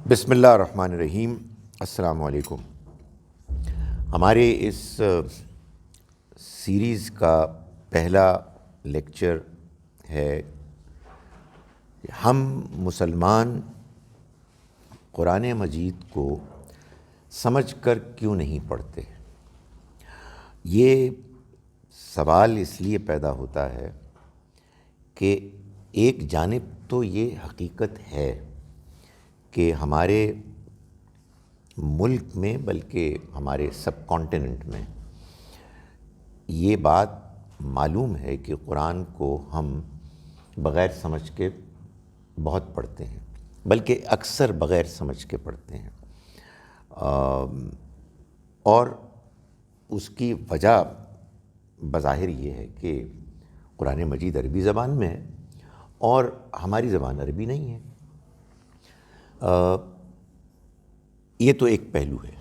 بسم اللہ الرحمن الرحیم۔ السلام علیکم۔ ہمارے اس سیریز کا پہلا لیکچر ہے ہم مسلمان قرآن مجید کو سمجھ کر کیوں نہیں پڑھتے۔ یہ سوال اس لیے پیدا ہوتا ہے کہ ایک جانب تو یہ حقیقت ہے کہ ہمارے ملک میں بلکہ ہمارے سب کانٹیننٹ میں یہ بات معلوم ہے کہ قرآن کو ہم بغیر سمجھ کے بہت پڑھتے ہیں، بلکہ اکثر بغیر سمجھ کے پڑھتے ہیں، اور اس کی وجہ بظاہر یہ ہے کہ قرآن مجید عربی زبان میں ہے اور ہماری زبان عربی نہیں ہے۔ یہ تو ایک پہلو ہے،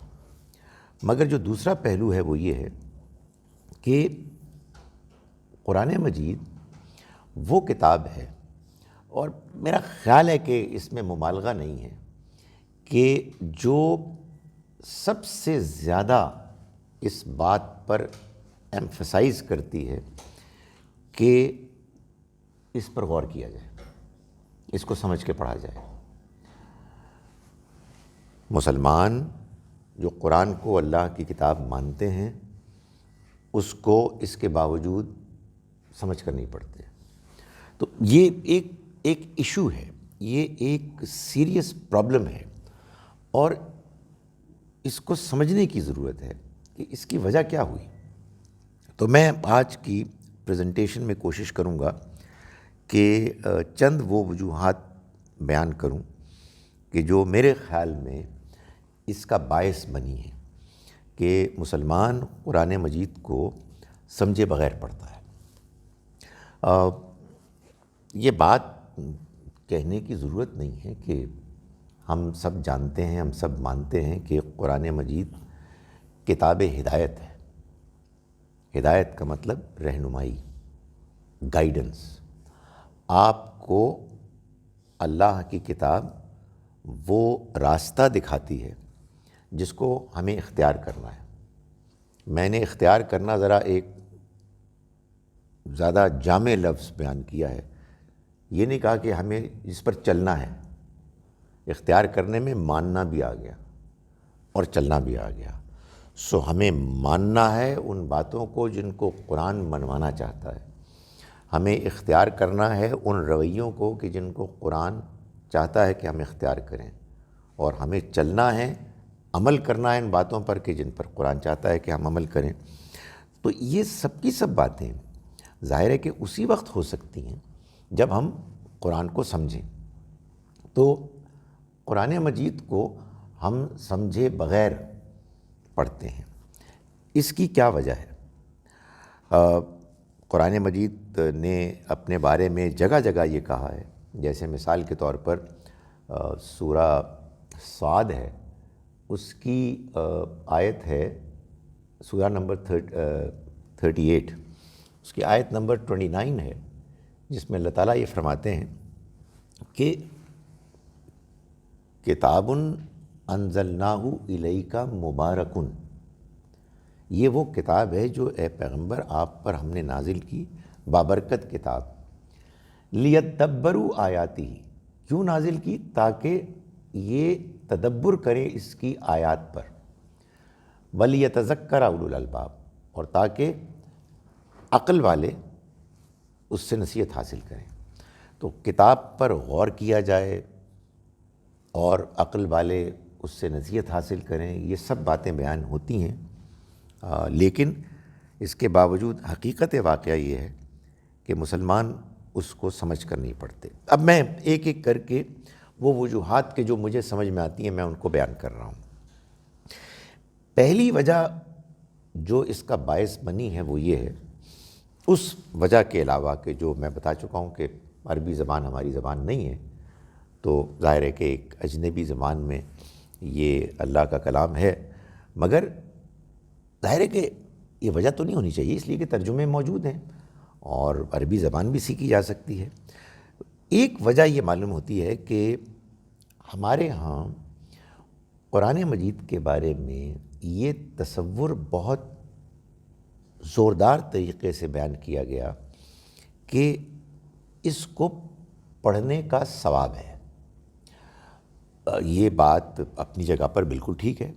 مگر جو دوسرا پہلو ہے وہ یہ ہے کہ قرآن مجید وہ کتاب ہے، اور میرا خیال ہے کہ اس میں مبالغہ نہیں ہے، کہ جو سب سے زیادہ اس بات پر ایمفسائز کرتی ہے کہ اس پر غور کیا جائے، اس کو سمجھ کے پڑھا جائے۔ مسلمان جو قرآن کو اللہ کی کتاب مانتے ہیں اس کو اس کے باوجود سمجھ کر نہیں پڑھتے۔ تو یہ ایک ایشو ہے، یہ ایک سیریس پرابلم ہے، اور اس کو سمجھنے کی ضرورت ہے کہ اس کی وجہ کیا ہوئی۔ تو میں آج کی پریزنٹیشن میں کوشش کروں گا کہ چند وہ وجوہات بیان کروں کہ جو میرے خیال میں اس کا باعث بنی ہے کہ مسلمان قرآن مجید کو سمجھے بغیر پڑھتا ہے۔ یہ بات کہنے کی ضرورت نہیں ہے کہ ہم سب جانتے ہیں، ہم سب مانتے ہیں کہ قرآن مجید کتاب ہدایت ہے۔ ہدایت کا مطلب رہنمائی، گائیڈنس۔ آپ کو اللہ کی کتاب وہ راستہ دکھاتی ہے جس کو ہمیں اختیار کرنا ہے۔ میں نے اختیار کرنا ذرا ایک زیادہ جامع لفظ بیان کیا ہے، یہ نہیں کہا کہ ہمیں اس پر چلنا ہے۔ اختیار کرنے میں ماننا بھی آ گیا اور چلنا بھی آ گیا۔ سو ہمیں ماننا ہے ان باتوں کو جن کو قرآن منوانا چاہتا ہے، ہمیں اختیار کرنا ہے ان رویوں کو کہ جن کو قرآن چاہتا ہے کہ ہم اختیار کریں، اور ہمیں چلنا ہے، عمل کرنا ہے ان باتوں پر کہ جن پر قرآن چاہتا ہے کہ ہم عمل کریں۔ تو یہ سب کی سب باتیں ظاہر ہے کہ اسی وقت ہو سکتی ہیں جب ہم قرآن کو سمجھیں۔ تو قرآن مجید کو ہم سمجھے بغیر پڑھتے ہیں، اس کی کیا وجہ ہے؟ قرآن مجید نے اپنے بارے میں جگہ جگہ یہ کہا ہے، جیسے مثال کے طور پر سورہ صاد ہے، اس کی آیت ہے سورہ نمبر 38، اس کی آیت نمبر 29 ہے، جس میں اللہ تعالیٰ یہ فرماتے ہیں کہ کتاب انزلناہ الیک مبارک، یہ وہ کتاب ہے جو اے پیغمبر آپ پر ہم نے نازل کی، بابرکت کتاب۔ لیدبروا آیاتہ، کیوں نازل کی؟ تاکہ یہ تدبر کریں اس کی آیات پر، ولیتذکر اولو الالباب، اور تاکہ عقل والے اس سے نصیحت حاصل کریں۔ تو کتاب پر غور کیا جائے اور عقل والے اس سے نصیحت حاصل کریں، یہ سب باتیں بیان ہوتی ہیں، لیکن اس کے باوجود حقیقت واقعہ یہ ہے کہ مسلمان اس کو سمجھ کر نہیں پڑھتے۔ اب میں ایک ایک کر کے وہ وجوہات کے جو مجھے سمجھ میں آتی ہیں میں ان کو بیان کر رہا ہوں۔ پہلی وجہ جو اس کا باعث بنی ہے وہ یہ ہے، اس وجہ کے علاوہ کہ جو میں بتا چکا ہوں کہ عربی زبان ہماری زبان نہیں ہے، تو ظاہر ہے کہ ایک اجنبی زبان میں یہ اللہ کا کلام ہے، مگر ظاہر ہے کہ یہ وجہ تو نہیں ہونی چاہیے، اس لیے کہ ترجمے موجود ہیں اور عربی زبان بھی سیکھی جا سکتی ہے۔ ایک وجہ یہ معلوم ہوتی ہے کہ ہمارے ہاں قرآن مجید کے بارے میں یہ تصور بہت زوردار طریقے سے بیان کیا گیا کہ اس کو پڑھنے کا ثواب ہے۔ یہ بات اپنی جگہ پر بالکل ٹھیک ہے،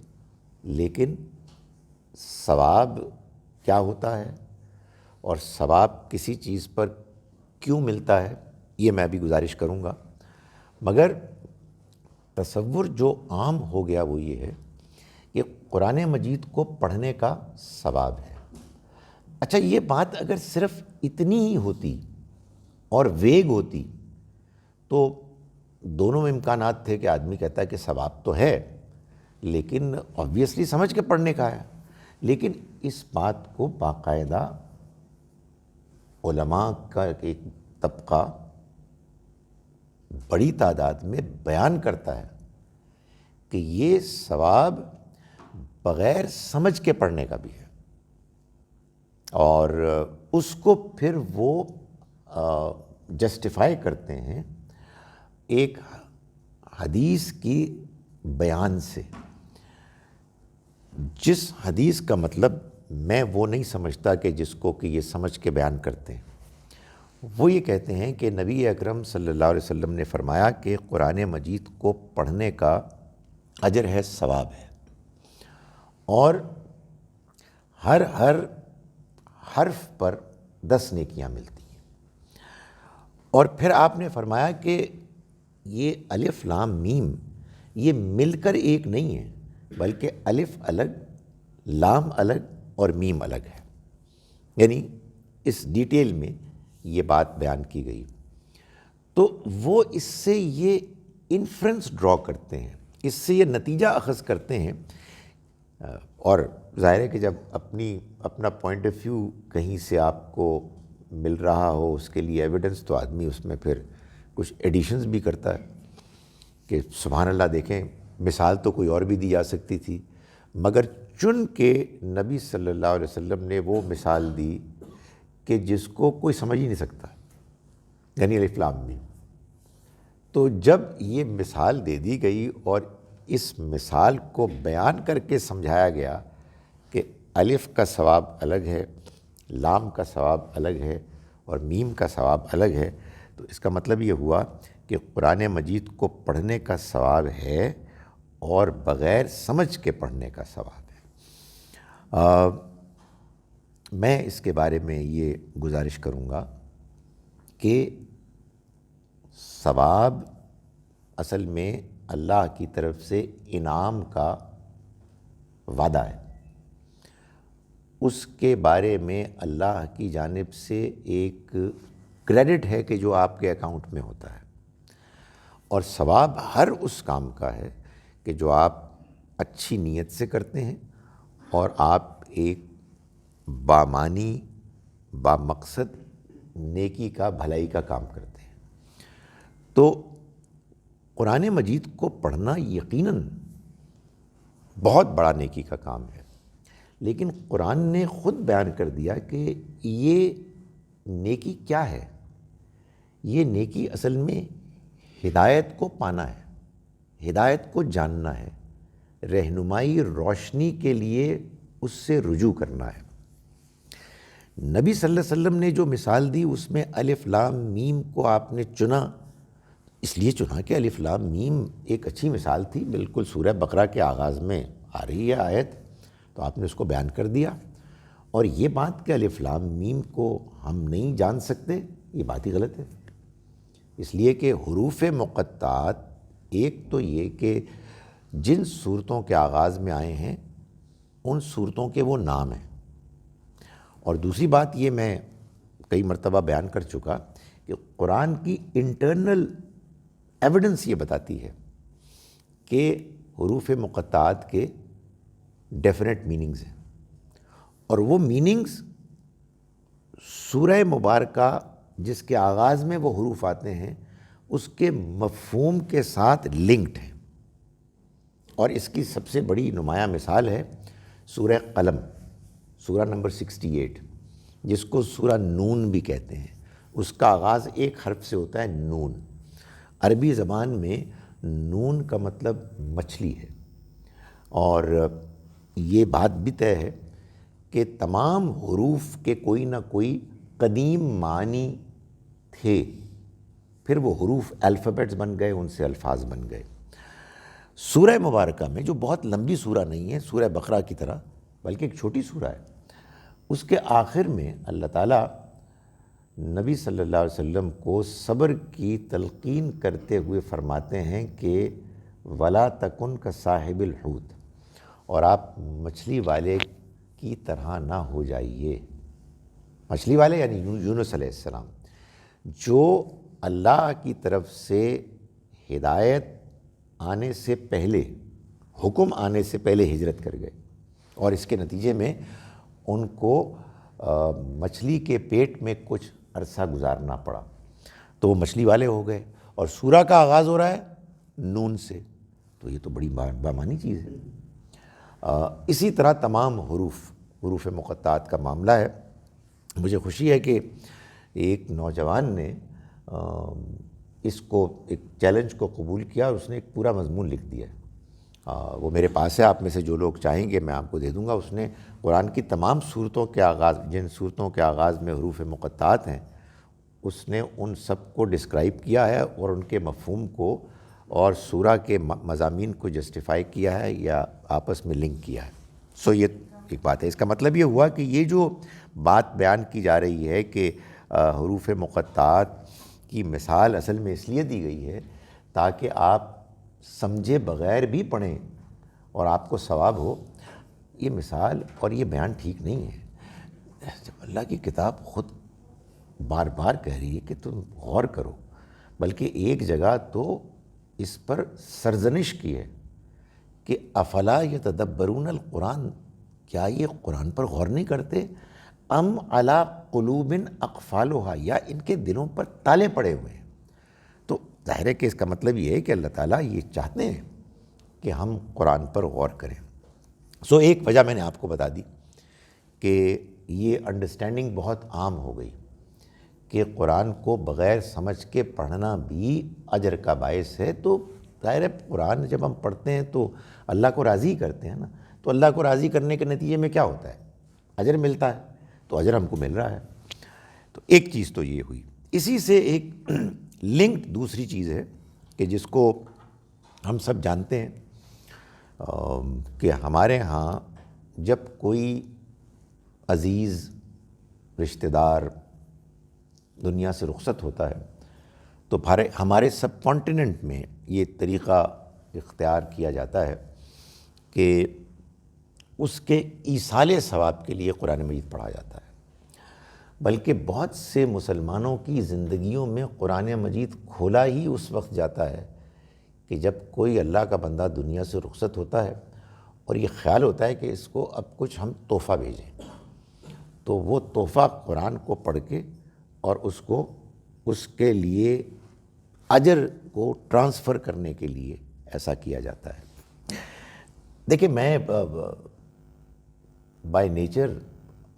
لیکن ثواب کیا ہوتا ہے اور ثواب کسی چیز پر کیوں ملتا ہے، یہ میں بھی گزارش کروں گا۔ مگر تصور جو عام ہو گیا وہ یہ ہے کہ قرآن مجید کو پڑھنے کا ثواب ہے۔ اچھا، یہ بات اگر صرف اتنی ہی ہوتی اور ویگ ہوتی تو دونوں میں امکانات تھے کہ آدمی کہتا ہے کہ ثواب تو ہے لیکن آبویسلی سمجھ کے پڑھنے کا ہے، لیکن اس بات کو باقاعدہ علماء کا ایک طبقہ بڑی تعداد میں بیان کرتا ہے کہ یہ ثواب بغیر سمجھ کے پڑھنے کا بھی ہے، اور اس کو پھر وہ جسٹیفائی کرتے ہیں ایک حدیث کی بیان سے، جس حدیث کا مطلب میں وہ نہیں سمجھتا کہ جس کو کہ یہ سمجھ کے بیان کرتے ہیں۔ وہ یہ کہتے ہیں کہ نبی اکرم صلی اللہ علیہ وسلم نے فرمایا کہ قرآن مجید کو پڑھنے کا اجر ہے، ثواب ہے، اور ہر حرف پر 10 نیکیاں ملتی ہیں۔ اور پھر آپ نے فرمایا کہ یہ الف لام میم یہ مل کر ایک نہیں ہے، بلکہ الف الگ، لام الگ اور میم الگ ہے، یعنی اس ڈیٹیل میں یہ بات بیان کی گئی۔ تو وہ اس سے یہ انفرنس ڈرا کرتے ہیں، اس سے یہ نتیجہ اخذ کرتے ہیں، اور ظاہر ہے کہ جب اپنا پوائنٹ آف ویو کہیں سے آپ کو مل رہا ہو اس کے لیے ایویڈنس، تو آدمی اس میں پھر کچھ ایڈیشنز بھی کرتا ہے کہ سبحان اللہ، دیکھیں مثال تو کوئی اور بھی دی جا سکتی تھی، مگر چن کے نبی صلی اللہ علیہ وسلم نے وہ مثال دی کہ جس کو کوئی سمجھ ہی نہیں سکتا، یعنی الف لام میم۔ تو جب یہ مثال دے دی گئی اور اس مثال کو بیان کر کے سمجھایا گیا کہ الف کا ثواب الگ ہے، لام کا ثواب الگ ہے اور میم کا ثواب الگ ہے، تو اس کا مطلب یہ ہوا کہ قرآن مجید کو پڑھنے کا ثواب ہے اور بغیر سمجھ کے پڑھنے کا ثواب ہے۔ میں اس کے بارے میں یہ گزارش کروں گا کہ ثواب اصل میں اللہ کی طرف سے انعام کا وعدہ ہے، اس کے بارے میں اللہ کی جانب سے ایک کریڈٹ ہے کہ جو آپ کے اکاؤنٹ میں ہوتا ہے، اور ثواب ہر اس کام کا ہے کہ جو آپ اچھی نیت سے کرتے ہیں اور آپ ایک بامانی بامقصد نیکی کا، بھلائی کا کام کرتے ہیں۔ تو قرآن مجید کو پڑھنا یقیناً بہت بڑا نیکی کا کام ہے، لیکن قرآن نے خود بیان کر دیا کہ یہ نیکی کیا ہے۔ یہ نیکی اصل میں ہدایت کو پانا ہے، ہدایت کو جاننا ہے، رہنمائی، روشنی کے لیے اس سے رجوع کرنا ہے۔ نبی صلی اللہ علیہ وسلم نے جو مثال دی اس میں الف لام میم کو آپ نے چنا، اس لیے چنا کہ الف لام میم ایک اچھی مثال تھی، بالکل سورہ بقرہ کے آغاز میں آ رہی ہے آیت، تو آپ نے اس کو بیان کر دیا۔ اور یہ بات کہ الف لام میم کو ہم نہیں جان سکتے، یہ بات ہی غلط ہے، اس لیے کہ حروف مقطعات ایک تو یہ کہ جن صورتوں کے آغاز میں آئے ہیں ان صورتوں کے وہ نام ہیں، اور دوسری بات یہ میں کئی مرتبہ بیان کر چکا کہ قرآن کی انٹرنل ایویڈنس یہ بتاتی ہے کہ حروف مقطعات کے ڈیفینیٹ میننگز ہیں، اور وہ میننگز سورہ مبارکہ جس کے آغاز میں وہ حروف آتے ہیں اس کے مفہوم کے ساتھ لنکڈ ہیں، اور اس کی سب سے بڑی نمایاں مثال ہے سورہ قلم، سورہ نمبر 68، جس کو سورہ نون بھی کہتے ہیں۔ اس کا آغاز ایک حرف سے ہوتا ہے، نون۔ عربی زبان میں نون کا مطلب مچھلی ہے، اور یہ بات بھی طے ہے کہ تمام حروف کے کوئی نہ کوئی قدیم معنی تھے، پھر وہ حروف الفابیٹس بن گئے، ان سے الفاظ بن گئے۔ سورہ مبارکہ میں، جو بہت لمبی سورہ نہیں ہے سورہ بقرہ کی طرح، بلکہ ایک چھوٹی سورہ ہے، اس کے آخر میں اللہ تعالیٰ نبی صلی اللہ علیہ وسلم کو صبر کی تلقین کرتے ہوئے فرماتے ہیں کہ وَلَا تَكُنْ كَصَاحِبِ الْحُوتِ، اور آپ مچھلی والے کی طرح نہ ہو جائیے۔ مچھلی والے یعنی یونس علیہ السلام، جو اللہ کی طرف سے ہدایت آنے سے پہلے، حکم آنے سے پہلے ہجرت کر گئے، اور اس کے نتیجے میں ان کو مچھلی کے پیٹ میں کچھ عرصہ گزارنا پڑا، تو وہ مچھلی والے ہو گئے۔ اور سورہ کا آغاز ہو رہا ہے نون سے، تو یہ تو بڑی بامانی چیز ہے۔ اسی طرح تمام حروف مقطعات کا معاملہ ہے۔ مجھے خوشی ہے کہ ایک نوجوان نے اس کو، ایک چیلنج کو قبول کیا، اور اس نے ایک پورا مضمون لکھ دیا ہے۔ وہ میرے پاس ہے، آپ میں سے جو لوگ چاہیں گے میں آپ کو دے دوں گا۔ اس نے قرآن کی تمام صورتوں کے آغاز، جن صورتوں کے آغاز میں حروف مقطعات ہیں، اس نے ان سب کو ڈسکرائب کیا ہے، اور ان کے مفہوم کو اور سورہ کے مضامین کو جسٹیفائی کیا ہے یا آپس میں لنک کیا ہے۔ سو یہ ایک بات ہے۔ اس کا مطلب یہ ہوا کہ یہ جو بات بیان کی جا رہی ہے کہ حروف مقطعات کی مثال اصل میں اس لیے دی گئی ہے تاکہ آپ سمجھے بغیر بھی پڑھیں اور آپ کو ثواب ہو، یہ مثال اور یہ بیان ٹھیک نہیں ہے۔ جب اللہ کی کتاب خود بار بار کہہ رہی ہے کہ تم غور کرو، بلکہ ایک جگہ تو اس پر سرزنش کی ہے کہ افلا یتدبرون القرآن، کیا یہ قرآن پر غور نہیں کرتے؟ ام علی قلوب اقفالها، یا ان کے دلوں پر تالے پڑے ہوئے ہیں۔ تو ظاہر ہے کہ اس کا مطلب یہ ہے کہ اللہ تعالیٰ یہ چاہتے ہیں کہ ہم قرآن پر غور کریں۔ سو ایک وجہ میں نے آپ کو بتا دی کہ یہ انڈرسٹینڈنگ بہت عام ہو گئی کہ قرآن کو بغیر سمجھ کے پڑھنا بھی اجر کا باعث ہے۔ تو ظاہر ہے قرآن جب ہم پڑھتے ہیں تو اللہ کو راضی کرتے ہیں نا، تو اللہ کو راضی کرنے کے نتیجے میں کیا ہوتا ہے؟ اجر ملتا ہے، تو اجر ہم کو مل رہا ہے۔ تو ایک چیز تو یہ ہوئی۔ اسی سے ایک لنکڈ دوسری چیز ہے کہ جس کو ہم سب جانتے ہیں کہ ہمارے ہاں جب کوئی عزیز رشتہ دار دنیا سے رخصت ہوتا ہے تو ہمارے سب کانٹیننٹ میں یہ طریقہ اختیار کیا جاتا ہے کہ اس کے ایصال ثواب کے لیے قرآن مجید پڑھا جاتا ہے۔ بلکہ بہت سے مسلمانوں کی زندگیوں میں قرآن مجید کھولا ہی اس وقت جاتا ہے کہ جب کوئی اللہ کا بندہ دنیا سے رخصت ہوتا ہے اور یہ خیال ہوتا ہے کہ اس کو اب کچھ ہم تحفہ بھیجیں، تو وہ تحفہ قرآن کو پڑھ کے اور اس کو اس کے لیے اجر کو ٹرانسفر کرنے کے لیے ایسا کیا جاتا ہے۔ دیکھیں، میں بائی نیچر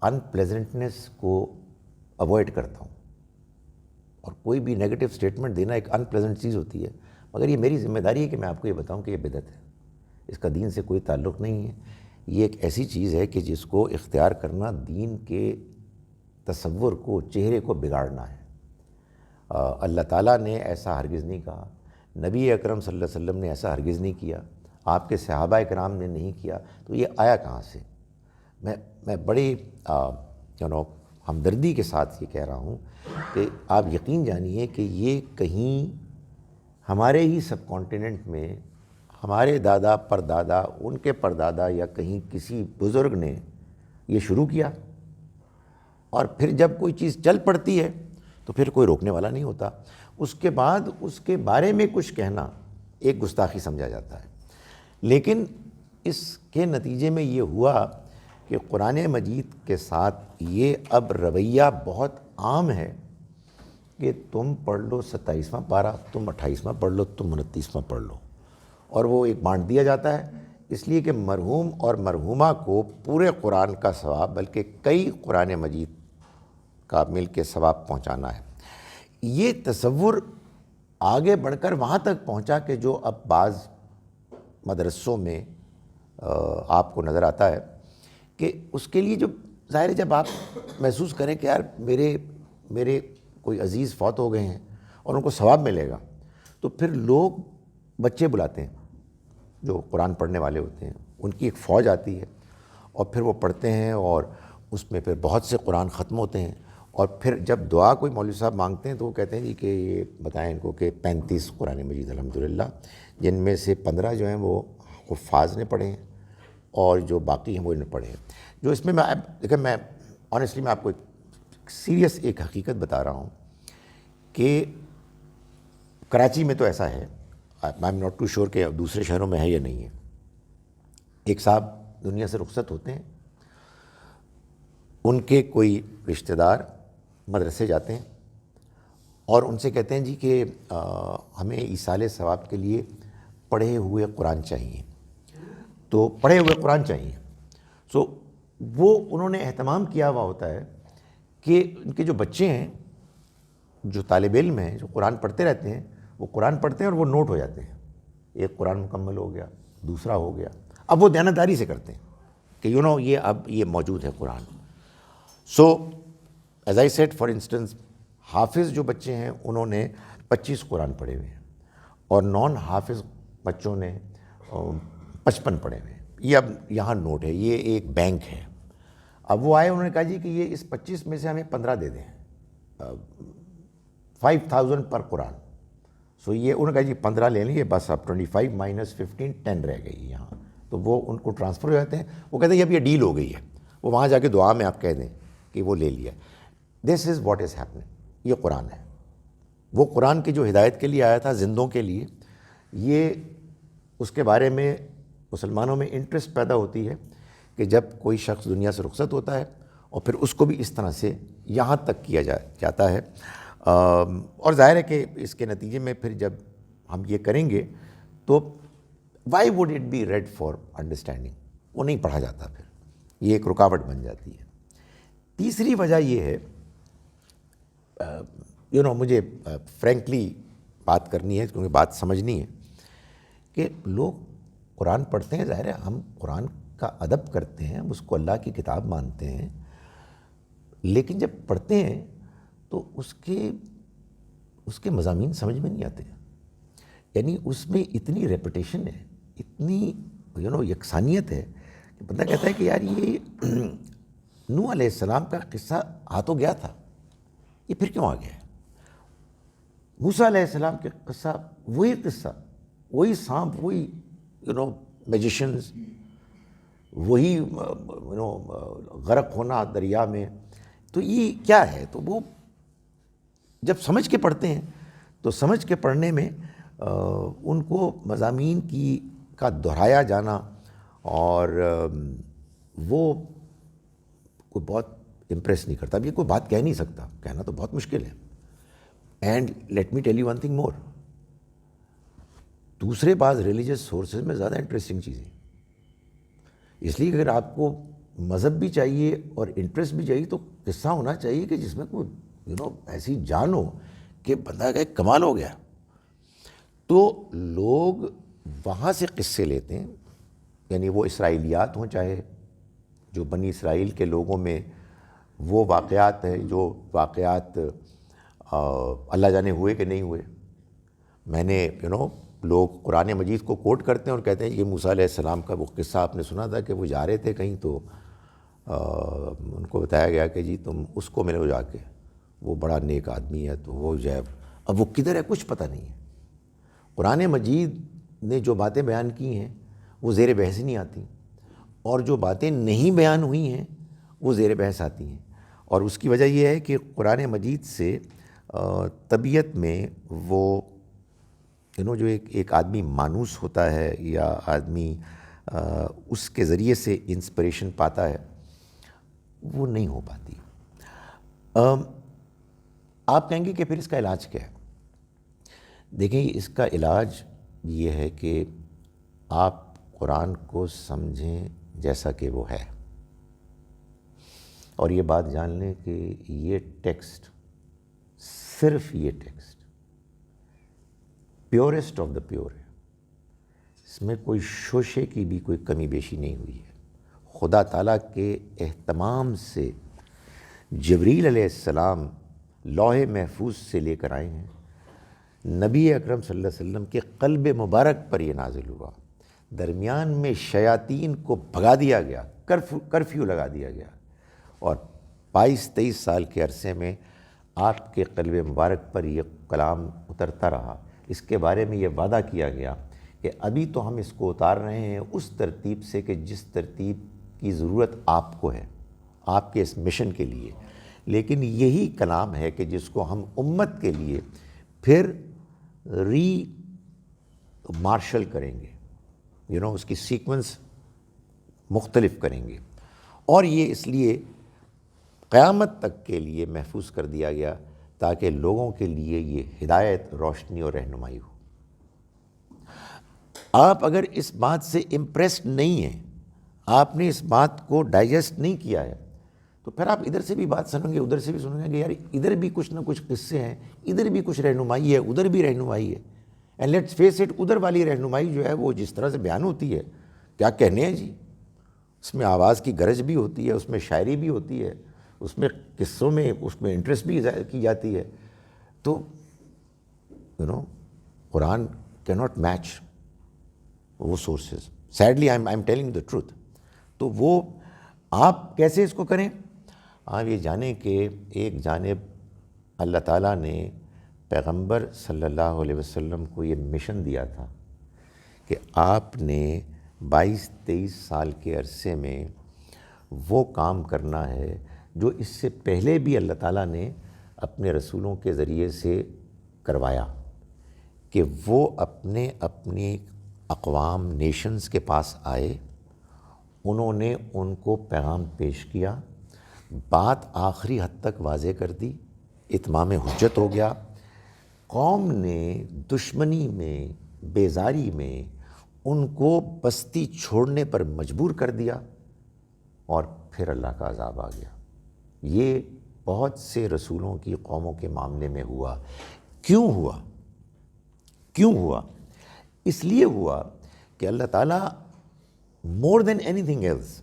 ان پلیزنٹنس کو اوائڈ کرتا ہوں، اور کوئی بھی نیگیٹو سٹیٹمنٹ دینا ایک ان پلیزنٹ چیز ہوتی ہے، مگر یہ میری ذمہ داری ہے کہ میں آپ کو یہ بتاؤں کہ یہ بدعت ہے، اس کا دین سے کوئی تعلق نہیں ہے۔ یہ ایک ایسی چیز ہے کہ جس کو اختیار کرنا دین کے تصور کو، چہرے کو بگاڑنا ہے۔ اللہ تعالیٰ نے ایسا ہرگز نہیں کہا، نبی اکرم صلی اللہ علیہ وسلم نے ایسا ہرگز نہیں کیا، آپ کے صحابہ کرام نے نہیں کیا، تو یہ آیا کہاں سے؟ میں بڑی ہمدردی کے ساتھ یہ کہہ رہا ہوں کہ آپ یقین جانیے کہ یہ کہیں ہمارے ہی سب کانٹیننٹ میں ہمارے دادا پردادا، ان کے پردادا، یا کہیں کسی بزرگ نے یہ شروع کیا، اور پھر جب کوئی چیز چل پڑتی ہے تو پھر کوئی روکنے والا نہیں ہوتا۔ اس کے بعد اس کے بارے میں کچھ کہنا ایک گستاخی سمجھا جاتا ہے۔ لیکن اس کے نتیجے میں یہ ہوا کہ قرآن مجید کے ساتھ یہ اب رویہ بہت عام ہے کہ تم پڑھ لو 27واں پارہ، تم 28واں پڑھ لو، تم 29واں پڑھ لو، اور وہ ایک بانٹ دیا جاتا ہے، اس لیے کہ مرحوم اور مرحومہ کو پورے قرآن کا ثواب، بلکہ کئی قرآن مجید کا مل کے ثواب پہنچانا ہے۔ یہ تصور آگے بڑھ کر وہاں تک پہنچا کہ جو اب بعض مدرسوں میں آپ کو نظر آتا ہے کہ اس کے لیے جو ظاہر ہے جب آپ محسوس کریں کہ یار میرے کوئی عزیز فوت ہو گئے ہیں اور ان کو ثواب ملے گا، تو پھر لوگ بچے بلاتے ہیں جو قرآن پڑھنے والے ہوتے ہیں، ان کی ایک فوج آتی ہے اور پھر وہ پڑھتے ہیں اور اس میں پھر بہت سے قرآن ختم ہوتے ہیں، اور پھر جب دعا کوئی مولوی صاحب مانگتے ہیں تو وہ کہتے ہیں جی کہ یہ بتائیں ان کو کہ 35 قرآن مجید الحمدللہ، جن میں سے 15 جو ہیں وہ حفاظ نے پڑھے ہیں اور جو باقی ہیں وہ انہوں نے پڑھے ہیں۔ جو اس میں دیکھیں میں آنیسٹلی میں آپ کو ایک سیریس ایک حقیقت بتا رہا ہوں کہ کراچی میں تو ایسا ہے، I am not too sure کہ دوسرے شہروں میں ہے یا نہیں ہے، ایک صاحب دنیا سے رخصت ہوتے ہیں، ان کے کوئی رشتہ دار مدرسے جاتے ہیں اور ان سے کہتے ہیں جی کہ ہمیں ایصال ثواب کے لیے پڑھے ہوئے قرآن چاہیے، تو پڑھے ہوئے قرآن چاہیے۔ سو وہ انہوں نے اہتمام کیا ہوا ہوتا ہے کہ ان کے جو بچے ہیں جو طالب علم ہیں جو قرآن پڑھتے رہتے ہیں، وہ قرآن پڑھتے ہیں اور وہ نوٹ ہو جاتے ہیں، ایک قرآن مکمل ہو گیا، دوسرا ہو گیا، اب وہ دیانتداری سے کرتے ہیں کہ یہ اب یہ موجود ہے Quran. So as I said for instance, حافظ جو بچے ہیں انہوں نے 25 قرآن پڑھے ہوئے ہیں اور نان حافظ بچوں نے 55 پڑھے ہوئے ہیں۔ یہ اب یہاں نوٹ ہے، یہ ایک بینک ہے۔ اب وہ آئے، انہوں نے کہا جی کہ یہ اس 25 میں سے ہمیں 15 دے دیں، 5000 پر قرآن۔ سو یہ انہوں نے کہا جی 15 لے لیں، یہ بس اب 25 مائنس 15 10 رہ گئی یہاں، تو وہ ان کو ٹرانسفر ہو جاتے ہیں۔ وہ کہتے ہیں اب یہ ڈیل ہو گئی ہے، وہ وہاں جا کے دعا میں آپ کہہ دیں کہ وہ لے لیا۔ دس از واٹ از ہیپننگ، یہ قرآن ہے، وہ قرآن کی جو ہدایت کے لیے آیا تھا زندوں کے لیے، یہ اس کے بارے میں مسلمانوں میں انٹرسٹ پیدا ہوتی ہے کہ جب کوئی شخص دنیا سے رخصت ہوتا ہے اور پھر اس کو بھی اس طرح سے یہاں تک کیا جاتا ہے، اور ظاہر ہے کہ اس کے نتیجے میں پھر جب ہم یہ کریں گے تو why would it be read for understanding, وہ نہیں پڑھا جاتا، پھر یہ ایک رکاوٹ بن جاتی ہے۔ تیسری وجہ یہ ہے، مجھے فرینکلی بات کرنی ہے کیونکہ بات سمجھنی ہے، کہ لوگ قرآن پڑھتے ہیں، ظاہر ہے ہم قرآن کا ادب کرتے ہیں، ہم اس کو اللہ کی کتاب مانتے ہیں، لیکن جب پڑھتے ہیں تو اس کے مضامین سمجھ میں نہیں آتے، یعنی اس میں اتنی ریپیٹیشن ہے، اتنی یکسانیت ہے کہ بندہ کہتا ہے کہ یار یہ نوح علیہ السلام کا قصہ آ تو گیا تھا، یہ پھر کیوں آ گیا ہے؟ موسیٰ علیہ السلام کے قصہ، وہی سانپ، وہی میجیشنز، وہی غرق ہونا دریا میں، تو یہ کیا ہے؟ تو وہ جب سمجھ کے پڑھتے ہیں تو سمجھ کے پڑھنے میں ان کو مضامین کا دہرایا جانا اور وہ کوئی بہت امپریس نہیں کرتا۔ اب یہ کوئی بات کہہ نہیں سکتا، کہنا تو بہت مشکل ہے۔ And let me tell you one thing more, دوسرے بعض ریلیجس سورسز میں زیادہ انٹرسٹنگ چیزیں، اس لیے اگر آپ کو مذہب بھی چاہیے اور انٹرسٹ بھی چاہیے تو قصہ ہونا چاہیے کہ جس میں کوئی ایسی جان ہو کہ بندہ کہ کمال ہو گیا۔ تو لوگ وہاں سے قصے لیتے ہیں، یعنی وہ اسرائیلیات ہوں، چاہے جو بنی اسرائیل کے لوگوں میں وہ واقعات ہیں جو واقعات اللہ جانے ہوئے کہ نہیں ہوئے۔ میں نے لوگ قرآن مجید کو کوٹ کرتے ہیں اور کہتے ہیں کہ موسیٰ علیہ السلام کا وہ قصہ آپ نے سنا تھا کہ وہ جا رہے تھے کہیں، تو ان کو بتایا گیا کہ جی تم اس کو ملو جا کے، وہ بڑا نیک آدمی ہے، تو وہ جو ہے اب وہ کدھر ہے کچھ پتہ نہیں ہے۔ قرآن مجید نے جو باتیں بیان کی ہیں وہ زیر بحث نہیں آتی، اور جو باتیں نہیں بیان ہوئی ہیں وہ زیر بحث آتی ہیں، اور اس کی وجہ یہ ہے کہ قرآن مجید سے طبیعت میں وہ جو ایک آدمی مانوس ہوتا ہے یا آدمی اس کے ذریعے سے انسپریشن پاتا ہے، وہ نہیں ہو پاتی۔ آپ کہیں گے کہ پھر اس کا علاج کیا ہے؟ دیکھیں، اس کا علاج یہ ہے کہ آپ قرآن کو سمجھیں جیسا کہ وہ ہے، اور یہ بات جان لیں کہ یہ ٹیکسٹ، صرف یہ text purest of the pure ہے، اس میں کوئی شوشے کی بھی کوئی کمی بیشی نہیں ہوئی ہے۔ خدا تعالیٰ کے اہتمام سے جبریل علیہ السلام لوح محفوظ سے لے کر آئے ہیں، نبی اکرم صلی اللہ علیہ وسلم کے قلب مبارک پر یہ نازل ہوا، درمیان میں شیاطین کو بھگا دیا گیا، کرفیو لگا دیا گیا، اور 22-23 سال کے عرصے میں آپ کے قلب مبارک پر یہ کلام اترتا رہا۔ اس کے بارے میں یہ وعدہ کیا گیا کہ ابھی تو ہم اس کو اتار رہے ہیں اس ترتیب سے کہ جس ترتیب کی ضرورت آپ کو ہے، آپ کے اس مشن کے لیے، لیکن یہی کلام ہے کہ جس کو ہم امت کے لیے پھر مارشل کریں گے، اس کی سیکوینس مختلف کریں گے، اور یہ اس لیے قیامت تک کے لیے محفوظ کر دیا گیا تاکہ لوگوں کے لیے یہ ہدایت، روشنی اور رہنمائی ہو۔ آپ اگر اس بات سے امپریسڈ نہیں ہیں، آپ نے اس بات کو ڈائجسٹ نہیں کیا ہے، تو پھر آپ ادھر سے بھی بات سنیں گے، ادھر سے بھی سنیں گے کہ یار ادھر بھی کچھ نہ کچھ قصے ہیں، ادھر بھی کچھ رہنمائی ہے، ادھر بھی رہنمائی ہے، اینڈ لیٹس فیس اٹ، ادھر والی رہنمائی جو ہے وہ جس طرح سے بیان ہوتی ہے، کیا کہنے ہیں جی، اس میں آواز کی گرج بھی ہوتی ہے، اس میں شاعری بھی ہوتی ہے، اس میں قصوں میں اس میں انٹرسٹ بھی کی جاتی ہے، تو قرآن کی ناٹ میچ وہ sources, sadly I am telling the truth. تو وہ آپ کیسے اس کو کریں؟ آپ یہ جانیں کہ ایک جانب اللہ تعالیٰ نے پیغمبر صلی اللہ علیہ وسلم کو یہ مشن دیا تھا کہ آپ نے 22-23 سال کے عرصے میں وہ کام کرنا ہے جو اس سے پہلے بھی اللہ تعالیٰ نے اپنے رسولوں کے ذریعے سے کروایا، کہ وہ اپنی اقوام نیشنز کے پاس آئے، انہوں نے ان کو پیغام پیش کیا، بات آخری حد تک واضح کر دی، اتمام حجت ہو گیا، قوم نے دشمنی میں، بیزاری میں ان کو بستی چھوڑنے پر مجبور کر دیا، اور پھر اللہ کا عذاب آ گیا۔ یہ بہت سے رسولوں کی قوموں کے معاملے میں ہوا۔ کیوں ہوا؟ اس لیے ہوا کہ اللہ تعالیٰ مور دین اینی تھنگ ایلس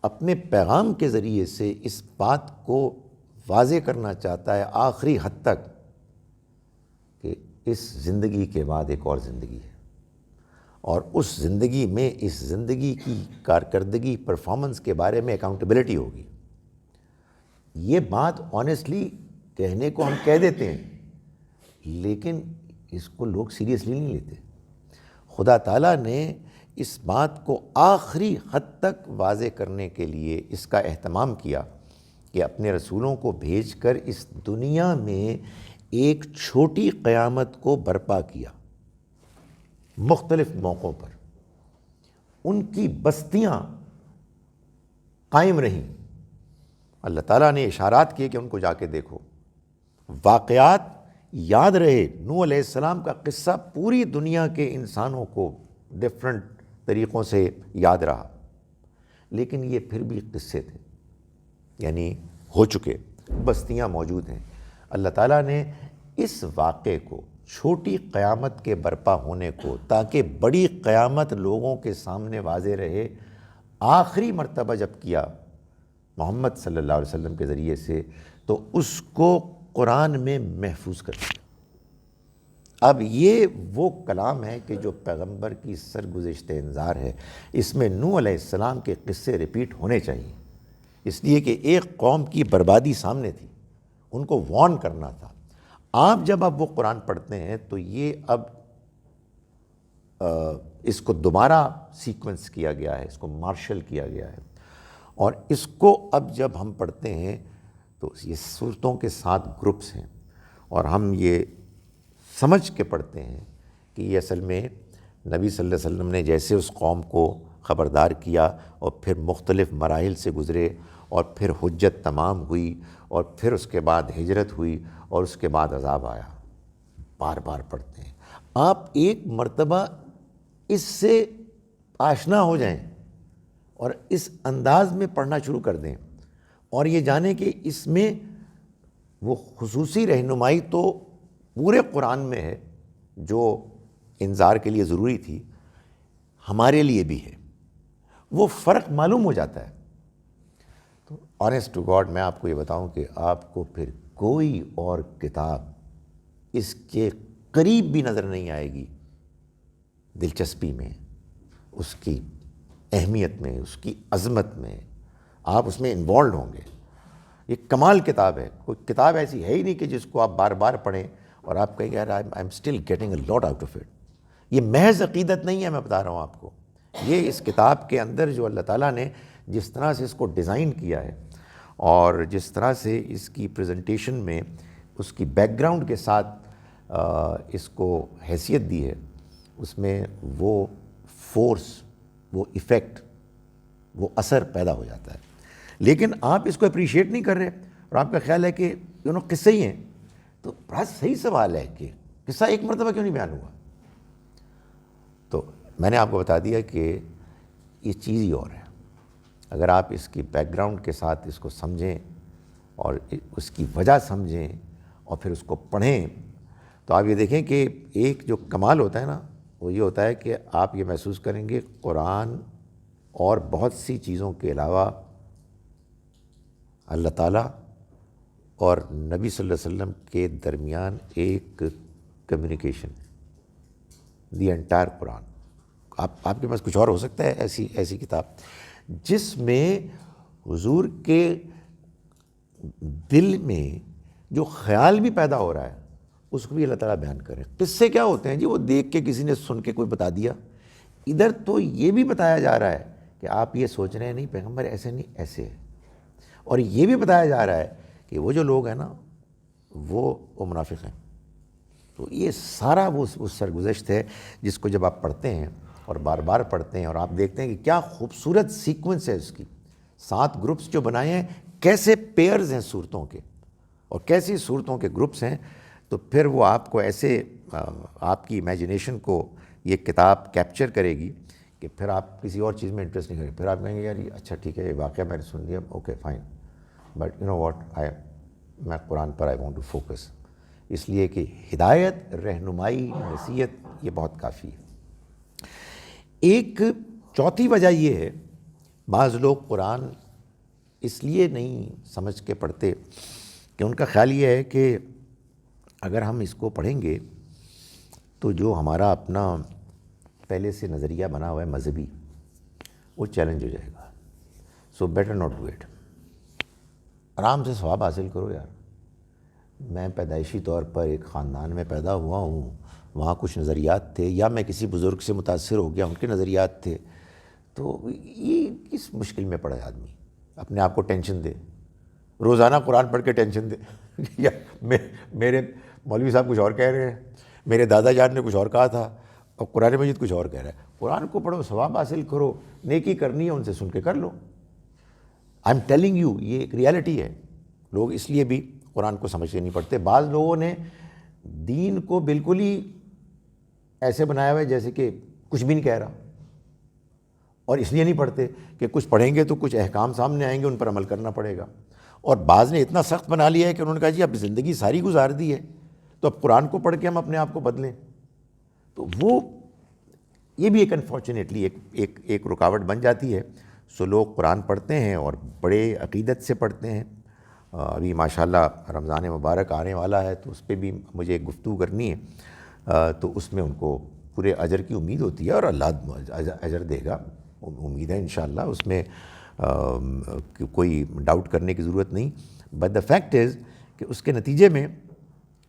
اپنے پیغام کے ذریعے سے اس بات کو واضح کرنا چاہتا ہے آخری حد تک کہ اس زندگی کے بعد ایک اور زندگی ہے، اور اس زندگی میں اس زندگی کی کارکردگی، پرفارمنس کے بارے میں اکاؤنٹیبلٹی ہوگی۔ یہ بات آنیسٹلی کہنے کو ہم کہہ دیتے ہیں، لیکن اس کو لوگ سیریسلی نہیں لیتے۔ خدا تعالیٰ نے اس بات کو آخری حد تک واضح کرنے کے لیے اس کا اہتمام کیا کہ اپنے رسولوں کو بھیج کر اس دنیا میں ایک چھوٹی قیامت کو برپا کیا، مختلف موقعوں پر ان کی بستیاں قائم رہیں۔ اللہ تعالیٰ نے اشارات کیے کہ ان کو جا کے دیکھو، واقعات یاد رہے۔ نوح علیہ السلام کا قصہ پوری دنیا کے انسانوں کو ڈیفرنٹ طریقوں سے یاد رہا، لیکن یہ پھر بھی قصے تھے، یعنی ہو چکے، بستیاں موجود ہیں۔ اللہ تعالیٰ نے اس واقعے کو، چھوٹی قیامت کے برپا ہونے کو، تاکہ بڑی قیامت لوگوں کے سامنے واضح رہے، آخری مرتبہ جب کیا محمد صلی اللہ علیہ وسلم کے ذریعے سے، تو اس کو قرآن میں محفوظ کر دیا۔ اب یہ وہ کلام ہے کہ جو پیغمبر کی سرگزشت انذار ہے، اس میں نوح علیہ السلام کے قصے ریپیٹ ہونے چاہیے، اس لیے کہ ایک قوم کی بربادی سامنے تھی، ان کو وارن کرنا تھا۔ آپ جب اب وہ قرآن پڑھتے ہیں تو یہ اب اس کو دوبارہ سیکوینس کیا گیا ہے، اس کو مارشل کیا گیا ہے، اور اس کو اب جب ہم پڑھتے ہیں تو یہ صورتوں کے 7 گروپس ہیں، اور ہم یہ سمجھ کے پڑھتے ہیں کہ یہ اصل میں نبی صلی اللہ علیہ وسلم نے جیسے اس قوم کو خبردار کیا، اور پھر مختلف مراحل سے گزرے، اور پھر حجت تمام ہوئی، اور پھر اس کے بعد ہجرت ہوئی، اور اس کے بعد عذاب آیا، بار بار پڑھتے ہیں۔ آپ ایک مرتبہ اس سے آشنا ہو جائیں اور اس انداز میں پڑھنا شروع کر دیں، اور یہ جانیں کہ اس میں وہ خصوصی رہنمائی تو پورے قرآن میں ہے جو انذار کے لیے ضروری تھی، ہمارے لیے بھی ہے، وہ فرق معلوم ہو جاتا ہے۔ تو آنیسٹ ٹو گاڈ میں آپ کو یہ بتاؤں کہ آپ کو پھر کوئی اور کتاب اس کے قریب بھی نظر نہیں آئے گی دلچسپی میں، اس کی اہمیت میں، اس کی عظمت میں، آپ اس میں انوالوڈ ہوں گے۔ یہ کمال کتاب ہے، کوئی کتاب ایسی ہے ہی نہیں کہ جس کو آپ بار بار پڑھیں اور آپ کہیں یار I am still getting a lot out of it. یہ محض عقیدت نہیں ہے، میں بتا رہا ہوں آپ کو، یہ اس کتاب کے اندر جو اللہ تعالیٰ نے جس طرح سے اس کو ڈیزائن کیا ہے اور جس طرح سے اس کی پریزنٹیشن میں اس کی بیک گراؤنڈ کے ساتھ اس کو حیثیت دی ہے، اس میں وہ فورس، وہ ایفیکٹ، وہ اثر پیدا ہو جاتا ہے۔ لیکن آپ اس کو اپریشیٹ نہیں کر رہے اور آپ کا خیال ہے کہ قصے ہی ہیں، تو بڑا صحیح سوال ہے کہ قصہ ایک مرتبہ کیوں نہیں بیان ہوا؟ تو میں نے آپ کو بتا دیا کہ یہ چیز ہی اور ہے۔ اگر آپ اس کی بیک گراؤنڈ کے ساتھ اس کو سمجھیں اور اس کی وجہ سمجھیں اور پھر اس کو پڑھیں، تو آپ یہ دیکھیں کہ ایک جو کمال ہوتا ہے نا، وہ یہ ہوتا ہے کہ آپ یہ محسوس کریں گے قرآن اور بہت سی چیزوں کے علاوہ اللہ تعالیٰ اور نبی صلی اللہ علیہ وسلم کے درمیان ایک کمیونیکیشن، دی انٹائر قرآن۔ آپ کے پاس کچھ اور ہو سکتا ہے ایسی کتاب جس میں حضور کے دل میں جو خیال بھی پیدا ہو رہا ہے اس کو بھی اللہ تعالیٰ بیان کرے۔ قصے کیا ہوتے ہیں جی؟ وہ دیکھ کے کسی نے سن کے کوئی بتا دیا۔ ادھر تو یہ بھی بتایا جا رہا ہے کہ آپ یہ سوچ رہے ہیں نہیں پیغمبر ایسے نہیں ایسے ہے، اور یہ بھی بتایا جا رہا ہے کہ وہ جو لوگ ہیں نا وہ منافق ہیں۔ تو یہ سارا وہ سرگزشت ہے جس کو جب آپ پڑھتے ہیں اور بار بار پڑھتے ہیں اور آپ دیکھتے ہیں کہ کیا خوبصورت سیکوینس ہے اس کی، 7 گروپس جو بنائے ہیں، کیسے پیئرز ہیں صورتوں کے اور کیسی صورتوں کے گروپس ہیں، تو پھر وہ آپ کو ایسے آپ کی امیجنیشن کو یہ کتاب کیپچر کرے گی کہ پھر آپ کسی اور چیز میں انٹرسٹ نہیں کریں۔ پھر آپ کہیں گے یار یہ اچھا ٹھیک ہے، یہ واقعہ میں نے سن لیا، اوکے فائن، بٹ واٹ میں قرآن پر آئی وانٹ ٹو فوکس، اس لیے کہ ہدایت، رہنمائی، نصیحت یہ بہت کافی ہے۔ ایک چوتھی وجہ یہ ہے، بعض لوگ قرآن اس لیے نہیں سمجھ کے پڑھتے کہ ان کا خیال یہ ہے کہ اگر ہم اس کو پڑھیں گے تو جو ہمارا اپنا پہلے سے نظریہ بنا ہوا ہے مذہبی، وہ چیلنج ہو جائے گا، so better not do it. آرام سے ثواب حاصل کرو یار۔ میں پیدائشی طور پر ایک خاندان میں پیدا ہوا ہوں، وہاں کچھ نظریات تھے، یا میں کسی بزرگ سے متاثر ہو گیا، ان کے نظریات تھے، تو یہ کس مشکل میں پڑا ہے آدمی اپنے آپ کو ٹینشن دے، روزانہ قرآن پڑھ کے ٹینشن دے یا میرے مولوی صاحب کچھ اور کہہ رہے ہیں، میرے دادا جان نے کچھ اور کہا تھا اور قرآن مجید کچھ اور کہہ رہا ہے۔ قرآن کو پڑھو، ثواب حاصل کرو، نیکی کرنی ہے ان سے سن کے کر لو۔ آئی ایم ٹیلنگ یو، یہ ایک ریالٹی ہے۔ لوگ اس لیے بھی قرآن کو سمجھ کے نہیں پڑھتے۔ بعض لوگوں نے دین کو بالکل ہی ایسے بنایا ہوا ہے جیسے کہ کچھ بھی نہیں کہہ رہا، اور اس لیے نہیں پڑھتے کہ کچھ پڑھیں گے تو کچھ احکام سامنے آئیں گے، ان پر عمل کرنا پڑے گا۔ اور بعض نے اتنا سخت بنا لیا ہے کہ انہوں نے کہا جی اب زندگی ساری گزار دی ہے تو اب قرآن کو پڑھ کے ہم اپنے آپ کو بدلیں، تو وہ یہ بھی ایک انفارچونیٹلی ایک رکاوٹ بن جاتی ہے۔ سو لوگ قرآن پڑھتے ہیں اور بڑے عقیدت سے پڑھتے ہیں۔ ابھی ماشاءاللہ رمضان مبارک آنے والا ہے تو اس پہ بھی مجھے ایک گفتگو کرنی ہے، تو اس میں ان کو پورے اجر کی امید ہوتی ہے اور اللہ اجر دے گا، امید ہے انشاءاللہ، اس میں کوئی ڈاؤٹ کرنے کی ضرورت نہیں۔ بٹ دا فیکٹ از کہ اس کے نتیجے میں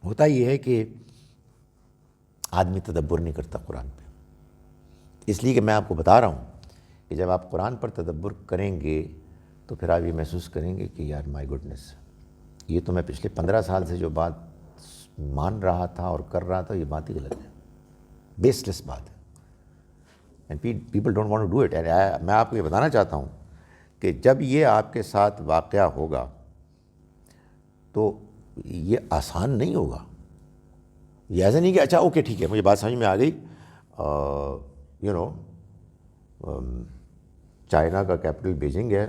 ہوتا یہ ہے کہ آدمی تدبر نہیں کرتا قرآن پہ، اس لیے کہ میں آپ کو بتا رہا ہوں کہ جب آپ قرآن پر تدبر کریں گے تو پھر آپ یہ محسوس کریں گے کہ یار مائی گڈنس، یہ تو میں پچھلے 15 سال سے جو بات مان رہا تھا اور کر رہا تھا، یہ بات ہی غلط ہے، بیس لیس بات ہے، and people don't want to do it. میں آپ کو یہ بتانا چاہتا ہوں کہ جب یہ آپ کے ساتھ واقعہ ہوگا تو یہ آسان نہیں ہوگا۔ یہ ایسا نہیں کہ اچھا اوکے ٹھیک ہے مجھے بات سمجھ میں آ گئی، چائنا کا کیپٹل بیجنگ ہے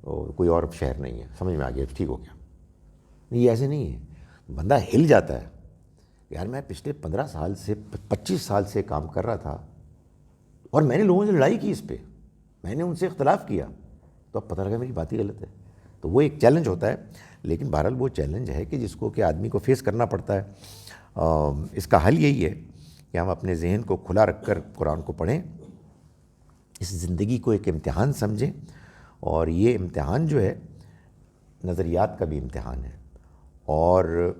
اور کوئی اور شہر نہیں ہے، سمجھ میں آ گیا، ٹھیک ہو گیا۔ یہ ایسے نہیں ہے، بندہ ہل جاتا ہے، یار میں پچھلے 15 سال سے 25 سال سے کام کر رہا تھا، اور میں نے لوگوں سے لڑائی کی اس پہ، میں نے ان سے اختلاف کیا، تو اب پتہ لگا میری بات ہی غلط ہے. تو وہ ایک چیلنج ہوتا ہے، لیکن بہرحال وہ چیلنج ہے کہ جس کو کہ آدمی کو فیس کرنا پڑتا ہے. اس کا حل یہی ہے کہ ہم اپنے ذہن کو کھلا رکھ کر قرآن کو پڑھیں، اس زندگی کو ایک امتحان سمجھیں، اور یہ امتحان جو ہے نظریات کا بھی امتحان ہے، اور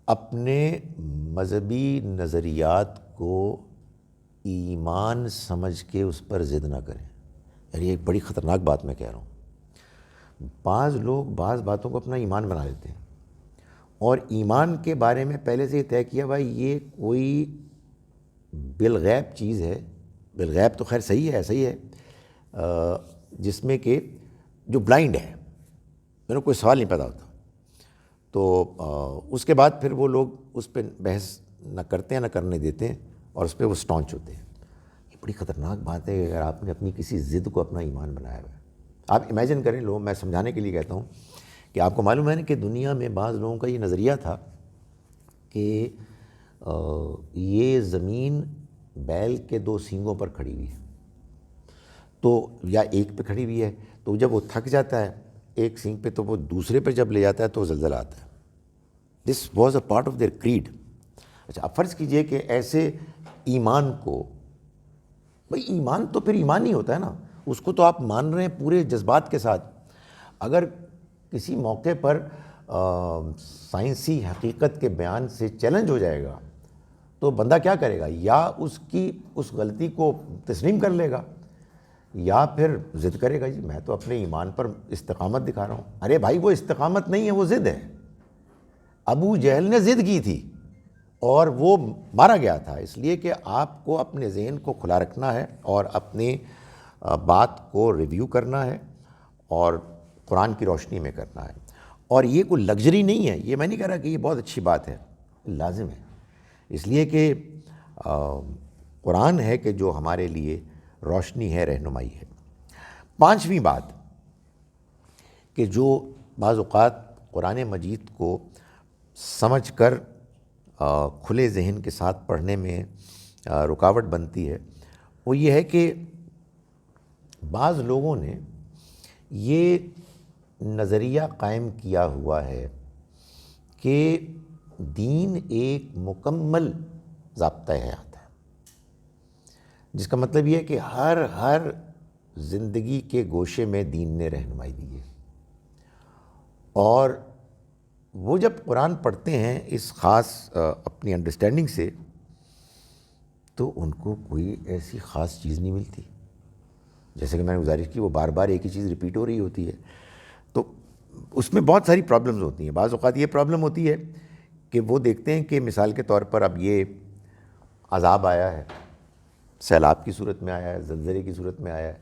اپنے مذہبی نظریات کو ایمان سمجھ کے اس پر ضد نہ کریں. یعنی ایک بڑی خطرناک بات میں کہہ رہا ہوں. بعض لوگ بعض باتوں کو اپنا ایمان بنا لیتے ہیں، اور ایمان کے بارے میں پہلے سے یہ طے کیا بھائی یہ کوئی بالغیب چیز ہے. بالغیب تو خیر صحیح ہے، ایسا ہی ہے جس میں کہ جو بلائنڈ ہے، میرے کوئی سوال نہیں پیدا ہوتا. تو اس کے بعد پھر وہ لوگ اس پہ بحث نہ کرتے ہیں، نہ کرنے دیتے ہیں، اور اس پہ وہ سٹانچ ہوتے ہیں. یہ بڑی خطرناک بات ہے اگر آپ نے اپنی کسی ضد کو اپنا ایمان بنایا ہوا ہے. آپ امیجن کریں، لوگ، میں سمجھانے کے لیے کہتا ہوں کہ آپ کو معلوم ہے نا کہ دنیا میں بعض لوگوں کا یہ نظریہ تھا کہ یہ زمین بیل کے 2 سینگوں پر کھڑی ہوئی ہے، تو یا ایک پہ کھڑی ہوئی ہے، تو جب وہ تھک جاتا ہے ایک سینگ پہ تو وہ دوسرے پہ جب لے جاتا ہے تو زلزلہ آتا ہے. This was a part of their creed. اچھا اب فرض کیجئے کہ ایسے ایمان کو، بھئی ایمان تو پھر ایمان ہی ہوتا ہے نا، اس کو تو آپ مان رہے ہیں پورے جذبات کے ساتھ. اگر کسی موقع پر سائنسی حقیقت کے بیان سے چیلنج ہو جائے گا تو بندہ کیا کرے گا؟ یا اس غلطی کو تسلیم کر لے گا، یا پھر ضد کرے گا، جی میں تو اپنے ایمان پر استقامت دکھا رہا ہوں. ارے بھائی وہ استقامت نہیں ہے، وہ ضد ہے. ابو جہل نے ضد کی تھی اور وہ مارا گیا تھا، اس لیے کہ آپ کو اپنے ذہن کو کھلا رکھنا ہے اور اپنی بات کو ریویو کرنا ہے اور قرآن کی روشنی میں کرنا ہے. اور یہ کوئی لگژری نہیں ہے، یہ میں نہیں کہہ رہا کہ یہ بہت اچھی بات ہے، لازم ہے، اس لیے کہ قرآن ہے کہ جو ہمارے لیے روشنی ہے، رہنمائی ہے. 5ویں بات کہ جو بعض اوقات قرآن مجید کو سمجھ کر کھلے ذہن کے ساتھ پڑھنے میں رکاوٹ بنتی ہے، وہ یہ ہے کہ بعض لوگوں نے یہ نظریہ قائم کیا ہوا ہے کہ دین ایک مکمل ضابطۂ حیات ہے، جس کا مطلب یہ ہے کہ ہر زندگی کے گوشے میں دین نے رہنمائی دی ہے. اور وہ جب قرآن پڑھتے ہیں اس خاص اپنی انڈرسٹینڈنگ سے، تو ان کو کوئی ایسی خاص چیز نہیں ملتی. جیسے کہ میں نے گزارش کی، وہ بار بار ایک ہی چیز ریپیٹ ہو رہی ہوتی ہے، تو اس میں بہت ساری پرابلمز ہوتی ہیں. بعض اوقات یہ پرابلم ہوتی ہے کہ وہ دیکھتے ہیں کہ مثال کے طور پر اب یہ عذاب آیا ہے، سیلاب کی صورت میں آیا ہے، زلزلے کی صورت میں آیا ہے،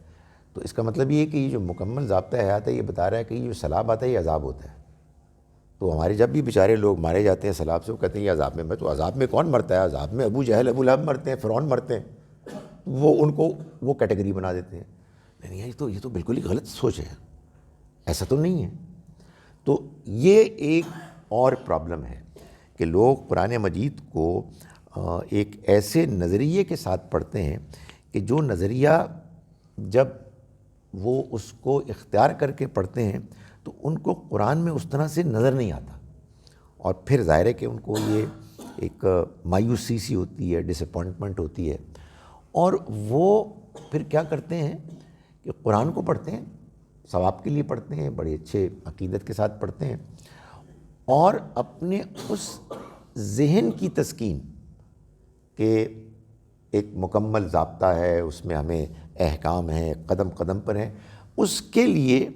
تو اس کا مطلب یہ ہے کہ یہ جو مکمل ضابطۂ حیات ہے یہ بتا رہا ہے کہ یہ جو سیلاب آتا ہے یہ عذاب ہوتا ہے. تو ہمارے جب بھی بیچارے لوگ مارے جاتے ہیں سیلاب سے، وہ کہتے ہیں یہ عذاب میں تو عذاب میں کون مرتا ہے؟ عذاب میں ابو جہل، ابو لہب مرتے ہیں، فرعون مرتے ہیں. وہ ان کو وہ کیٹیگری بنا دیتے ہیں. نہیں، یہ تو بالکل ہی غلط سوچ ہے، ایسا تو نہیں ہے. تو یہ ایک اور پرابلم ہے کہ لوگ قرآن مجید کو ایک ایسے نظریے کے ساتھ پڑھتے ہیں کہ جو نظریہ جب وہ اس کو اختیار کر کے پڑھتے ہیں تو ان کو قرآن میں اس طرح سے نظر نہیں آتا، اور پھر ظاہر ہے کہ ان کو یہ ایک مایوسی سی ہوتی ہے، ڈس اپوائنٹمنٹ ہوتی ہے، اور وہ پھر کیا کرتے ہیں کہ قرآن کو پڑھتے ہیں، ثواب کے لیے پڑھتے ہیں، بڑے اچھے عقیدت کے ساتھ پڑھتے ہیں، اور اپنے اس ذہن کی تسکین کہ ایک مکمل ضابطہ ہے، اس میں ہمیں احکام ہیں، قدم قدم پر ہیں، اس کے لیے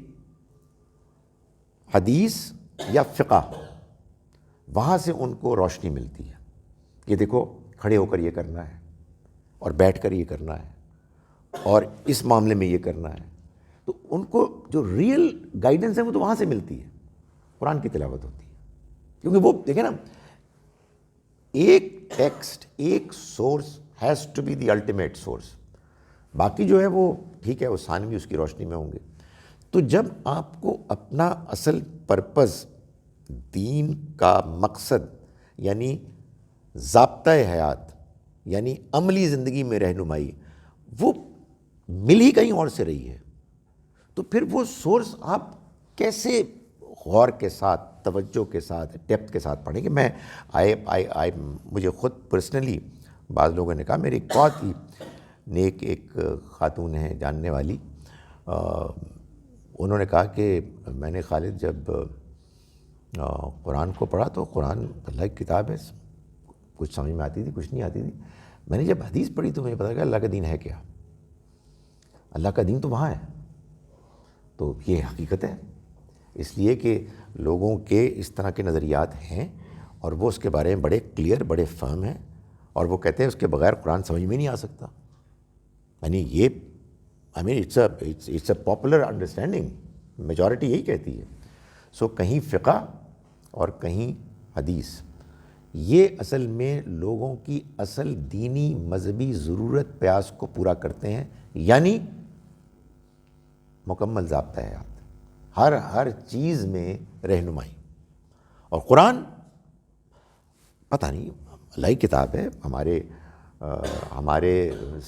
حدیث یا فقہ وہاں سے ان کو روشنی ملتی ہے. یہ دیکھو کھڑے ہو کر یہ کرنا ہے، اور بیٹھ کر یہ کرنا ہے، اور اس معاملے میں یہ کرنا ہے. تو ان کو جو ریئل گائیڈنس ہے وہ تو وہاں سے ملتی ہے، قرآن کی تلاوت ہوتی ہے. کیونکہ وہ دیکھیں نا، ایک ٹیکسٹ، ایک source has to be the ultimate source, باقی جو ہے وہ ٹھیک ہے، وہ ثانوی اس کی روشنی میں ہوں گے. تو جب آپ کو اپنا اصل پرپز، دین کا مقصد یعنی ضابطۂ حیات، یعنی عملی زندگی میں رہنمائی، وہ مل ہی کہیں اور سے رہی ہے، تو پھر وہ سورس آپ کیسے غور کے ساتھ، توجہ کے ساتھ، ڈیپتھ کے ساتھ پڑھیں گے؟ میں مجھے خود پرسنلی بعض لوگوں نے کہا، میری ایک بہت ہی نیک ایک خاتون ہے جاننے والی، انہوں نے کہا کہ میں نے خالد جب قرآن کو پڑھا تو قرآن اللہ کی کتاب ہے، کچھ سمجھ میں آتی تھی، کچھ نہیں آتی تھی، میں نے جب حدیث پڑھی تو مجھے پتا کہ اللہ کا دین ہے کیا، اللہ کا دین تو وہاں ہے۔ تو یہ حقیقت ہے، اس لیے کہ لوگوں کے اس طرح کے نظریات ہیں اور وہ اس کے بارے میں بڑے کلیئر، بڑے فہم ہیں، اور وہ کہتے ہیں اس کے بغیر قرآن سمجھ میں نہیں آ سکتا۔ یعنی یہ it's a popular understanding, majority یہی کہتی ہے۔ سو کہیں فقہ اور کہیں حدیث، یہ اصل میں لوگوں کی اصل دینی مذہبی ضرورت پیاس کو پورا کرتے ہیں، یعنی مکمل ضابطہ حیات، ہر چیز میں رہنمائی۔ اور قرآن پتہ نہیں، اللہ کی کتاب ہے، ہمارے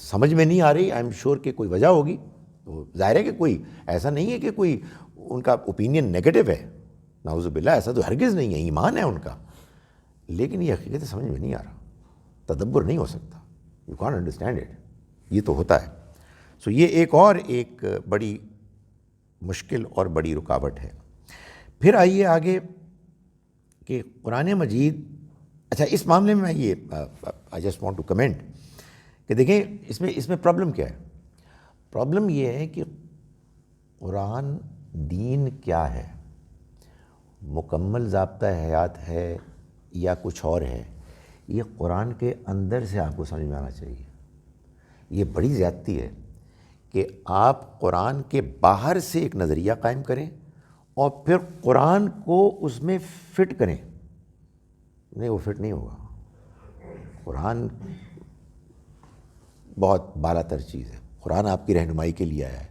سمجھ میں نہیں آ رہی، آئی ایم شیور کہ کوئی وجہ ہوگی، تو ظاہر ہے کہ کوئی ایسا نہیں ہے کہ کوئی ان کا اوپینین نیگیٹو ہے، نعوذ باللہ، ایسا تو ہرگز نہیں ہے، ایمان ہے ان کا، لیکن یہ حقیقت سمجھ میں نہیں آ رہا، تدبر نہیں ہو سکتا، یو کانٹ انڈرسٹینڈ اٹ، یہ تو ہوتا ہے۔ سو یہ ایک بڑی مشکل اور بڑی رکاوٹ ہے۔ پھر آئیے آگے کہ قرآن مجید، اچھا اس معاملے میں یہ I just want to comment کہ دیکھیں اس میں پرابلم کیا ہے؟ پرابلم یہ ہے کہ قرآن دین کیا ہے، مکمل ضابطہ حیات ہے یا کچھ اور ہے، یہ قرآن کے اندر سے آپ کو سمجھ میں آنا چاہیے۔ یہ بڑی زیادتی ہے کہ آپ قرآن کے باہر سے ایک نظریہ قائم کریں اور پھر قرآن کو اس میں فٹ کریں، نہیں وہ فٹ نہیں ہوگا۔ قرآن بہت بالا تر چیز ہے، قرآن آپ کی رہنمائی کے لیے آیا ہے،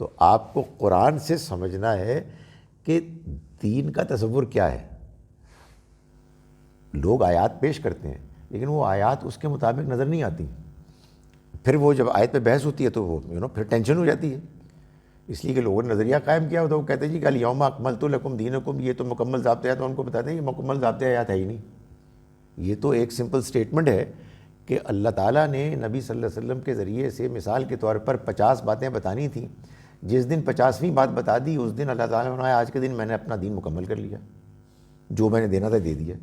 تو آپ کو قرآن سے سمجھنا ہے کہ دین کا تصور کیا ہے۔ لوگ آیات پیش کرتے ہیں لیکن وہ آیات اس کے مطابق نظر نہیں آتی، پھر وہ جب آیت پہ بحث ہوتی ہے تو وہ پھر ٹینشن ہو جاتی ہے، اس لیے کہ لوگوں نے نظریہ قائم کیا تو وہ کہتے ہیں جی کہ الیوم اکملت لکم دینکم، یہ تو مکمل ضابطہ حیات، ان کو بتاتے ہیں یہ مکمل ضابطہ حیات ہے ہی نہیں، یہ تو ایک سمپل سٹیٹمنٹ ہے کہ اللہ تعالیٰ نے نبی صلی اللہ علیہ وسلم کے ذریعے سے مثال کے طور پر 50 باتیں بتانی تھیں، جس دن 50ویں بات بتا دی اس دن اللہ تعالیٰ نے فرمایا آج کے دن میں نے اپنا دین مکمل کر لیا، جو میں نے دینا تھا دے دیا،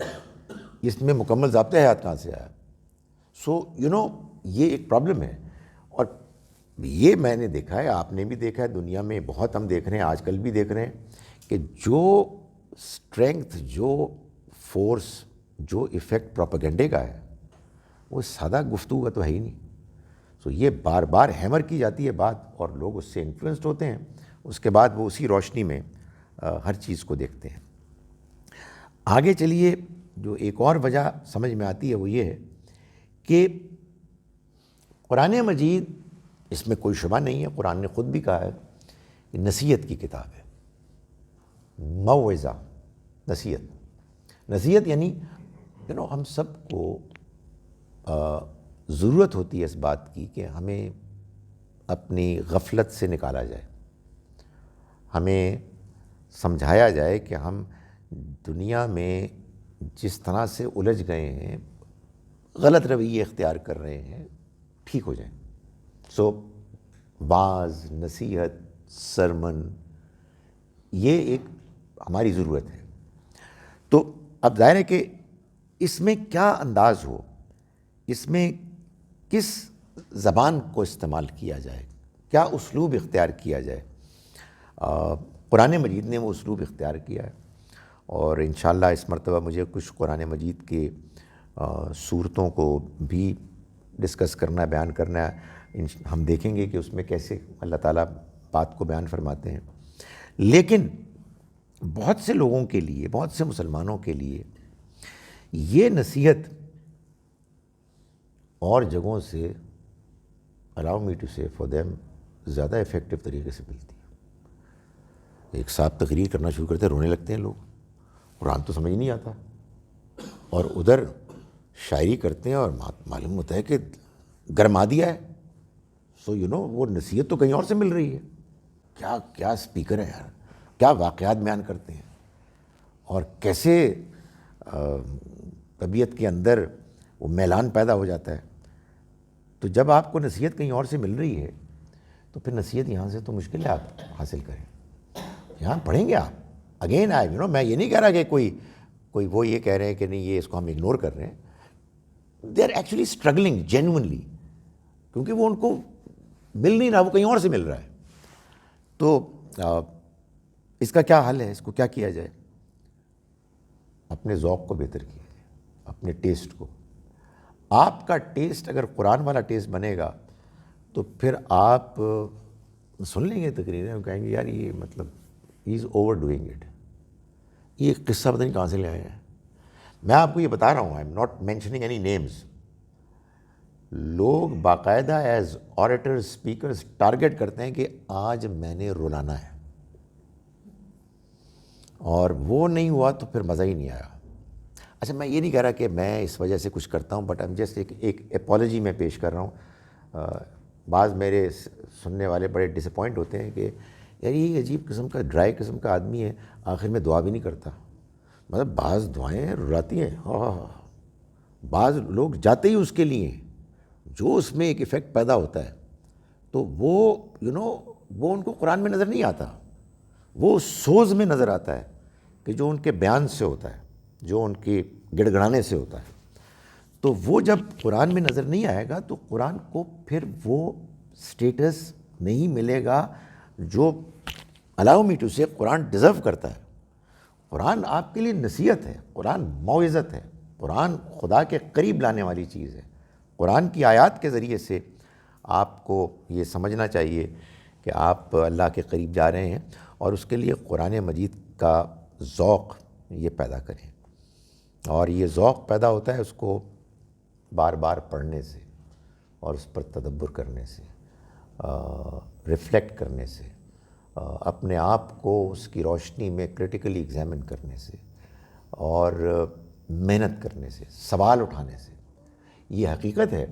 اس میں مکمل ضابطہ حیات کہاں سے آیا؟ سو یہ ایک پرابلم ہے، اور یہ میں نے دیکھا ہے، آپ نے بھی دیکھا ہے، دنیا میں بہت ہم دیکھ رہے ہیں، آج کل بھی دیکھ رہے ہیں کہ جو اسٹرینگتھ، جو فورس، جو ایفیکٹ پروپیگنڈے کا ہے وہ سادہ گفتگو کا تو ہے ہی نہیں۔ سو یہ بار بار ہیمر کی جاتی ہے بات اور لوگ اس سے انفلوئنسڈ ہوتے ہیں، اس کے بعد وہ اسی روشنی میں ہر چیز کو دیکھتے ہیں۔ آگے چلیے، جو ایک اور وجہ سمجھ میں آتی ہے وہ یہ ہے کہ قرآن مجید، اس میں کوئی شبہ نہیں ہے، قرآن نے خود بھی کہا ہے کہ نصیحت کی کتاب ہے، موعظہ، نصیحت یعنی ہم سب کو ضرورت ہوتی ہے اس بات کی کہ ہمیں اپنی غفلت سے نکالا جائے، ہمیں سمجھایا جائے کہ ہم دنیا میں جس طرح سے الجھ گئے ہیں، غلط رویے اختیار کر رہے ہیں، ٹھیک ہو جائیں۔ سو واعظ، نصیحت، سرمن، یہ ایک ہماری ضرورت ہے۔ تو اب ظاہر ہے کہ اس میں کیا انداز ہو، اس میں کس زبان کو استعمال کیا جائے، کیا اسلوب اختیار کیا جائے، قرآن مجید نے وہ اسلوب اختیار کیا ہے، اور انشاءاللہ اس مرتبہ مجھے کچھ قرآن مجید کے صورتوں کو بھی ڈسکس کرنا ہے، بیان کرنا ہے، ہم دیکھیں گے کہ اس میں کیسے اللہ تعالیٰ بات کو بیان فرماتے ہیں۔ لیکن بہت سے لوگوں کے لیے، بہت سے مسلمانوں کے لیے یہ نصیحت اور جگہوں سے allow me to say for them زیادہ افیکٹو طریقے سے ملتی ہے۔ ایک صاحب تقریر کرنا شروع کرتے ہیں، رونے لگتے ہیں لوگ، قرآن تو سمجھ نہیں آتا، اور ادھر شاعری کرتے ہیں اور معلوم ہوتا ہے کہ گرما دیا ہے، سو وہ نصیحت تو کہیں اور سے مل رہی ہے. کیا اسپیکر ہے یار, کیا واقعات بیان کرتے ہیں, اور کیسے طبیعت کے اندر وہ میلان پیدا ہو جاتا ہے. تو جب آپ کو نصیحت کہیں اور سے مل رہی ہے تو پھر نصیحت یہاں سے تو مشکل ہے آپ حاصل کریں. یہاں پڑھیں گے آپ. اگین میں یہ نہیں کہہ رہا کہ کوئی وہ یہ کہہ رہے ہیں کہ نہیں یہ اس کو ہم اگنور کر رہے ہیں. They are actually struggling genuinely, کیونکہ وہ ان کو مل نہیں رہا, وہ کہیں اور سے مل رہا ہے. تو اس کا کیا حل ہے, اس کو کیا کیا جائے؟ اپنے ذوق کو بہتر کیا جائے, اپنے ٹیسٹ کو. آپ کا ٹیسٹ اگر قرآن والا ٹیسٹ بنے گا تو پھر آپ سن لیں گے تقریریں, کہیں گے یار یہ مطلب ہی از اوور ڈوئنگ اٹ. یہ قصہ پتہ نہیں کہاں سے لے آئے ہیں. میں آپ کو یہ بتا رہا ہوں, آئی am not mentioning any names. لوگ باقاعدہ ایز آریٹر اسپیکرز ٹارگیٹ کرتے ہیں کہ آج میں نے رلانا ہے, اور وہ نہیں ہوا تو پھر مزہ ہی نہیں آیا. اچھا, میں یہ نہیں کہہ رہا کہ میں اس وجہ سے کچھ کرتا ہوں, بٹ جسٹ ایک اپالوجی میں پیش کر رہا ہوں. بعض میرے سننے والے بڑے ڈس اپوائنٹ ہوتے ہیں کہ یار یہ عجیب قسم کا ڈرائی قسم کا آدمی ہے, آخر میں دعا بھی نہیں کرتا. مطلب بعض دعائیں رلاتی ہیں, بعض لوگ جاتے ہی اس کے لیے ہیں, جو اس میں ایک ایفیکٹ پیدا ہوتا ہے تو وہ وہ ان کو قرآن میں نظر نہیں آتا, وہ سوز میں نظر آتا ہے کہ جو ان کے بیان سے ہوتا ہے, جو ان کے گڑ گڑانے سے ہوتا ہے. تو وہ جب قرآن میں نظر نہیں آئے گا تو قرآن کو پھر وہ سٹیٹس نہیں ملے گا جو الاؤ می ٹو سے قرآن ڈیزرو کرتا ہے. قرآن آپ کے لیے نصیحت ہے, قرآن موعظت ہے, قرآن خدا کے قریب لانے والی چیز ہے. قرآن کی آیات کے ذریعے سے آپ کو یہ سمجھنا چاہیے کہ آپ اللہ کے قریب جا رہے ہیں, اور اس کے لیے قرآن مجید کا ذوق یہ پیدا کریں. اور یہ ذوق پیدا ہوتا ہے اس کو بار بار پڑھنے سے, اور اس پر تدبر کرنے سے, ریفلیکٹ کرنے سے, اپنے آپ کو اس کی روشنی میں کریٹیکلی ایگزامن کرنے سے, اور محنت کرنے سے, سوال اٹھانے سے. یہ حقیقت ہے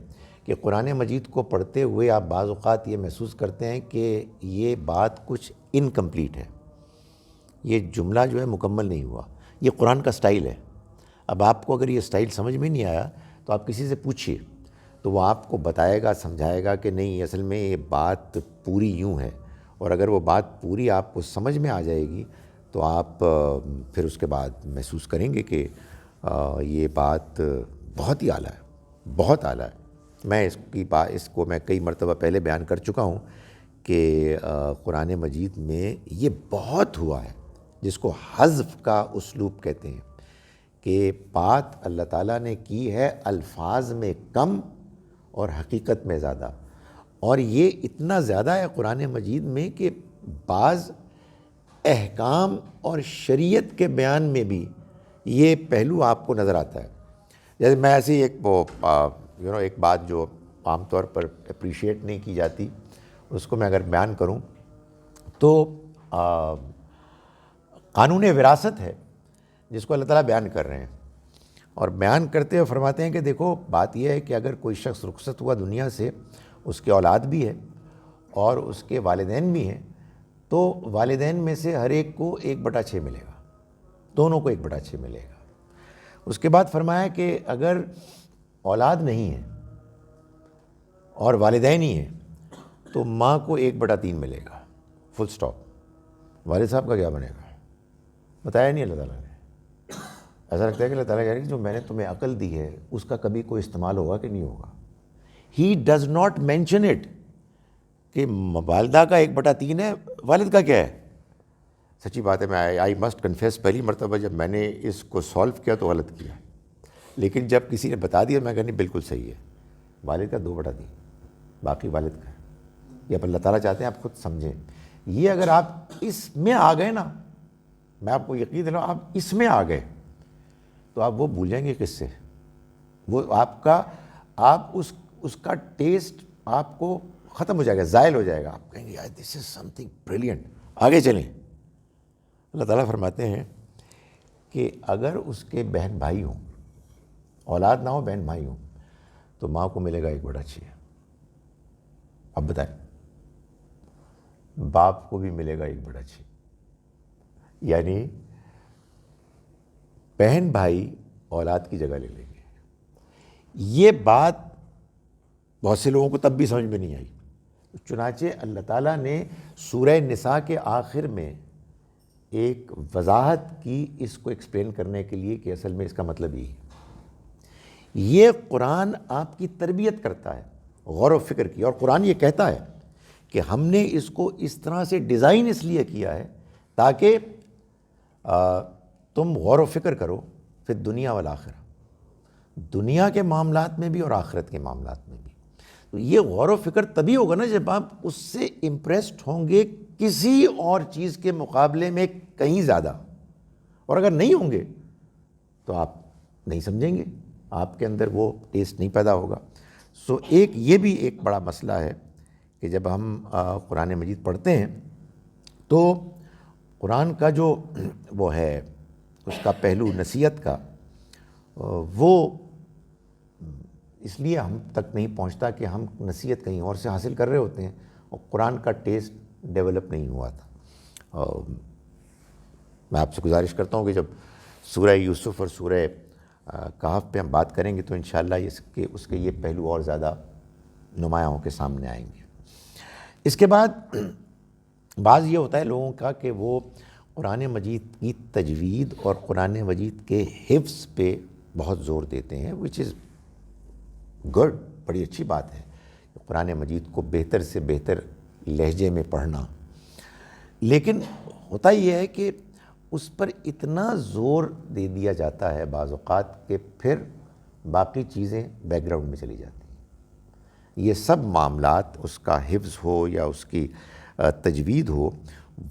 کہ قرآن مجید کو پڑھتے ہوئے آپ بعض اوقات یہ محسوس کرتے ہیں کہ یہ بات کچھ انکمپلیٹ ہے, یہ جملہ جو ہے مکمل نہیں ہوا. یہ قرآن کا سٹائل ہے. اب آپ کو اگر یہ سٹائل سمجھ میں نہیں آیا تو آپ کسی سے پوچھیے, تو وہ آپ کو بتائے گا, سمجھائے گا کہ نہیں اصل میں یہ بات پوری یوں ہے. اور اگر وہ بات پوری آپ کو سمجھ میں آ جائے گی تو آپ پھر اس کے بعد محسوس کریں گے کہ یہ بات بہت ہی اعلیٰ ہے, بہت اعلیٰ ہے. میں اس کو میں کئی مرتبہ پہلے بیان کر چکا ہوں کہ قرآن مجید میں یہ بہت ہوا ہے جس کو حذف کا اسلوب کہتے ہیں, کہ بات اللہ تعالیٰ نے کی ہے الفاظ میں کم اور حقیقت میں زیادہ. اور یہ اتنا زیادہ ہے قرآن مجید میں کہ بعض احکام اور شریعت کے بیان میں بھی یہ پہلو آپ کو نظر آتا ہے. جیسے میں ایسی ایک بات جو عام طور پر اپریشیٹ نہیں کی جاتی, اس کو میں اگر بیان کروں تو قانون وراثت ہے جس کو اللہ تعالیٰ بیان کر رہے ہیں, اور بیان کرتے ہوئے فرماتے ہیں کہ دیکھو بات یہ ہے کہ اگر کوئی شخص رخصت ہوا دنیا سے, اس کے اولاد بھی ہے اور اس کے والدین بھی ہیں, تو والدین میں سے ہر ایک کو 1/6 ملے گا, دونوں کو 1/6 ملے گا. اس کے بعد فرمایا کہ اگر اولاد نہیں ہے اور والدین ہی ہیں تو ماں کو 1/3 ملے گا, فل سٹاپ. والد صاحب کا کیا بنے گا بتایا نہیں اللہ تعالیٰ نے. ایسا لگتا ہے کہ اللہ تعالیٰ کہہ رہے ہیں کہ جو میں نے تمہیں عقل دی ہے اس کا کبھی کوئی استعمال ہوگا کہ نہیں ہوگا. He does not mention it کہ والدہ کا 1/3 ہے, والد کا کیا ہے. سچی بات ہے, میں آئی مسٹ کنفیس پہلی مرتبہ جب میں نے اس کو سالو کیا تو غلط کیا, لیکن جب کسی نے بتا دیا میں کہا نہیں بالکل صحیح ہے, والد کا 2/3 باقی والد کا ہے. یہ اب اللہ تعالیٰ چاہتے ہیں آپ خود سمجھیں. یہ اگر آپ اس میں آ گئے نا, میں آپ کو یقین دلاؤں, آپ اس میں آ گئے تو آپ وہ بھول جائیں گے کس سے, وہ آپ اس کا ٹیسٹ آپ کو ختم ہو جائے گا, زائل ہو جائے گا. آپ کہیں گے یار دس از سم تھنگ بریلینٹ, آگے چلیں. اللہ تعالیٰ فرماتے ہیں کہ اگر اس کے بہن بھائی ہوں, اولاد نہ ہو بہن بھائی ہوں, تو ماں کو ملے گا 1/6. اب بتائیں، باپ کو بھی ملے گا ایک بڑا چیز، یعنی بہن بھائی اولاد کی جگہ لے لیں گے. یہ بات بہت سے لوگوں کو تب بھی سمجھ میں نہیں آئی. چنانچہ اللہ تعالیٰ نے سورہ نساء کے آخر میں ایک وضاحت کی اس کو ایکسپلین کرنے کے لیے کہ اصل میں اس کا مطلب یہی ہے. یہ قرآن آپ کی تربیت کرتا ہے غور و فکر کی، اور قرآن یہ کہتا ہے کہ ہم نے اس کو اس طرح سے ڈیزائن اس لیے کیا ہے تاکہ تم غور و فکر کرو پھر دنیا والآخرہ، دنیا کے معاملات میں بھی اور آخرت کے معاملات میں بھی. تو یہ غور و فکر تبھی ہوگا نا جب آپ اس سے امپریسڈ ہوں گے کسی اور چیز کے مقابلے میں کہیں زیادہ، اور اگر نہیں ہوں گے تو آپ نہیں سمجھیں گے، آپ کے اندر وہ ٹیسٹ نہیں پیدا ہوگا. سو یہ بھی ایک بڑا مسئلہ ہے کہ جب ہم قرآن مجید پڑھتے ہیں تو قرآن کا جو وہ ہے اس کا پہلو نصیحت کا، وہ اس لیے ہم تک نہیں پہنچتا کہ ہم نصیحت کہیں اور سے حاصل کر رہے ہوتے ہیں اور قرآن کا ٹیسٹ ڈیولپ نہیں ہوا تھا. میں آپ سے گزارش کرتا ہوں کہ جب سورہ یوسف اور سورہ کہف پہ ہم بات کریں گے تو انشاءاللہ اس کے یہ پہلو اور زیادہ نمایاں ہو کے سامنے آئیں گے. اس کے بعد بعض یہ ہوتا ہے لوگوں کا کہ وہ قرآن مجید کی تجوید اور قرآن مجید کے حفظ پہ بہت زور دیتے ہیں، وچ از گڈ، بڑی اچھی بات ہے قرآن مجید کو بہتر سے بہتر لہجے میں پڑھنا. لیکن ہوتا یہ ہے کہ اس پر اتنا زور دے دیا جاتا ہے بعض اوقات کہ پھر باقی چیزیں بیک گراؤنڈ میں چلی جاتی ہیں. یہ سب معاملات، اس کا حفظ ہو یا اس کی تجوید ہو،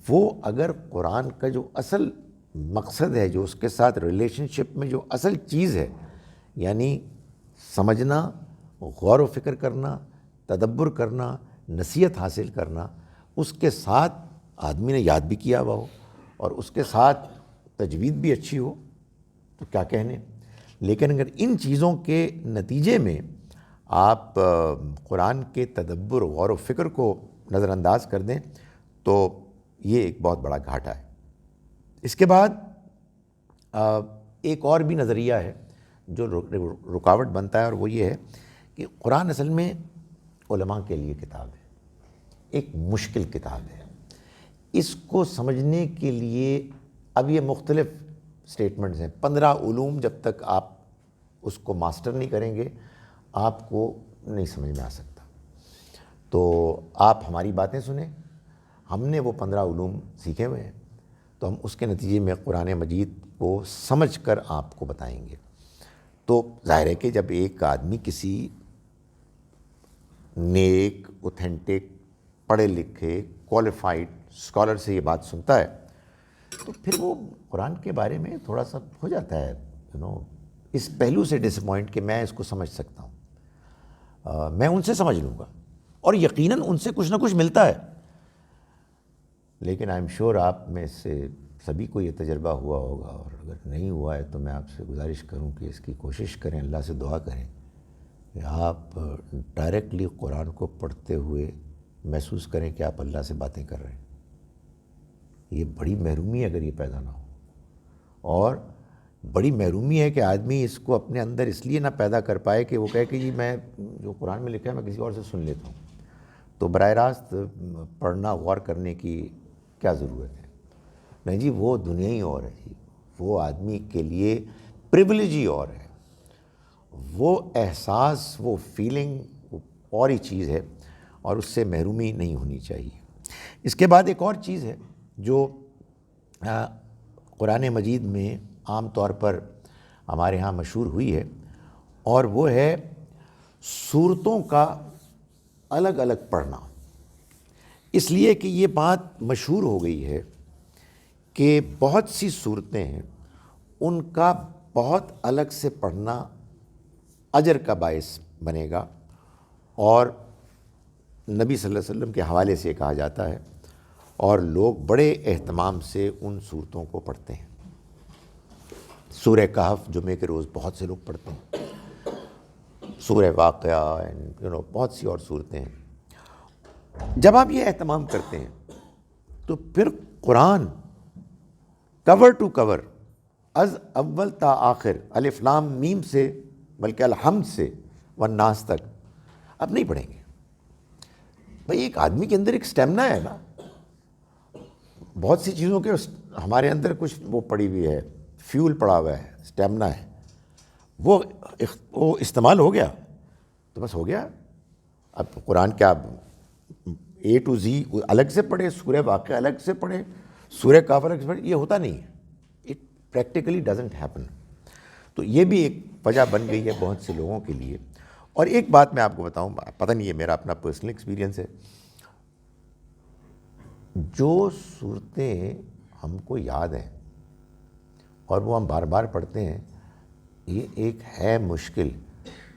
وہ اگر قرآن کا جو اصل مقصد ہے، جو اس کے ساتھ ریلیشن شپ میں جو اصل چیز ہے، یعنی سمجھنا، غور و فکر کرنا، تدبر کرنا، نصیحت حاصل کرنا، اس کے ساتھ آدمی نے یاد بھی کیا ہوا ہو اور اس کے ساتھ تجوید بھی اچھی ہو تو کیا کہنے. لیکن اگر ان چیزوں کے نتیجے میں آپ قرآن کے تدبر، غور و فکر کو نظر انداز کر دیں تو یہ ایک بہت بڑا گھاٹا ہے. اس کے بعد ایک اور بھی نظریہ ہے جو رکاوٹ بنتا ہے، اور وہ یہ ہے کہ قرآن اصل میں علماء کے لیے کتاب ہے، ایک مشکل کتاب ہے. اس کو سمجھنے کے لیے اب یہ مختلف سٹیٹمنٹس ہیں. 15 علوم جب تک آپ اس کو ماسٹر نہیں کریں گے آپ کو نہیں سمجھ میں آ سکتا. تو آپ ہماری باتیں سنیں، ہم نے وہ 15 علوم سیکھے ہوئے ہیں، تو ہم اس کے نتیجے میں قرآن مجید کو سمجھ کر آپ کو بتائیں گے. تو ظاہر ہے کہ جب ایک آدمی کسی نیک، اوتھینٹک، پڑھے لکھے، کوالیفائڈ اسکالر سے یہ بات سنتا ہے تو پھر وہ قرآن کے بارے میں تھوڑا سا ہو جاتا ہے اس پہلو سے ڈس اپوائنٹ کہ میں اس کو سمجھ سکتا ہوں. میں ان سے سمجھ لوں گا اور یقیناً ان سے کچھ نہ کچھ ملتا ہے. لیکن آئی ایم شیور آپ میں سے سبھی کو یہ تجربہ ہوا ہوگا، اور اگر نہیں ہوا ہے تو میں آپ سے گزارش کروں کہ اس کی کوشش کریں، اللہ سے دعا کریں کہ آپ ڈائریکٹلی قرآن کو پڑھتے ہوئے محسوس کریں کہ آپ اللہ سے باتیں کر رہے ہیں. یہ بڑی محرومی ہے اگر یہ پیدا نہ ہو، اور بڑی محرومی ہے کہ آدمی اس کو اپنے اندر اس لیے نہ پیدا کر پائے کہ وہ کہے کہ جی میں جو قرآن میں لکھا ہے میں کسی اور سے سن لیتا ہوں. تو براہ راست پڑھنا، غور کرنے کی کیا ضرورت ہے؟ نہیں جی، وہ دنیا ہی اور ہے جی، وہ آدمی کے لیے پریویلیج ہی اور ہے، وہ احساس، وہ فیلنگ اور ہی چیز ہے، اور اس سے محرومی نہیں ہونی چاہیے. اس کے بعد ایک اور چیز ہے جو قرآن مجید میں عام طور پر ہمارے ہاں مشہور ہوئی ہے، اور وہ ہے صورتوں کا الگ الگ پڑھنا. اس لیے کہ یہ بات مشہور ہو گئی ہے کہ بہت سی صورتیں ہیں ان کا بہت الگ سے پڑھنا اجر کا باعث بنے گا، اور نبی صلی اللہ علیہ وسلم کے حوالے سے کہا جاتا ہے، اور لوگ بڑے اہتمام سے ان صورتوں کو پڑھتے ہیں. سورہ کہف جمعے کے روز بہت سے لوگ پڑھتے ہیں، سورہ واقعہ، بہت سی اور صورتیں ہیں. جب آپ یہ اہتمام کرتے ہیں تو پھر قرآن کور ٹو کور از اول تا آخر الف لام میم سے بلکہ الحمد سے والناس تک آپ نہیں پڑھیں گے. بھئی ایک آدمی کے اندر ایک سٹیمنا ہے نا, بہت سی چیزوں کے ہمارے اندر کچھ وہ پڑی ہوئی ہے, فیول پڑا ہوا ہے, سٹیمنا ہے, وہ استعمال ہو گیا تو بس ہو گیا. اب قرآن کیا اے ٹو زی الگ سے پڑھے, سورہ واقعہ الگ سے پڑھے, سورہ کاف الگ سے پڑھے, یہ ہوتا نہیں ہے. It practically doesn't happen. تو یہ بھی ایک وجہ بن گئی ہے بہت سے لوگوں کے لیے. اور ایک بات میں آپ کو بتاؤں, پتہ نہیں ہے میرا اپنا پرسنل ایکسپیرینس ہے, جو صورتیں ہم کو یاد ہیں اور وہ ہم بار بار پڑھتے ہیں, یہ ایک ہے مشکل,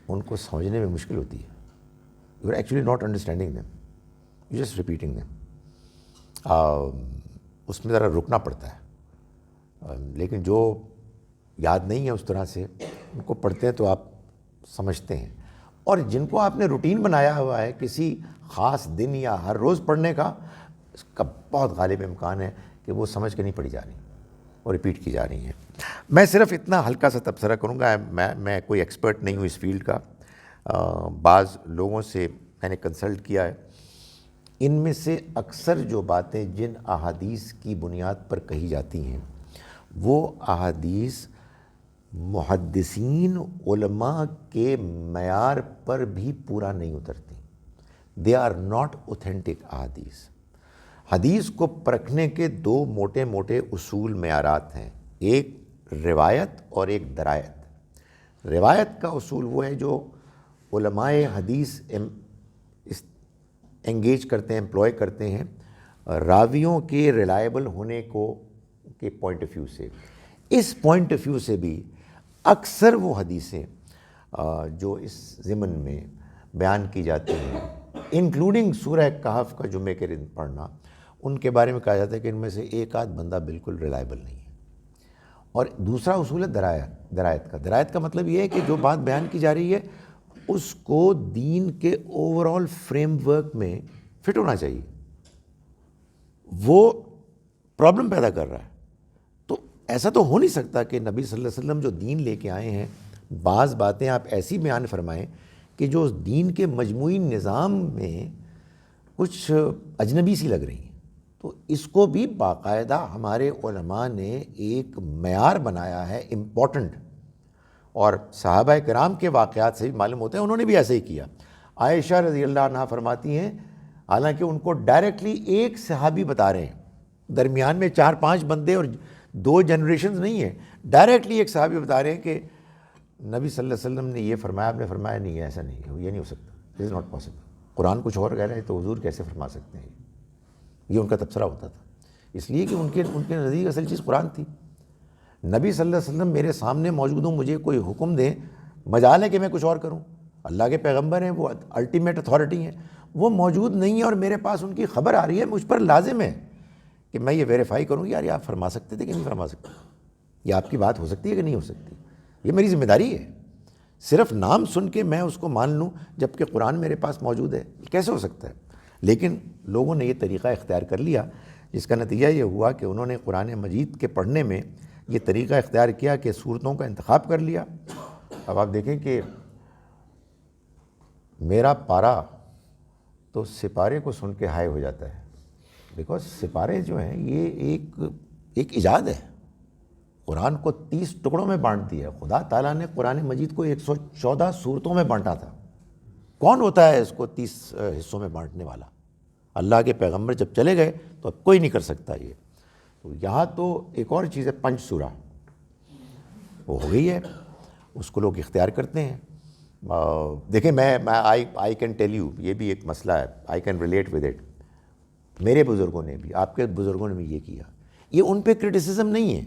ان کو سمجھنے میں مشکل ہوتی ہے. You are actually not understanding them, you just repeating them. اس میں ذرا رکنا پڑتا ہے. لیکن جو یاد نہیں ہے اس طرح سے, ان کو پڑھتے ہیں تو آپ سمجھتے ہیں. اور جن کو آپ نے روٹین بنایا ہوا ہے کسی خاص دن یا ہر روز پڑھنے کا, اس کا بہت غالب امکان ہے کہ وہ سمجھ کے نہیں پڑھی جا رہی اور ریپیٹ کی جا رہی ہیں. میں صرف اتنا ہلکا سا تبصرہ کروں گا, میں کوئی ایکسپرٹ نہیں ہوں اس فیلڈ کا. بعض لوگوں سے میں نے کنسلٹ کیا ہے, ان میں سے اکثر جو باتیں جن احادیث کی بنیاد پر کہی جاتی ہیں وہ احادیث محدثین علماء کے معیار پر بھی پورا نہیں اترتی. دے آر ناٹ اوتھینٹک احادیث. حدیث کو پرکھنے کے دو موٹے موٹے اصول معیارات ہیں, ایک روایت اور ایک درایت. روایت کا اصول وہ ہے جو علماء حدیث انگیج کرتے ہیں, امپلوائے کرتے ہیں راویوں کے ریلائبل ہونے کو کے پوائنٹ آف ویو سے. اس پوائنٹ آف ویو سے بھی اکثر وہ حدیثیں جو اس ضمن میں بیان کی جاتی ہیں, انکلوڈنگ سورہ کہف کا جمعے کے دن پڑھنا, ان کے بارے میں کہا جاتا ہے کہ ان میں سے ایک آدھ بندہ بالکل ریلائبل نہیں ہے. اور دوسرا اصول ہے درایت کا. درایت کا مطلب یہ ہے کہ جو بات بیان کی جا رہی ہے اس کو دین کے اوور آل فریم ورک میں فٹ ہونا چاہیے. وہ پرابلم پیدا کر رہا ہے. تو ایسا تو ہو نہیں سکتا کہ نبی صلی اللہ علیہ وسلم جو دین لے کے آئے ہیں, بعض باتیں آپ ایسی بیان فرمائیں کہ جو دین کے مجموعی نظام میں کچھ اجنبی سی لگ رہی ہیں. تو اس کو بھی باقاعدہ ہمارے علماء نے ایک معیار بنایا ہے امپورٹنٹ, اور صحابہ کرام کے واقعات سے بھی معلوم ہوتا ہے انہوں نے بھی ایسے ہی کیا. عائشہ رضی اللہ عنہا فرماتی ہیں, حالانکہ ان کو ڈائریکٹلی ایک صحابی بتا رہے ہیں, درمیان میں 4-5 بندے اور 2 جنریشنز نہیں ہیں, ڈائریکٹلی ایک صحابی بتا رہے ہیں کہ نبی صلی اللہ علیہ وسلم نے یہ فرمایا, آپ نے فرمایا نہیں ہے, ایسا نہیں ہے, یہ نہیں ہو سکتا, اٹ از ناٹ پاسبل. قرآن کچھ اور کہہ رہے ہیں تو حضور کیسے فرما سکتے ہیں؟ یہ ان کا تبصرہ ہوتا تھا, اس لیے کہ ان کے نزدیک اصل چیز قرآن تھی. نبی صلی اللہ علیہ وسلم میرے سامنے موجود ہوں, مجھے کوئی حکم دیں, مجال ہے کہ میں کچھ اور کروں. اللہ کے پیغمبر ہیں, وہ الٹیمیٹ اتھارٹی ہیں, وہ موجود نہیں ہیں اور میرے پاس ان کی خبر آ رہی ہے, مجھ پر لازم ہے کہ میں یہ ویریفائی کروں یار یہ آپ فرما سکتے تھے کہ نہیں فرما سکتے, یہ آپ کی بات ہو سکتی ہے کہ نہیں ہو سکتی. یہ میری ذمہ داری ہے. صرف نام سن کے میں اس کو مان لوں جب کہ قرآن میرے پاس موجود ہے, کیسے ہو سکتا ہے؟ لیکن لوگوں نے یہ طریقہ اختیار کر لیا, جس کا نتیجہ یہ ہوا کہ انہوں نے قرآن مجید کے پڑھنے میں یہ طریقہ اختیار کیا کہ صورتوں کا انتخاب کر لیا. اب آپ دیکھیں کہ میرا پارا تو سپارے کو سن کے ہائے ہو جاتا ہے, بیکاز سپارے جو ہیں یہ ایک ایجاد ہے. قرآن کو 30 ٹکڑوں میں بانٹ دیا ہے. خدا تعالیٰ نے قرآن مجید کو 114 صورتوں میں بانٹا تھا. کون ہوتا ہے اس کو 30 حصوں میں بانٹنے والا؟ اللہ کے پیغمبر جب چلے گئے تو اب کوئی نہیں کر سکتا یہ. تو یہاں تو ایک اور چیز ہے, پنچ سورہ وہ ہو گئی ہے, اس کو لوگ اختیار کرتے ہیں. دیکھیں میں آئی کین ٹیل یو, یہ بھی ایک مسئلہ ہے, I can relate with it. میرے بزرگوں نے بھی, آپ کے بزرگوں نے بھی یہ کیا. یہ ان پہ کرٹیسزم نہیں ہے,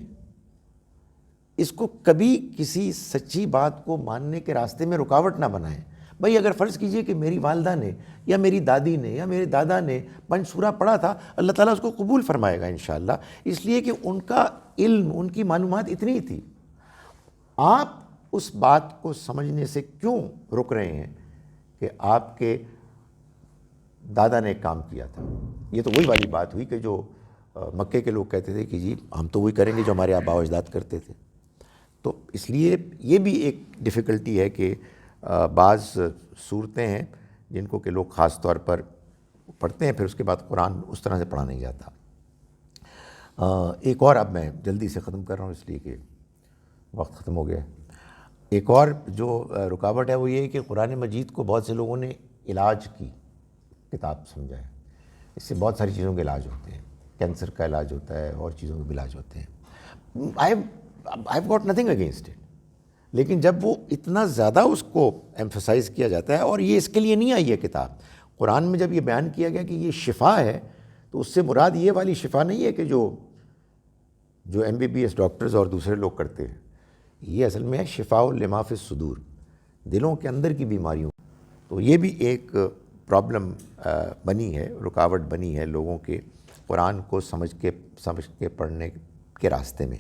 اس کو کبھی کسی سچی بات کو ماننے کے راستے میں رکاوٹ نہ بنائیں. بھائی اگر فرض کیجئے کہ میری والدہ نے یا میری دادی نے یا میرے دادا نے پنچ سورہ پڑھا تھا, اللہ تعالیٰ اس کو قبول فرمائے گا انشاءاللہ, اس لیے کہ ان کا علم, ان کی معلومات اتنی ہی تھی. آپ اس بات کو سمجھنے سے کیوں رک رہے ہیں کہ آپ کے دادا نے ایک کام کیا تھا. یہ تو وہی والی بات ہوئی کہ جو مکے کے لوگ کہتے تھے کہ جی ہم تو وہی کریں گے جو ہمارے آباء و اجداد کرتے تھے. تو اس لیے یہ بھی ایک ڈیفیکلٹی ہے کہ بعض صورتیں ہیں جن کو کہ لوگ خاص طور پر پڑھتے ہیں، پھر اس کے بعد قرآن اس طرح سے پڑھا نہیں جاتا. ایک اور، اب میں جلدی سے ختم کر رہا ہوں اس لیے کہ وقت ختم ہو گیا ہے. ایک اور جو رکاوٹ ہے وہ یہ ہے کہ قرآن مجید کو بہت سے لوگوں نے علاج کی کتاب سمجھا ہے. اس سے بہت ساری چیزوں کے علاج ہوتے ہیں، کینسر کا علاج ہوتا ہے اور چیزوں کے بھی علاج ہوتے ہیں. I have got nothing against it, لیکن جب وہ اتنا زیادہ اس کو ایمفسائز کیا جاتا ہے، اور یہ اس کے لیے نہیں آئی ہے کتاب. قرآن میں جب یہ بیان کیا گیا کہ یہ شفا ہے تو اس سے مراد یہ والی شفا نہیں ہے کہ جو MBBS ڈاکٹرز اور دوسرے لوگ کرتے ہیں. یہ اصل میں ہے شفاء لما فی الصدور، دلوں کے اندر کی بیماریوں. تو یہ بھی ایک پرابلم بنی ہے، رکاوٹ بنی ہے لوگوں کے قرآن کو سمجھ کے پڑھنے کے راستے میں.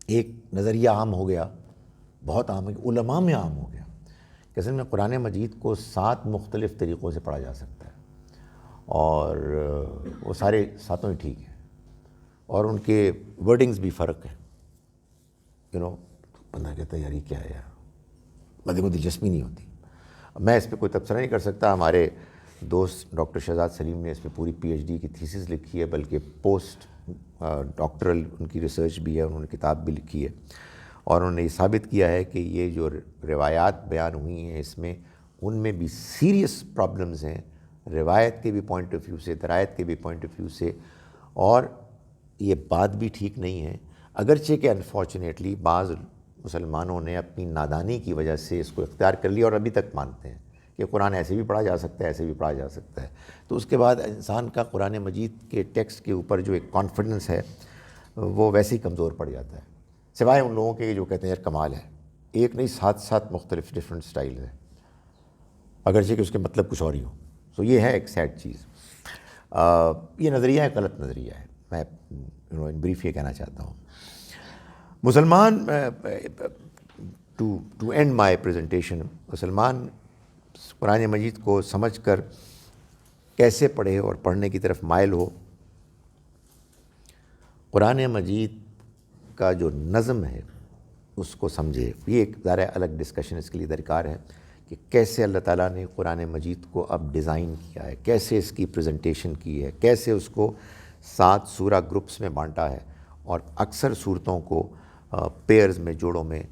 ایک نظریہ عام ہو گیا، بہت عام ہے، علماء میں عام ہو گیا کہ اصل میں قرآن مجید کو 7 مختلف طریقوں سے پڑھا جا سکتا ہے، اور وہ سارے 7 ہی ٹھیک ہیں، اور ان کے ورڈنگز بھی فرق ہیں. بندہ کہتا ہے یار یہ کیا ہے یار، بندے کو دلچسپی نہیں ہوتی. میں اس پہ کوئی تبصرہ نہیں کر سکتا. ہمارے دوست ڈاکٹر شہزاد سلیم نے اس پہ پوری PhD کی تھیسس لکھی ہے، بلکہ پوسٹ ڈاکٹرل ان کی ریسرچ بھی ہے، انہوں نے کتاب بھی لکھی ہے، اور انہوں نے یہ ثابت کیا ہے کہ یہ جو روایات بیان ہوئی ہیں اس میں ان میں بھی سیریس پرابلمز ہیں، روایت کے بھی پوائنٹ آف ویو سے، درایت کے بھی پوائنٹ آف ویو سے. اور یہ بات بھی ٹھیک نہیں ہے، اگرچہ کہ انفارچونیٹلی بعض مسلمانوں نے اپنی نادانی کی وجہ سے اس کو اختیار کر لیا اور ابھی تک مانتے ہیں کہ قرآن ایسے بھی پڑھا جا سکتا ہے، ایسے بھی پڑھا جا سکتا ہے. تو اس کے بعد انسان کا قرآن مجید کے ٹیکسٹ کے اوپر جو ایک کانفیڈنس ہے وہ ویسے ہی کمزور پڑ جاتا ہے، سوائے ان لوگوں کے جو کہتے ہیں یار کمال ہے، ایک نہیں 7 مختلف ڈفرینٹ سٹائل ہیں، اگرچہ کہ اس کے مطلب کچھ اور ہی ہو. تو یہ ہے ایک سیڈ چیز. یہ نظریہ ہے، غلط نظریہ ہے. میں ان بریف یہ کہنا چاہتا ہوں. مسلمان، ٹو اینڈ مائی پریزنٹیشن، مسلمان قرآن مجید کو سمجھ کر کیسے پڑھے اور پڑھنے کی طرف مائل ہو. قرآن مجید کا جو نظم ہے اس کو سمجھے. یہ ایک ذرا الگ ڈسکشن اس کے لیے درکار ہے کہ کیسے اللہ تعالیٰ نے قرآن مجید کو اب ڈیزائن کیا ہے، کیسے اس کی پریزنٹیشن کی ہے، کیسے اس کو 7 سورہ گروپس میں بانٹا ہے، اور اکثر صورتوں کو پیئرز میں، جوڑوں میں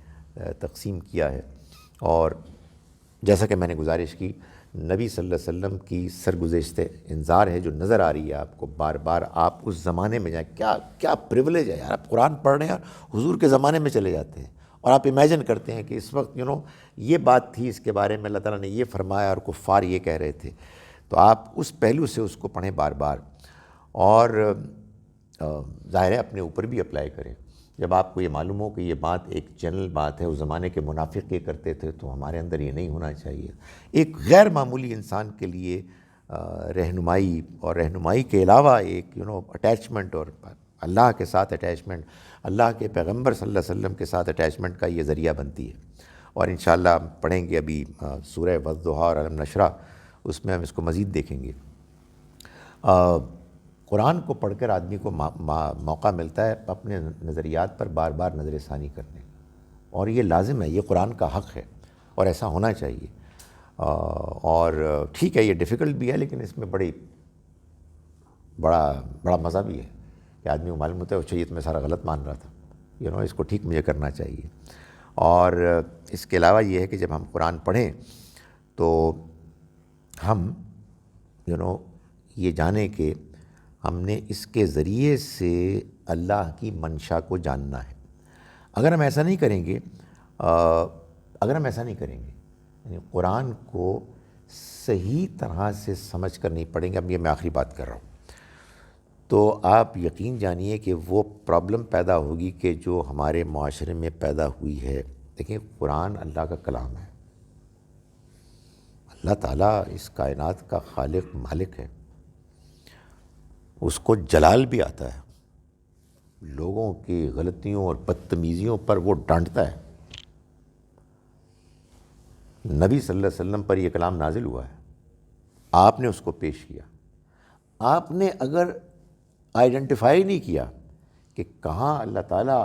تقسیم کیا ہے. اور جیسا کہ میں نے گزارش کی، نبی صلی اللہ علیہ وسلم کی سرگزشت انذار ہے جو نظر آ رہی ہے آپ کو بار بار. آپ اس زمانے میں جائیں، کیا پریولیج ہے یار، آپ قرآن پڑھ رہے ہیں اور حضور کے زمانے میں چلے جاتے ہیں، اور آپ امیجن کرتے ہیں کہ اس وقت یہ بات تھی، اس کے بارے میں اللہ تعالیٰ نے یہ فرمایا اور کفار یہ کہہ رہے تھے. تو آپ اس پہلو سے اس کو پڑھیں بار بار، اور ظاہر ہے اپنے اوپر بھی اپلائی کریں. جب آپ کو یہ معلوم ہو کہ یہ بات ایک جنرل بات ہے، اس زمانے کے منافق یہ کرتے تھے، تو ہمارے اندر یہ نہیں ہونا چاہیے. ایک غیر معمولی انسان کے لیے رہنمائی، اور رہنمائی کے علاوہ ایک اٹیچمنٹ، اور اللہ کے ساتھ اٹیچمنٹ، اللہ کے پیغمبر صلی اللہ علیہ وسلم کے ساتھ اٹیچمنٹ کا یہ ذریعہ بنتی ہے. اور انشاءاللہ ہم پڑھیں گے ابھی سورہ والضحیٰ اور علم نشرہ، اس میں ہم اس کو مزید دیکھیں گے. قرآن کو پڑھ کر آدمی کو موقع ملتا ہے اپنے نظریات پر بار بار نظر ثانی کرنے، اور یہ لازم ہے، یہ قرآن کا حق ہے اور ایسا ہونا چاہیے. اور ٹھیک ہے یہ ڈیفیکلٹ بھی ہے، لیکن اس میں بڑا مزہ بھی ہے کہ آدمی کو معلوم ہوتا ہے اچھا یہ تو میں سارا غلط مان رہا تھا، اس کو ٹھیک مجھے کرنا چاہیے. اور اس کے علاوہ یہ ہے کہ جب ہم قرآن پڑھیں تو ہم یہ جانیں کہ ہم نے اس کے ذریعے سے اللہ کی منشا کو جاننا ہے. اگر ہم ایسا نہیں کریں گے، یعنی قرآن کو صحیح طرح سے سمجھ کر نہیں پڑھیں گے، اب یہ میں آخری بات کر رہا ہوں، تو آپ یقین جانیے کہ وہ پرابلم پیدا ہوگی کہ جو ہمارے معاشرے میں پیدا ہوئی ہے. دیکھیں قرآن اللہ کا کلام ہے، اللہ تعالیٰ اس کائنات کا خالق مالک ہے، اس کو جلال بھی آتا ہے، لوگوں کی غلطیوں اور بدتمیزیوں پر وہ ڈانٹتا ہے. نبی صلی اللہ علیہ وسلم پر یہ کلام نازل ہوا ہے، آپ نے اس کو پیش کیا. آپ نے اگر آئیڈینٹیفائی نہیں کیا کہ کہاں اللہ تعالیٰ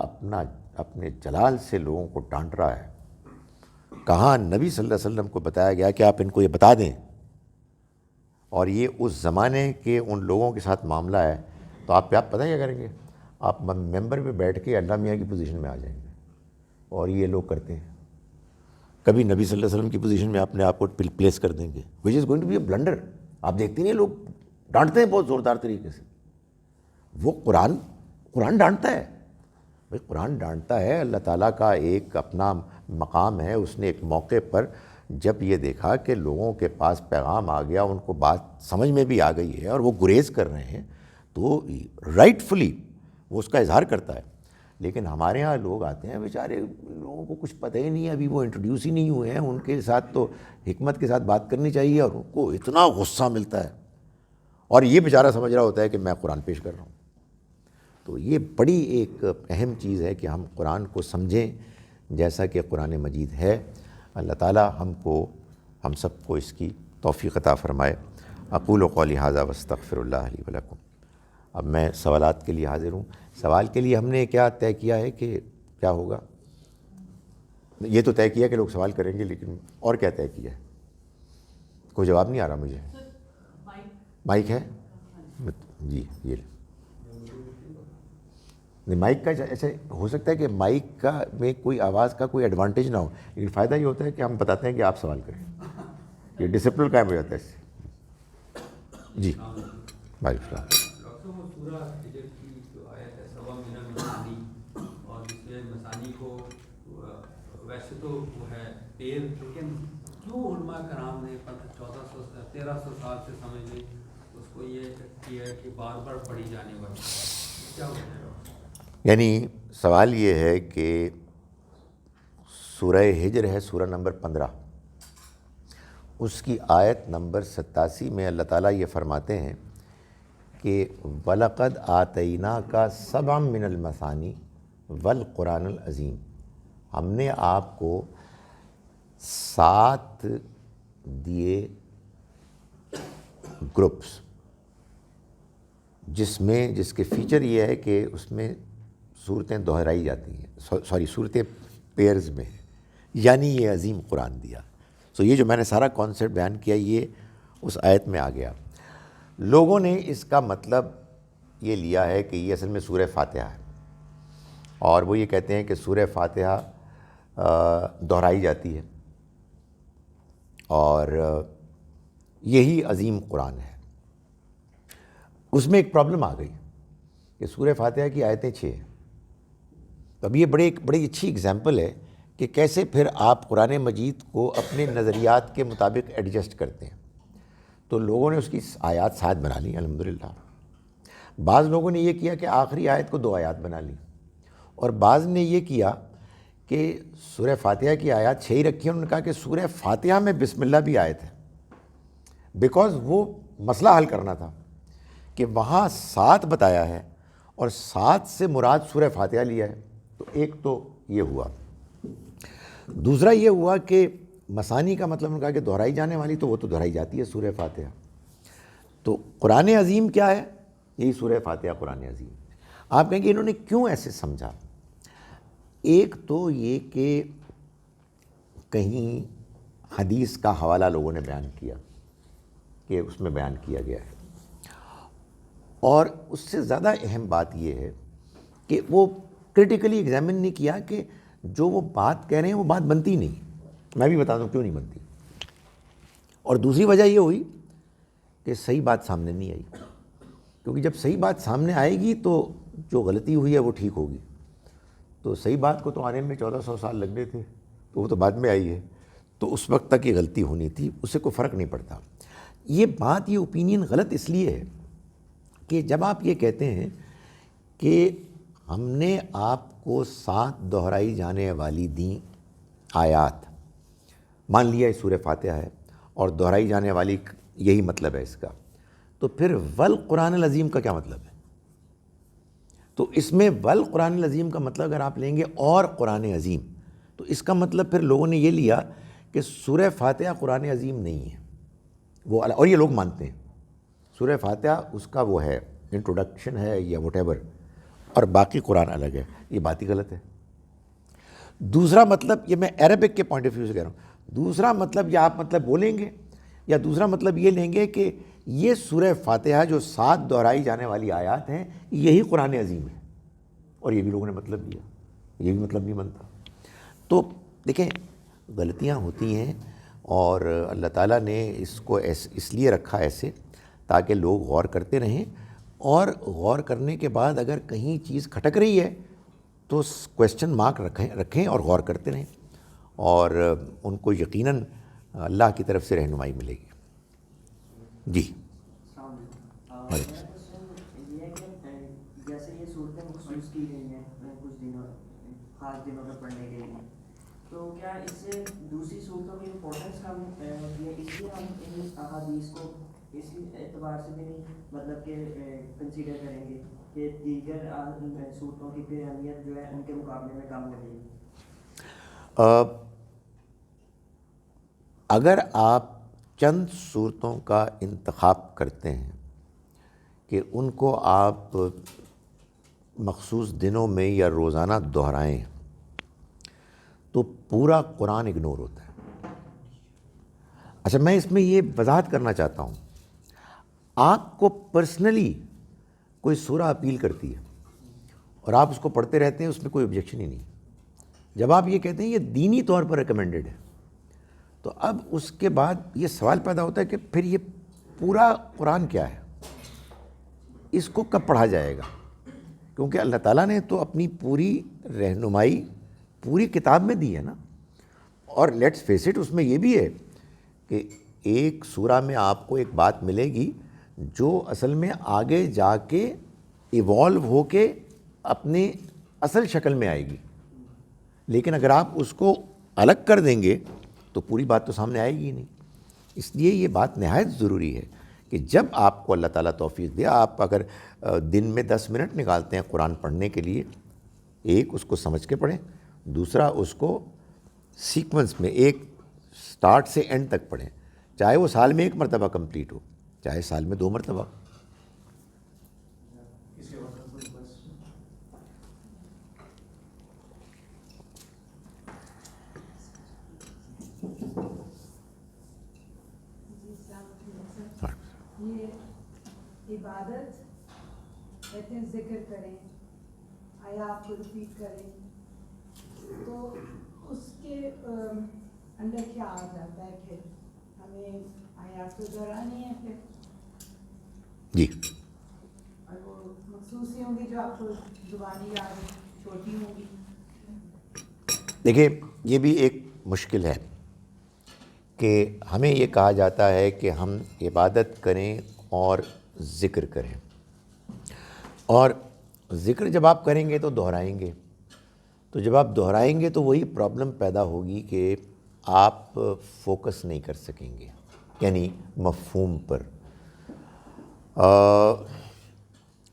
اپنے جلال سے لوگوں کو ڈانٹ رہا ہے, کہاں نبی صلی اللہ علیہ وسلم کو بتایا گیا کہ آپ ان کو یہ بتا دیں, اور یہ اس زمانے کے ان لوگوں کے ساتھ معاملہ ہے, تو آپ پتہ کیا کریں گے؟ آپ ممبر پہ بیٹھ کے اللہ میاں کی پوزیشن میں آ جائیں گے. اور یہ لوگ کرتے ہیں, کبھی نبی صلی اللہ علیہ وسلم کی پوزیشن میں اپنے آپ کو پلیس کر دیں گے, which is going to be a blunder. آپ دیکھتے نہیں لوگ ڈانٹتے ہیں بہت زوردار طریقے سے. وہ قرآن ڈانٹتا ہے بھائی, قرآن ڈانٹتا ہے. اللہ تعالیٰ کا ایک اپنا مقام ہے. اس نے ایک موقع پر جب یہ دیکھا کہ لوگوں کے پاس پیغام آ گیا, ان کو بات سمجھ میں بھی آ گئی ہے اور وہ گریز کر رہے ہیں, تو رائٹ فلی وہ اس کا اظہار کرتا ہے. لیکن ہمارے ہاں لوگ آتے ہیں بیچارے, لوگوں کو کچھ پتہ ہی نہیں ہے, ابھی وہ انٹروڈیوس ہی نہیں ہوئے ہیں, ان کے ساتھ تو حکمت کے ساتھ بات کرنی چاہیے, اور ان کو اتنا غصہ ملتا ہے, اور یہ بیچارہ سمجھ رہا ہوتا ہے کہ میں قرآن پیش کر رہا ہوں. تو یہ بڑی ایک اہم چیز ہے کہ ہم قرآن کو سمجھیں جیسا کہ قرآن مجید ہے. اللہ تعالیٰ ہم سب کو اس کی توفیق عطا فرمائے. اقول قولی ھذا واستغفر اللہ لی ولکم. اب میں سوالات کے لیے حاضر ہوں. سوال کے لیے ہم نے کیا طے کیا ہے کہ کیا ہوگا؟ یہ تو طے کیا کہ لوگ سوال کریں گے, لیکن اور کیا طے کیا ہے؟ کوئی جواب نہیں آ رہا مجھے. مائک ہے جی, یہ نہیں مائک کا ایسے ہو سکتا ہے کہ مائک کا میں کوئی آواز کا کوئی ایڈوانٹیج نہ ہو, لیکن فائدہ یہ ہوتا ہے کہ ہم بتاتے ہیں کہ آپ سوال کریں, یہ ڈسپلن قائم ہو جاتا ہے اس سے. جی وعلیکم السلام. ویسے تو وہ ہے پیر, لیکن کیوں علماء کرام نے 1300 سال سے سمجھ لیں اس کو یہ کیا ہے کہ بار بار پڑھی جانے والی کیا ہوتا ہے؟ یعنی سوال یہ ہے کہ سورہ ہجر ہے, سورہ نمبر 15, اس کی آیت نمبر 87 میں اللہ تعالیٰ یہ فرماتے ہیں کہ وَلَقَدْ آتَيْنَاكَ سَبْعًا مِّنَ الْمَثَانِي وَالْقُرْآنِ الْعَظِيمِ. ہم نے آپ کو 7 دیے گروپس, جس کے فیچر یہ ہے کہ اس میں صورتیں دہرائی جاتی ہیں, صورتیں پیئرز میں ہیں, یعنی یہ عظیم قرآن دیا. یہ جو میں نے سارا کانسیپٹ بیان کیا یہ اس آیت میں آ گیا. لوگوں نے اس کا مطلب یہ لیا ہے کہ یہ اصل میں سورہ فاتحہ ہے, اور وہ یہ کہتے ہیں کہ سورہ فاتحہ دہرائی جاتی ہے اور یہی عظیم قرآن ہے. اس میں ایک پرابلم آ گئی کہ سورہ فاتحہ کی آیتیں 6 ہیں. تو اب یہ بڑی اچھی اگزامپل ہے کہ کیسے پھر آپ قرآن مجید کو اپنے نظریات کے مطابق ایڈجسٹ کرتے ہیں. تو لوگوں نے اس کی آیات 7 بنا لی الحمدللہ. بعض لوگوں نے یہ کیا کہ آخری آیت کو 2 آیات بنا لی, اور بعض نے یہ کیا کہ سورہ فاتحہ کی آیات 6 ہی رکھی ہیں. انہوں نے کہا کہ سورہ فاتحہ میں بسم اللہ بھی آیت ہے, بیکاز وہ مسئلہ حل کرنا تھا کہ وہاں 7 بتایا ہے اور 7 سے مراد سورہ فاتحہ لیا ہے. تو ایک تو یہ ہوا. دوسرا یہ ہوا کہ مثانی کا مطلب انہوں نے کہا کہ دہرائی جانے والی, تو وہ تو دہرائی جاتی ہے سورہ فاتحہ. تو قرآن عظیم کیا ہے؟ یہی سورہ فاتحہ قرآن عظیم. آپ کہیں گے انہوں نے کیوں ایسے سمجھا؟ ایک تو یہ کہ کہیں حدیث کا حوالہ لوگوں نے بیان کیا کہ اس میں بیان کیا گیا ہے, اور اس سے زیادہ اہم بات یہ ہے کہ وہ کرٹیکلی ایگزامن نہیں کیا کہ جو وہ بات کہہ رہے ہیں وہ بات بنتی نہیں. میں بھی بتا دوں کیوں نہیں بنتی. اور دوسری وجہ یہ ہوئی کہ صحیح بات سامنے نہیں آئی, کیونکہ جب صحیح بات سامنے آئے گی تو جو غلطی ہوئی ہے وہ ٹھیک ہوگی. تو صحیح بات کو تو آنے میں 1400 سال لگنے تھے, تو وہ تو بعد میں آئی ہے, تو اس وقت تک یہ غلطی ہونی تھی, اس سے کوئی فرق نہیں پڑتا. یہ بات, یہ اوپینین غلط اس لیے ہے کہ جب آپ یہ کہتے ہیں کہ ہم نے آپ کو 7 دہرائی جانے والی دیں آیات, مان لیا یہ سورہ فاتحہ ہے اور دہرائی جانے والی یہی مطلب ہے اس کا, تو پھر والقرآن العظیم کا کیا مطلب ہے؟ تو اس میں والقرآن العظیم کا مطلب اگر آپ لیں گے اور قرآن عظیم, تو اس کا مطلب پھر لوگوں نے یہ لیا کہ سورہ فاتحہ قرآن عظیم نہیں ہے. وہ اور یہ لوگ مانتے ہیں سورہ فاتحہ اس کا وہ ہے انٹروڈکشن ہے یا وٹ ایور، اور باقی قرآن الگ ہے. یہ بات ہی غلط ہے. دوسرا مطلب، یہ میں عربک کے پوائنٹ آف ویو سے کہہ رہا ہوں، دوسرا مطلب یہ آپ مطلب بولیں گے یا دوسرا مطلب یہ لیں گے کہ یہ سورہ فاتحہ جو 7 دہرائی جانے والی آیات ہیں یہی قرآن عظیم ہے، اور یہ بھی لوگوں نے مطلب لیا، یہ بھی مطلب نہیں بنتا. تو دیکھیں غلطیاں ہوتی ہیں، اور اللہ تعالیٰ نے اس کو اس لیے رکھا ایسے تاکہ لوگ غور کرتے رہیں، اور غور کرنے کے بعد اگر کہیں چیز کھٹک رہی ہے تو کویسچن مارک رکھیں اور غور کرتے رہیں، اور ان کو یقیناً اللہ کی طرف سے رہنمائی ملے گی. جی یہ ہے کہ جیسے یہ صورتیں مخصوص کی گئی ہیں کچھ دنوں خاص دنوں میں پڑھنے کے لیے، تو کیا اس سے دوسری صورتوں کی امپورٹنس کم ہوتی ہے؟ اس لیے ہم ان احادیث کو اسی اعتبار سے بھی نہیں مطلب کہ کنسیڈر کریں گے کہ دیگر صورتوں کی پھر اہمیت جو ہے ان کے مقابلے میں کم ہو گئی؟ اگر آپ چند صورتوں کا انتخاب کرتے ہیں کہ ان کو آپ مخصوص دنوں میں یا روزانہ دہرائیں تو پورا قرآن اگنور ہوتا ہے. اچھا، میں اس میں یہ وضاحت کرنا چاہتا ہوں، آپ کو پرسنلی کوئی سورہ اپیل کرتی ہے اور آپ اس کو پڑھتے رہتے ہیں، اس میں کوئی آبجیکشن ہی نہیں. جب آپ یہ کہتے ہیں یہ دینی طور پر ریکمینڈڈ ہے، تو اب اس کے بعد یہ سوال پیدا ہوتا ہے کہ پھر یہ پورا قرآن کیا ہے، اس کو کب پڑھا جائے گا؟ کیونکہ اللہ تعالیٰ نے تو اپنی پوری رہنمائی پوری کتاب میں دی ہے نا. اور لیٹس فیس اٹ، اس میں یہ بھی ہے کہ ایک سورہ میں آپ کو ایک بات ملے گی جو اصل میں آگے جا کے ایوالو ہو کے اپنی اصل شکل میں آئے گی، لیکن اگر آپ اس کو الگ کر دیں گے تو پوری بات تو سامنے آئے گی نہیں. اس لیے یہ بات نہایت ضروری ہے کہ جب آپ کو اللہ تعالیٰ توفیق دے، آپ اگر دن میں 10 منٹ نکالتے ہیں قرآن پڑھنے کے لیے، ایک اس کو سمجھ کے پڑھیں، دوسرا اس کو سیکونس میں ایک سٹارٹ سے اینڈ تک پڑھیں، چاہے وہ سال میں 1 مرتبہ کمپلیٹ ہو، چاہے سال میں 2 مرتبہ. یہ عبادت کہتے ہیں ذکر کریں، آیات کو ریپیٹ کریں، تو اس کے اندر کیا آ جاتا ہے کہ ہمیں آیات کو دہرانی ہے پھر؟ جی، اور وہ مخصوص ہی ہوں گی جو آپ کو زبانی یاد چھوٹی ہوں گی. دیکھیے یہ بھی ایک مشکل ہے کہ ہمیں یہ کہا جاتا ہے کہ ہم عبادت کریں اور ذکر کریں، اور ذکر جب آپ کریں گے تو دہرائیں گے، تو جب آپ دہرائیں گے تو وہی پرابلم پیدا ہوگی کہ آپ فوکس نہیں کر سکیں گے، یعنی مفہوم پر.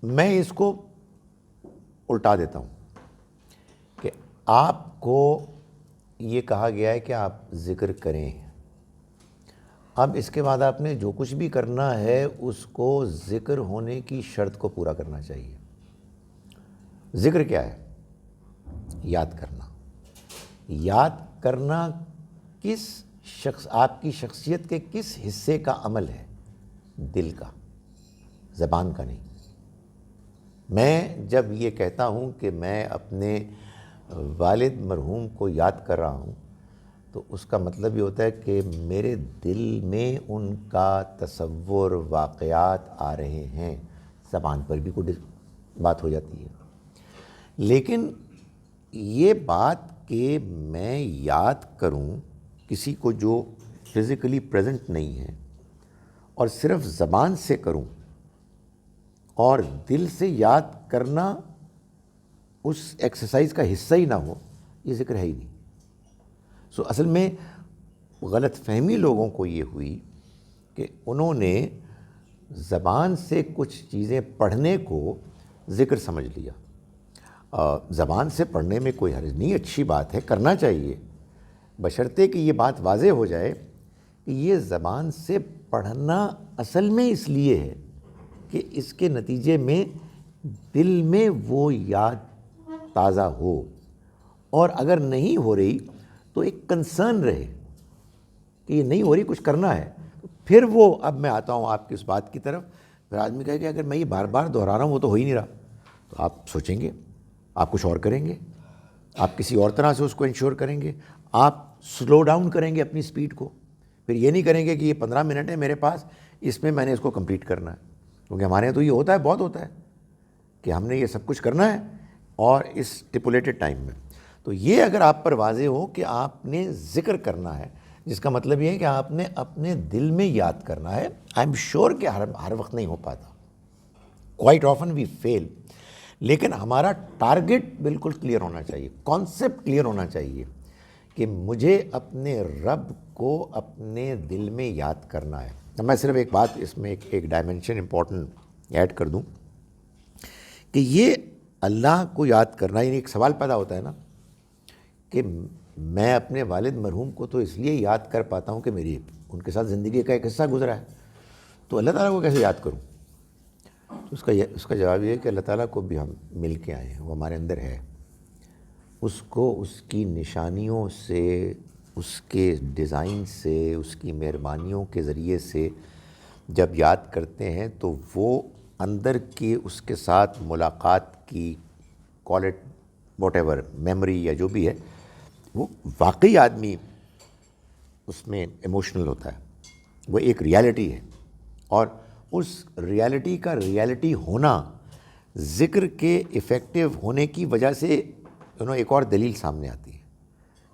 میں اس کو الٹا دیتا ہوں کہ آپ کو یہ کہا گیا ہے کہ آپ ذکر کریں، اب اس کے بعد آپ نے جو کچھ بھی کرنا ہے اس کو ذکر ہونے کی شرط کو پورا کرنا چاہیے. ذکر کیا ہے؟ یاد کرنا. یاد کرنا کس آپ کی شخصیت کے کس حصے کا عمل ہے؟ دل کا، زبان کا نہیں. میں جب یہ کہتا ہوں کہ میں اپنے والد مرحوم کو یاد کر رہا ہوں تو اس کا مطلب یہ ہوتا ہے کہ میرے دل میں ان کا تصور، واقعات آ رہے ہیں. زبان پر بھی کوئی بات ہو جاتی ہے، لیکن یہ بات کہ میں یاد کروں کسی کو جو فزیکلی پریزنٹ نہیں ہے اور صرف زبان سے کروں اور دل سے یاد کرنا اس ایکسرسائز کا حصہ ہی نہ ہو، یہ ذکر ہے ہی نہیں. سو اصل میں غلط فہمی لوگوں کو یہ ہوئی کہ انہوں نے زبان سے کچھ چیزیں پڑھنے کو ذکر سمجھ لیا. زبان سے پڑھنے میں کوئی حرج نہیں، اچھی بات ہے، کرنا چاہیے، بشرطے کہ یہ بات واضح ہو جائے کہ یہ زبان سے پڑھنا اصل میں اس لیے ہے کہ اس کے نتیجے میں دل میں وہ یاد تازہ ہو، اور اگر نہیں ہو رہی تو ایک کنسرن رہے کہ یہ نہیں ہو رہی، کچھ کرنا ہے. پھر وہ اب میں آتا ہوں آپ کی اس بات کی طرف، پھر آدمی کہے کہ اگر میں یہ بار بار دہرا رہا ہوں وہ تو ہو ہی نہیں رہا، تو آپ سوچیں گے، آپ کچھ اور کریں گے، آپ کسی اور طرح سے اس کو انشور کریں گے، آپ سلو ڈاؤن کریں گے اپنی سپیڈ کو. پھر یہ نہیں کریں گے کہ یہ 15 منٹ ہے میرے پاس، اس میں نے اس کو کمپلیٹ کرنا ہے. کیونکہ ہمارے یہاں تو یہ ہوتا ہے، بہت ہوتا ہے کہ ہم نے یہ سب کچھ کرنا ہے اور اس اسٹیپولیٹڈ ٹائم میں. تو یہ اگر آپ پر واضح ہو کہ آپ نے ذکر کرنا ہے، جس کا مطلب یہ ہے کہ آپ نے اپنے دل میں یاد کرنا ہے. آئی ایم شیور کہ ہر وقت نہیں ہو پاتا، کوائٹ آفن وی فیل، لیکن ہمارا ٹارگٹ بالکل کلیئر ہونا چاہیے، کانسیپٹ کلیئر ہونا چاہیے کہ مجھے اپنے رب کو اپنے دل میں یاد کرنا ہے. میں صرف ایک بات اس میں ایک ڈائمنشن امپورٹنٹ ایڈ کر دوں کہ یہ اللہ کو یاد کرنا، یعنی ایک سوال پیدا ہوتا ہے نا کہ میں اپنے والد مرحوم کو تو اس لیے یاد کر پاتا ہوں کہ میری ان کے ساتھ زندگی کا ایک حصہ گزرا ہے، تو اللہ تعالیٰ کو کیسے یاد کروں؟ تو اس کا جواب یہ ہے کہ اللہ تعالیٰ کو بھی ہم مل کے آئے ہیں، وہ ہمارے اندر ہے. اس کو اس کی نشانیوں سے، اس کے ڈیزائن سے، اس کی مہربانیوں کے ذریعے سے جب یاد کرتے ہیں تو وہ اندر کی اس کے ساتھ ملاقات کی کوالٹی واٹ ایور میموری یا جو بھی ہے، وہ واقعی آدمی اس میں ایموشنل ہوتا ہے. وہ ایک ریالٹی ہے، اور اس ریالٹی کا ریالٹی ہونا ذکر کے ایفیکٹو ہونے کی وجہ سے ایک اور دلیل سامنے آتی ہے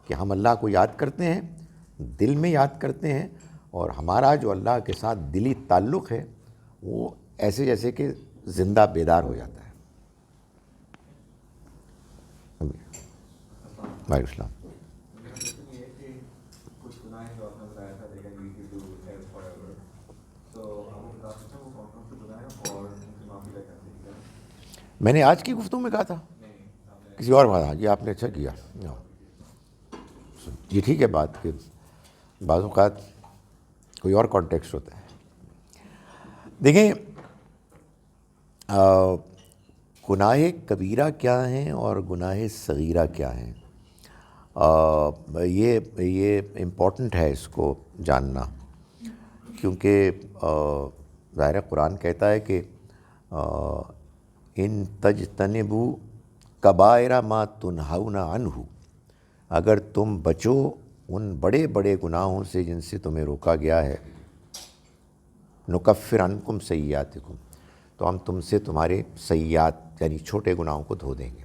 کہ ہم اللہ کو یاد کرتے ہیں، دل میں یاد کرتے ہیں، اور ہمارا جو اللہ کے ساتھ دلی تعلق ہے وہ ایسے جیسے کہ زندہ بیدار ہو جاتا ہے. وعلیکم السلام. میں نے آج کی گفتگو میں کہا تھا کسی اور بات، یہ آپ نے اچھا کیا. یہ ٹھیک ہے بات کہ بعض اوقات کوئی اور کانٹیکسٹ ہوتا ہے. دیکھیں گناہ کبیرہ کیا ہیں اور گناہ صغیرہ کیا ہیں، یہ امپورٹنٹ ہے اس کو جاننا، کیونکہ ظاہر قرآن کہتا ہے کہ ان تجتنبوا کبائر ما تنہون عنہ، اگر تم بچو ان بڑے بڑے گناہوں سے جن سے تمہیں روکا گیا ہے، نکفر عنکم سیئاتکم، تو ہم تم سے تمہارے سیئات یعنی چھوٹے گناہوں کو دھو دیں گے.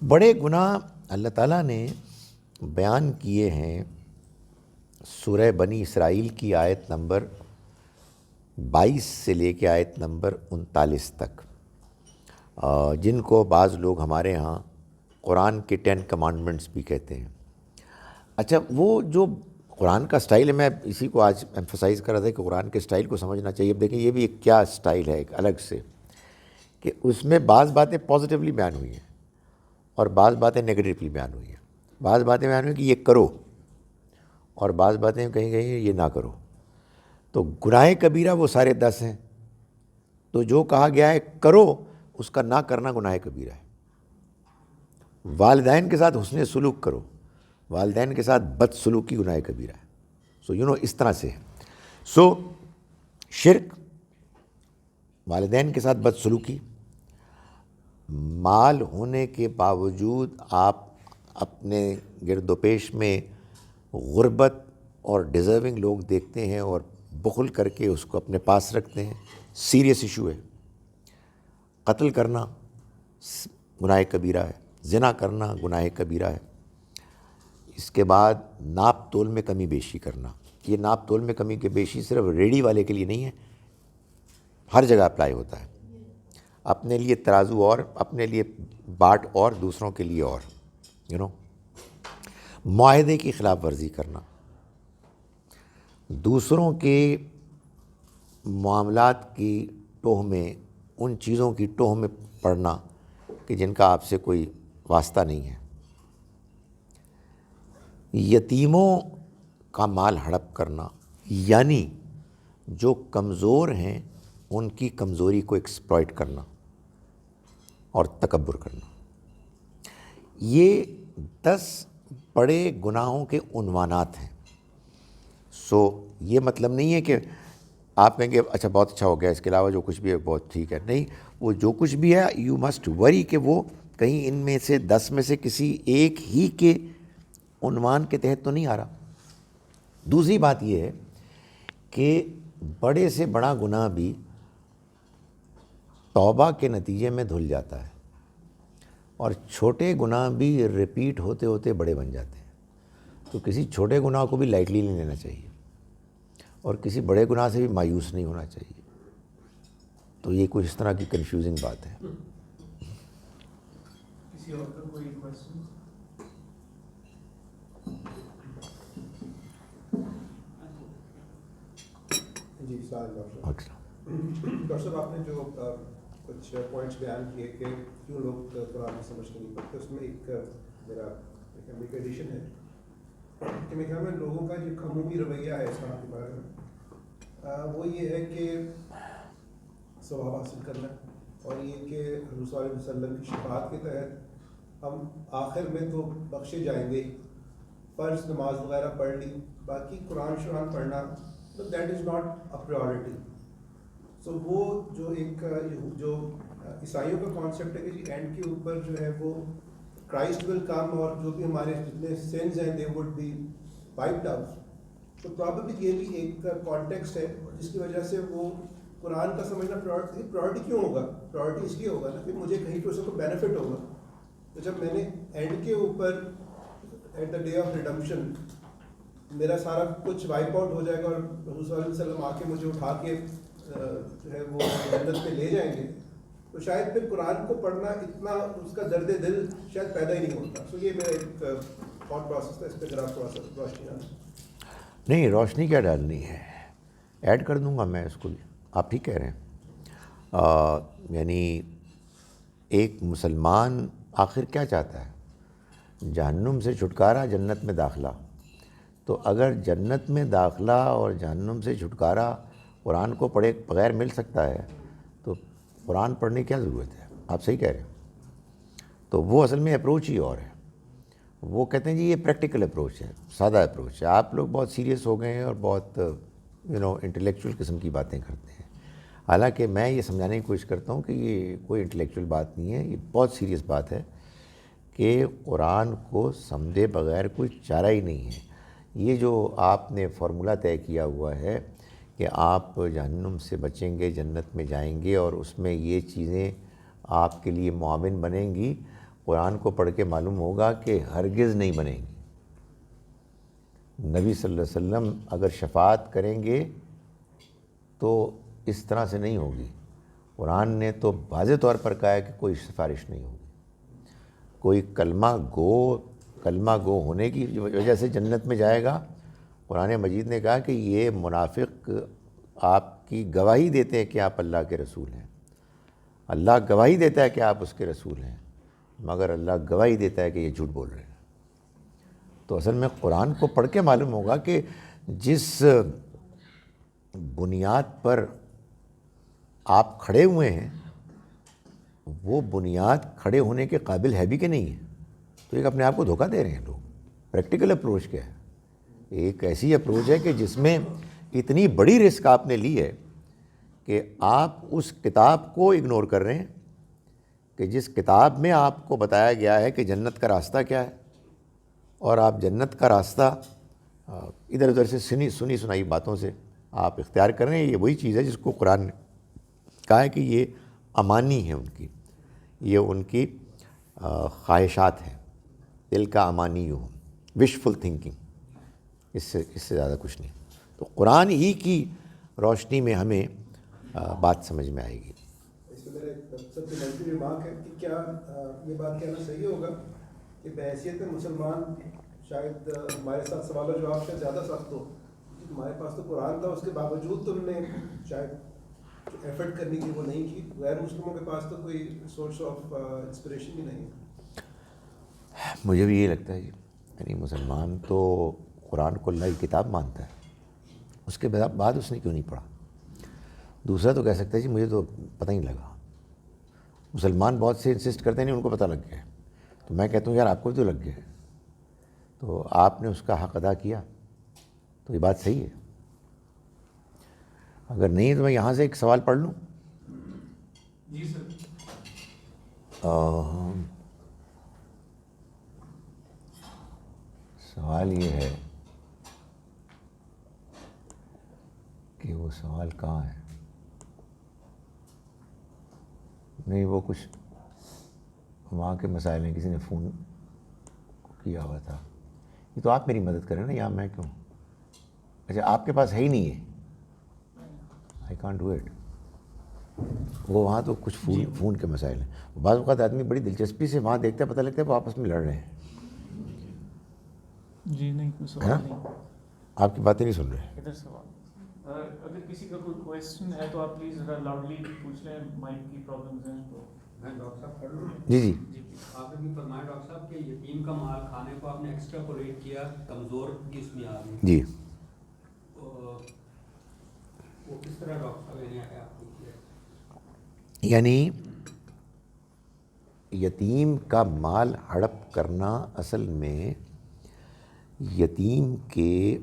بڑے گناہ اللہ تعالیٰ نے بیان کیے ہیں سورہ بنی اسرائیل کی آیت نمبر 22 سے لے کے آیت نمبر 39 تک، جن کو بعض لوگ ہمارے ہاں قرآن کے 10 کمانڈمنٹس بھی کہتے ہیں. اچھا، وہ جو قرآن کا سٹائل ہے، میں اسی کو آج ایمفسائز کر رہا تھا کہ قرآن کے سٹائل کو سمجھنا چاہیے. اب دیکھیں یہ بھی ایک کیا سٹائل ہے ایک الگ سے، کہ اس میں بعض باتیں پازیٹیولی بیان ہوئی ہیں اور بعض باتیں نیگیٹیولی بیان ہوئی ہیں. بعض باتیں بیان ہوئی کہ یہ کرو، اور بعض باتیں کہیں یہ نہ کرو. تو گناہ کبیرہ وہ سارے 10 ہیں، تو جو کہا گیا ہے کرو اس کا نہ کرنا گناہ کبیرہ ہے. والدین کے ساتھ حسن سلوک کرو، والدین کے ساتھ بد سلوکی گناہ کبیرہ ہے. اس طرح سے ہے. شرک، والدین کے ساتھ بد سلوکی، مال ہونے کے باوجود آپ اپنے گرد و پیش میں غربت اور ڈیزرونگ لوگ دیکھتے ہیں اور بخل کر کے اس کو اپنے پاس رکھتے ہیں، سیریس ایشو ہے. قتل کرنا گناہ کبیرہ ہے، زنا کرنا گناہ کبیرہ ہے. اس کے بعد ناپ تول میں کمی بیشی کرنا. یہ ناپ تول میں کمی کے بیشی صرف ریڈی والے کے لیے نہیں ہے، ہر جگہ اپلائی ہوتا ہے. اپنے لیے ترازو اور، اپنے لیے باٹ اور، دوسروں کے لیے اور. معاہدے کی خلاف ورزی کرنا، دوسروں کے معاملات کی ٹوہ میں، ان چیزوں کی ٹوہ میں پڑنا کہ جن کا آپ سے کوئی واسطہ نہیں ہے. یتیموں کا مال ہڑپ کرنا، یعنی جو کمزور ہیں ان کی کمزوری کو ایکسپلائٹ کرنا اور تکبر کرنا. یہ 10 بڑے گناہوں کے عنوانات ہیں. سو یہ مطلب نہیں ہے کہ آپ کہیں گے اچھا بہت اچھا ہو گیا، اس کے علاوہ جو کچھ بھی ہے بہت ٹھیک ہے. نہیں، وہ جو کچھ بھی ہے یو مسٹ وری کہ وہ کہیں ان میں سے 10 میں سے کسی ایک ہی کے عنوان کے تحت تو نہیں آ رہا. دوسری بات یہ ہے کہ بڑے سے بڑا گناہ بھی توبہ کے نتیجے میں دھل جاتا ہے، اور چھوٹے گناہ بھی ریپیٹ ہوتے ہوتے بڑے بن جاتے ہیں. تو کسی چھوٹے گناہ کو بھی لائٹلی نہیں لینا چاہیے، اور کسی بڑے گناہ سے بھی مایوس نہیں ہونا چاہیے. تو یہ کوئی اس طرح کی کنفیوزنگ بات ہے. کسی اور کا کوئی کویسچن؟ جی ڈاکٹر صاحب، آپ نے جو کچھ پوائنٹس بیان کیے کہ کیوں لوگ قرآن سمجھ کے نہیں پڑھتے، اس میں ایک میرا ایڈیشن ہے کہ میرے خیال میں لوگوں کا جو عمومی رویہ ہے اسلام کے بارے میں وہ یہ ہے کہ ثواب حاصل کرنا، اور یہ کہ حضور صلی اللہ علیہ وسلم کی شفاعت کے تحت ہم آخر میں تو بخشے جائیں گے. فرض نماز وغیرہ پڑھ لی، باقی قرآن شرآن پڑھنا that is not a priority. So وہ جو ایک جو عیسائیوں کا کانسیپٹ ہے کہ جی اینڈ کے اوپر جو ہے وہ کرائسٹ ول کم، اور جو بھی ہمارے جتنے سینز ہیں they would be wiped out. تو پرابیبلی یہ بھی ایک کانٹیکسٹ ہے جس کی وجہ سے وہ قرآن کا سمجھنا پریورٹی کیوں ہوگا. پریورٹی اس لیے ہوگا نا کہ مجھے کہیں پہ اس کو بینیفٹ ہوگا. تو جب میں نے اینڈ کے اوپر at the day of redemption میرا سارا کچھ وائپ آؤٹ ہو جائے گا اور حضور صلی اللہ علیہ وسلم آ کے مجھے اٹھا کے جو ہے وہ جنت پہ لے جائیں گے، تو شاید پھر قرآن کو پڑھنا اتنا اس کا درد دل شاید پیدا ہی نہیں ہوتا. سو یہ میرا ایک تھاٹ پروسیس تھا، اس پہ ذرا آپ تھوڑا سا روشنی ڈالیں. نہیں، روشنی کیا ڈالنی ہے، ایڈ کر دوں گا میں اس کو. آپ ہی کہہ رہے ہیں یعنی ایک مسلمان آخر کیا چاہتا ہے؟ جہنم سے چھٹکارا، جنت میں داخلہ. تو اگر جنت میں داخلہ اور جہنم سے چھٹکارا قرآن کو پڑھے بغیر مل سکتا ہے تو قرآن پڑھنے کی کیا ضرورت ہے؟ آپ صحیح کہہ رہے ہیں. تو وہ اصل میں اپروچ ہی اور ہے. وہ کہتے ہیں جی یہ پریکٹیکل اپروچ ہے، سادہ اپروچ ہے. آپ لوگ بہت سیریس ہو گئے ہیں اور بہت انٹلیکچوئل قسم کی باتیں کرتے ہیں. حالانکہ میں یہ سمجھانے کی کوشش کرتا ہوں کہ یہ کوئی انٹلیکچوئل بات نہیں ہے، یہ بہت سیریس بات ہے کہ قرآن کو سمجھے بغیر کوئی چارہ ہی نہیں ہے. یہ جو آپ نے فارمولہ طے کیا ہوا ہے کہ آپ جہنم سے بچیں گے، جنت میں جائیں گے، اور اس میں یہ چیزیں آپ کے لیے معاون بنیں گی، قرآن کو پڑھ کے معلوم ہوگا کہ ہرگز نہیں بنیں گی. نبی صلی اللہ علیہ وسلم اگر شفاعت کریں گے تو اس طرح سے نہیں ہوگی. قرآن نے تو واضح طور پر کہا ہے کہ کوئی سفارش نہیں ہوگی. کوئی کلمہ گو ہونے کی وجہ سے جنت میں جائے گا. قرآن مجید نے کہا کہ یہ منافق آپ کی گواہی دیتے ہیں کہ آپ اللہ کے رسول ہیں. اللہ گواہی دیتا ہے کہ آپ اس کے رسول ہیں، مگر اللہ گواہی دیتا ہے کہ یہ جھوٹ بول رہے ہیں. تو اصل میں قرآن کو پڑھ کے معلوم ہوگا کہ جس بنیاد پر آپ کھڑے ہوئے ہیں وہ بنیاد کھڑے ہونے کے قابل ہے بھی کہ نہیں ہے. تو ایک اپنے آپ کو دھوکہ دے رہے ہیں لوگ. پریکٹیکل اپروچ کیا ہے؟ ایک ایسی اپروچ ہے کہ جس میں اتنی بڑی رسک آپ نے لی ہے کہ آپ اس کتاب کو اگنور کر رہے ہیں کہ جس کتاب میں آپ کو بتایا گیا ہے کہ جنت کا راستہ کیا ہے، اور آپ جنت کا راستہ ادھر ادھر سے سنی سنائی باتوں سے آپ اختیار کر رہے ہیں. یہ وہی چیز ہے جس کو قرآن نے کہا ہے کہ یہ امانی ہے ان کی، یہ ان کی خواہشات ہیں. دل کا امانی ہو، وشفل تھنکنگ، اس سے زیادہ کچھ نہیں. تو قرآن ہی کی روشنی میں ہمیں بات سمجھ میں آئے گی. اس میں میرا ایک سب سے منفی ریمارک ہے کہ کیا یہ بات کہنا صحیح ہوگا کہ بحیثیت مسلمان شاید ہمارے ساتھ سوال و جواب سے زیادہ سخت ہو. ہمارے پاس تو قرآن تھا، اس کے باوجود تم نے شاید ایفرٹ کرنے کی وہ نہیں کی. غیر مسلموں کے پاس تو کوئی سورس آف انسپریشن بھی نہیں ہے. مجھے بھی یہ لگتا ہے یعنی مسلمان تو قرآن کو اللہ کی کتاب مانتا ہے، اس کے بعد اس نے کیوں نہیں پڑھا؟ دوسرا تو کہہ سکتا ہے جی مجھے تو پتہ ہی نہیں لگا. مسلمان بہت سے انسسٹ کرتے ہیں نہیں ان کو پتہ لگ گیا. تو میں کہتا ہوں یار آپ کو بھی تو لگ گیا ہے، تو آپ نے اس کا حق ادا کیا، تو یہ بات صحیح ہے. اگر نہیں ہے تو میں یہاں سے ایک سوال پڑھ لوں. جی سر. سوال یہ ہے کہ وہ سوال کہاں ہے؟ نہیں وہ کچھ وہاں کے مسائل ہیں، کسی نے فون کیا ہوا تھا. یہ تو آپ میری مدد کریں نا، یا میں کیوں؟ اچھا آپ کے پاس ہے ہی نہیں ہے. I can't do it. وہ وہاں تو کچھ فون کے مسائل ہیں. بعض اوقات آدمی بڑی دلچسپی سے وہاں دیکھتا ہے، پتہ لگتا ہے وہ آپس میں لڑ رہے ہیں. جی نہیں کوئی سوال نہیں. آپ کی باتیں نہیں سن رہے. ادھر سوال اگر کسی کا کوئی کویسچن ہے تو آپ پلیز ذرا لاؤڈلی پوچھ لیں، مائک کی پرابلمز ہیں تو. میں ڈاکٹر صاحب پڑھ لوں. جی جی. آپ نے بھی فرمایا ڈاکٹر صاحب کہ یتیم کا مال کھانے کو آپ نے ایکسٹراپولیٹ کیا کمزور کی اس میں آدمی. جی وہ کس طرح ڈاکٹر صاحب نے آپ کو کیا؟ یعنی یتیم کا مال ہڑپ کرنا اصل میں یتیم کے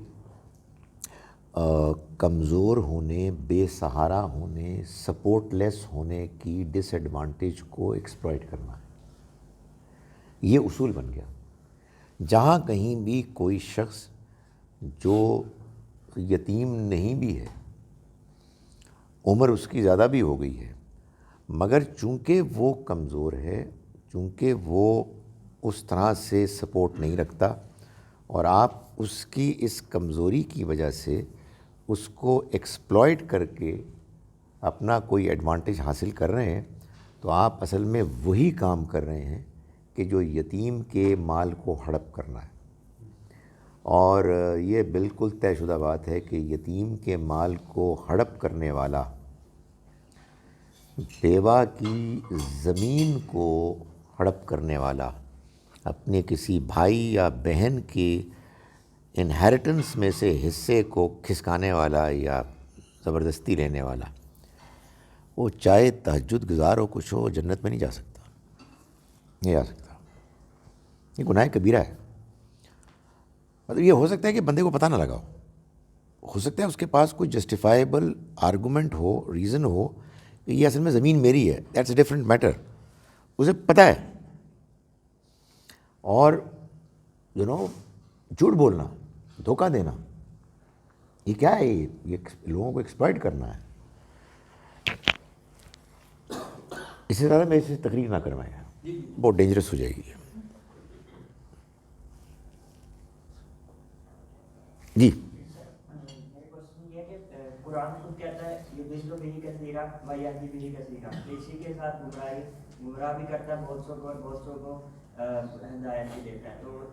کمزور ہونے، بے سہارا ہونے، سپورٹ لیس ہونے کی ڈس ایڈوانٹیج کو ایکسپلائٹ کرنا ہے. یہ اصول بن گیا. جہاں کہیں بھی کوئی شخص جو یتیم نہیں بھی ہے، عمر اس کی زیادہ بھی ہو گئی ہے، مگر چونکہ وہ کمزور ہے، چونکہ وہ اس طرح سے سپورٹ نہیں رکھتا، اور آپ اس کی اس کمزوری کی وجہ سے اس کو ایکسپلائٹ کر کے اپنا کوئی ایڈوانٹیج حاصل کر رہے ہیں، تو آپ اصل میں وہی کام کر رہے ہیں کہ جو یتیم کے مال کو ہڑپ کرنا ہے. اور یہ بالکل طے شدہ بات ہے کہ یتیم کے مال کو ہڑپ کرنے والا، بیوہ کی زمین کو ہڑپ کرنے والا، اپنے کسی بھائی یا بہن کی انہیریٹنس میں سے حصے کو کھسکانے والا یا زبردستی لینے والا، وہ چاہے تہجد گزار ہو کچھ ہو، جنت میں نہیں جا سکتا. نہیں جا سکتا. یہ گناہ کبیرہ ہے. مطلب یہ ہو سکتا ہے کہ بندے کو پتہ نہ لگا ہو سکتا ہے اس کے پاس کوئی جسٹیفائیبل آرگومنٹ ہو، ریزن ہو کہ یہ اصل میں زمین میری ہے. That's a different matter. اسے پتہ ہے. اور جھوٹ بولنا، دھوکہ دینا، یہ کیا ہے؟ یہ لوگوں کو ایکسپلائٹ کرنا ہے. اس سے زیادہ میں اسے تقریر نہ کروائیں، بہت ڈینجرس ہو جائے گی. جی. میرے کوشچن یہ ہے کہ قرآن خود کہتا ہے یہ بزلو بھی کثیرہ ویہدی بھی کثیرہ، اسی کے ساتھ گمراہ بھی کرتا ہے بہت سو کو، اور بہت سو کو ہدایت بھی دیتا ہے. تو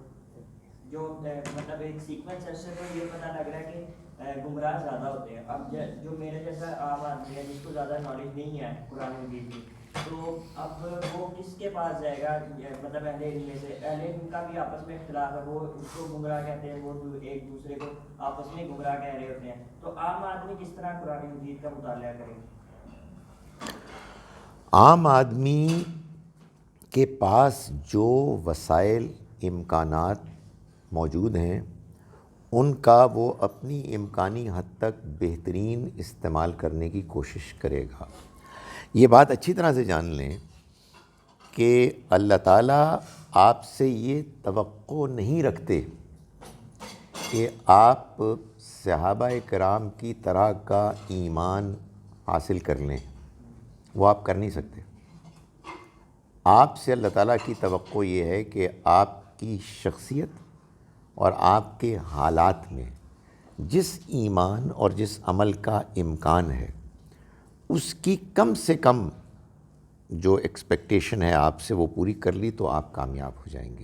جو مطلب ایک سیکوینس ہے، اس سے تو یہ پتہ لگ رہا ہے کہ گمراہ زیادہ ہوتے ہیں. اب جو میرے جیسا عام آدمی ہے جس کو زیادہ نالج نہیں ہے قرآن مجید کی، تو اب وہ کس کے پاس جائے گا؟ مطلب اہل علم میں سے، اہل علم کا بھی آپس میں اختلاف ہے، وہ اس کو گمراہ کہتے ہیں، وہ ایک دوسرے کو آپس میں گمراہ کہہ رہے ہوتے ہیں. تو عام آدمی کس طرح قرآن مجید کا مطالعہ کرے؟ عام آدمی کے پاس جو وسائل، امکانات موجود ہیں، ان کا وہ اپنی امکانی حد تک بہترین استعمال کرنے کی کوشش کرے گا. یہ بات اچھی طرح سے جان لیں کہ اللہ تعالیٰ آپ سے یہ توقع نہیں رکھتے کہ آپ صحابہ کرام کی طرح کا ایمان حاصل کر لیں. وہ آپ کر نہیں سکتے. آپ سے اللہ تعالیٰ کی توقع یہ ہے کہ آپ کی شخصیت اور آپ کے حالات میں جس ایمان اور جس عمل کا امکان ہے، اس کی کم سے کم جو ایکسپیکٹیشن ہے آپ سے وہ پوری کر لی تو آپ کامیاب ہو جائیں گے.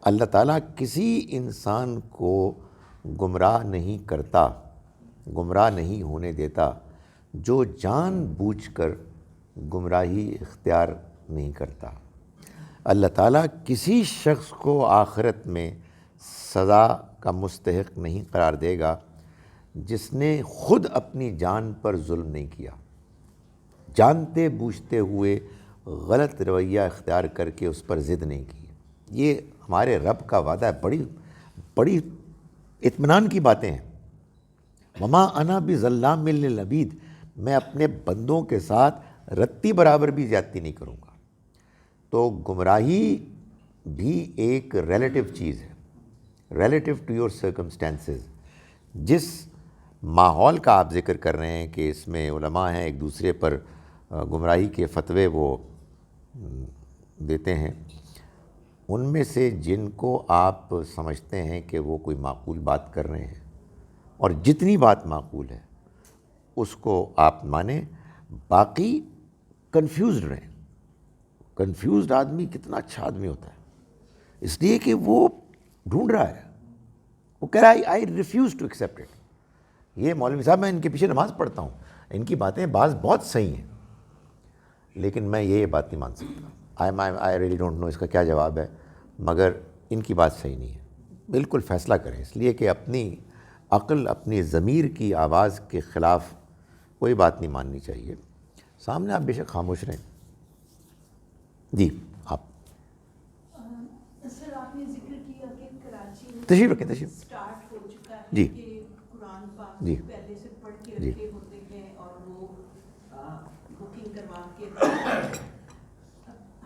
اللہ تعالیٰ کسی انسان کو گمراہ نہیں کرتا، گمراہ نہیں ہونے دیتا جو جان بوجھ کر گمراہی اختیار نہیں کرتا. اللہ تعالیٰ کسی شخص کو آخرت میں سزا کا مستحق نہیں قرار دے گا جس نے خود اپنی جان پر ظلم نہیں کیا، جانتے بوجھتے ہوئے غلط رویہ اختیار کر کے اس پر ضد نہیں کی. یہ ہمارے رب کا وعدہ ہے. بڑی اطمینان کی باتیں ہیں. وما انا بظلام للعبید، میں اپنے بندوں کے ساتھ رتی برابر بھی زیادتی نہیں کروں گا. تو گمراہی بھی ایک ریلیٹو چیز ہے، ریلیٹو ٹو یور سرکمسٹانسز. جس ماحول کا آپ ذکر کر رہے ہیں کہ اس میں علماء ہیں ایک دوسرے پر گمراہی کے فتوے وہ دیتے ہیں، ان میں سے جن کو آپ سمجھتے ہیں کہ وہ کوئی معقول بات کر رہے ہیں، اور جتنی بات معقول ہے اس کو آپ مانیں، باقی کنفیوزڈ رہیں. کنفیوزڈ آدمی کتنا اچھا آدمی ہوتا ہے، اس لیے کہ وہ ڈھونڈ رہا ہے. وہ کہہ رہا ہے I refuse to accept it. یہ مولوی صاحب میں ان کے پیچھے نماز پڑھتا ہوں، ان کی باتیں بعض بہت صحیح ہیں، لیکن میں یہ بات نہیں مان سکتا. آئی ریلی ڈونٹ نو اس کا کیا جواب ہے، مگر ان کی بات صحیح نہیں ہے. بالکل فیصلہ کریں، اس لیے کہ اپنی عقل، اپنی ضمیر کی آواز کے خلاف کوئی بات نہیں ماننی چاہیے. سامنے آپ بے شک خاموش رہیں. جی آپ سر، آپ نے ذکر کیا کہ کراچی میں تشریف رکھیں، تشریف. اسٹارٹ ہو چکا ہے جی. کہ قرآن پاک جی. پہلے سے پڑھ کے جی. رکھے ہوتے ہیں اور وہ بکنگ کروا کے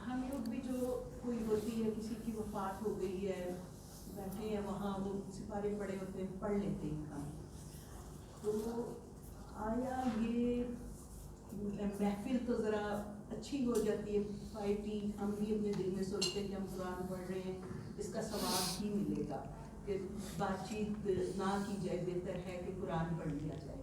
ہم لوگ بھی جو کوئی ہوتی ہے، کسی کی وفات ہو گئی ہے، بیٹھے ہیں وہاں، وہ سپارے پڑے ہوتے ہیں، پڑھ لیتے ہیں ہم. تو آیا یہ محفل تو ذرا اچھی ہو جاتی ہے، پارٹی، ہم بھی اپنے دل میں سوچتے ہیں کہ ہم قرآن پڑھ رہے ہیں، اس کا ثواب ہی ملے گا، کہ بات چیت نہ کی جائے، بہتر ہے کہ قرآن پڑھ لیا جائے.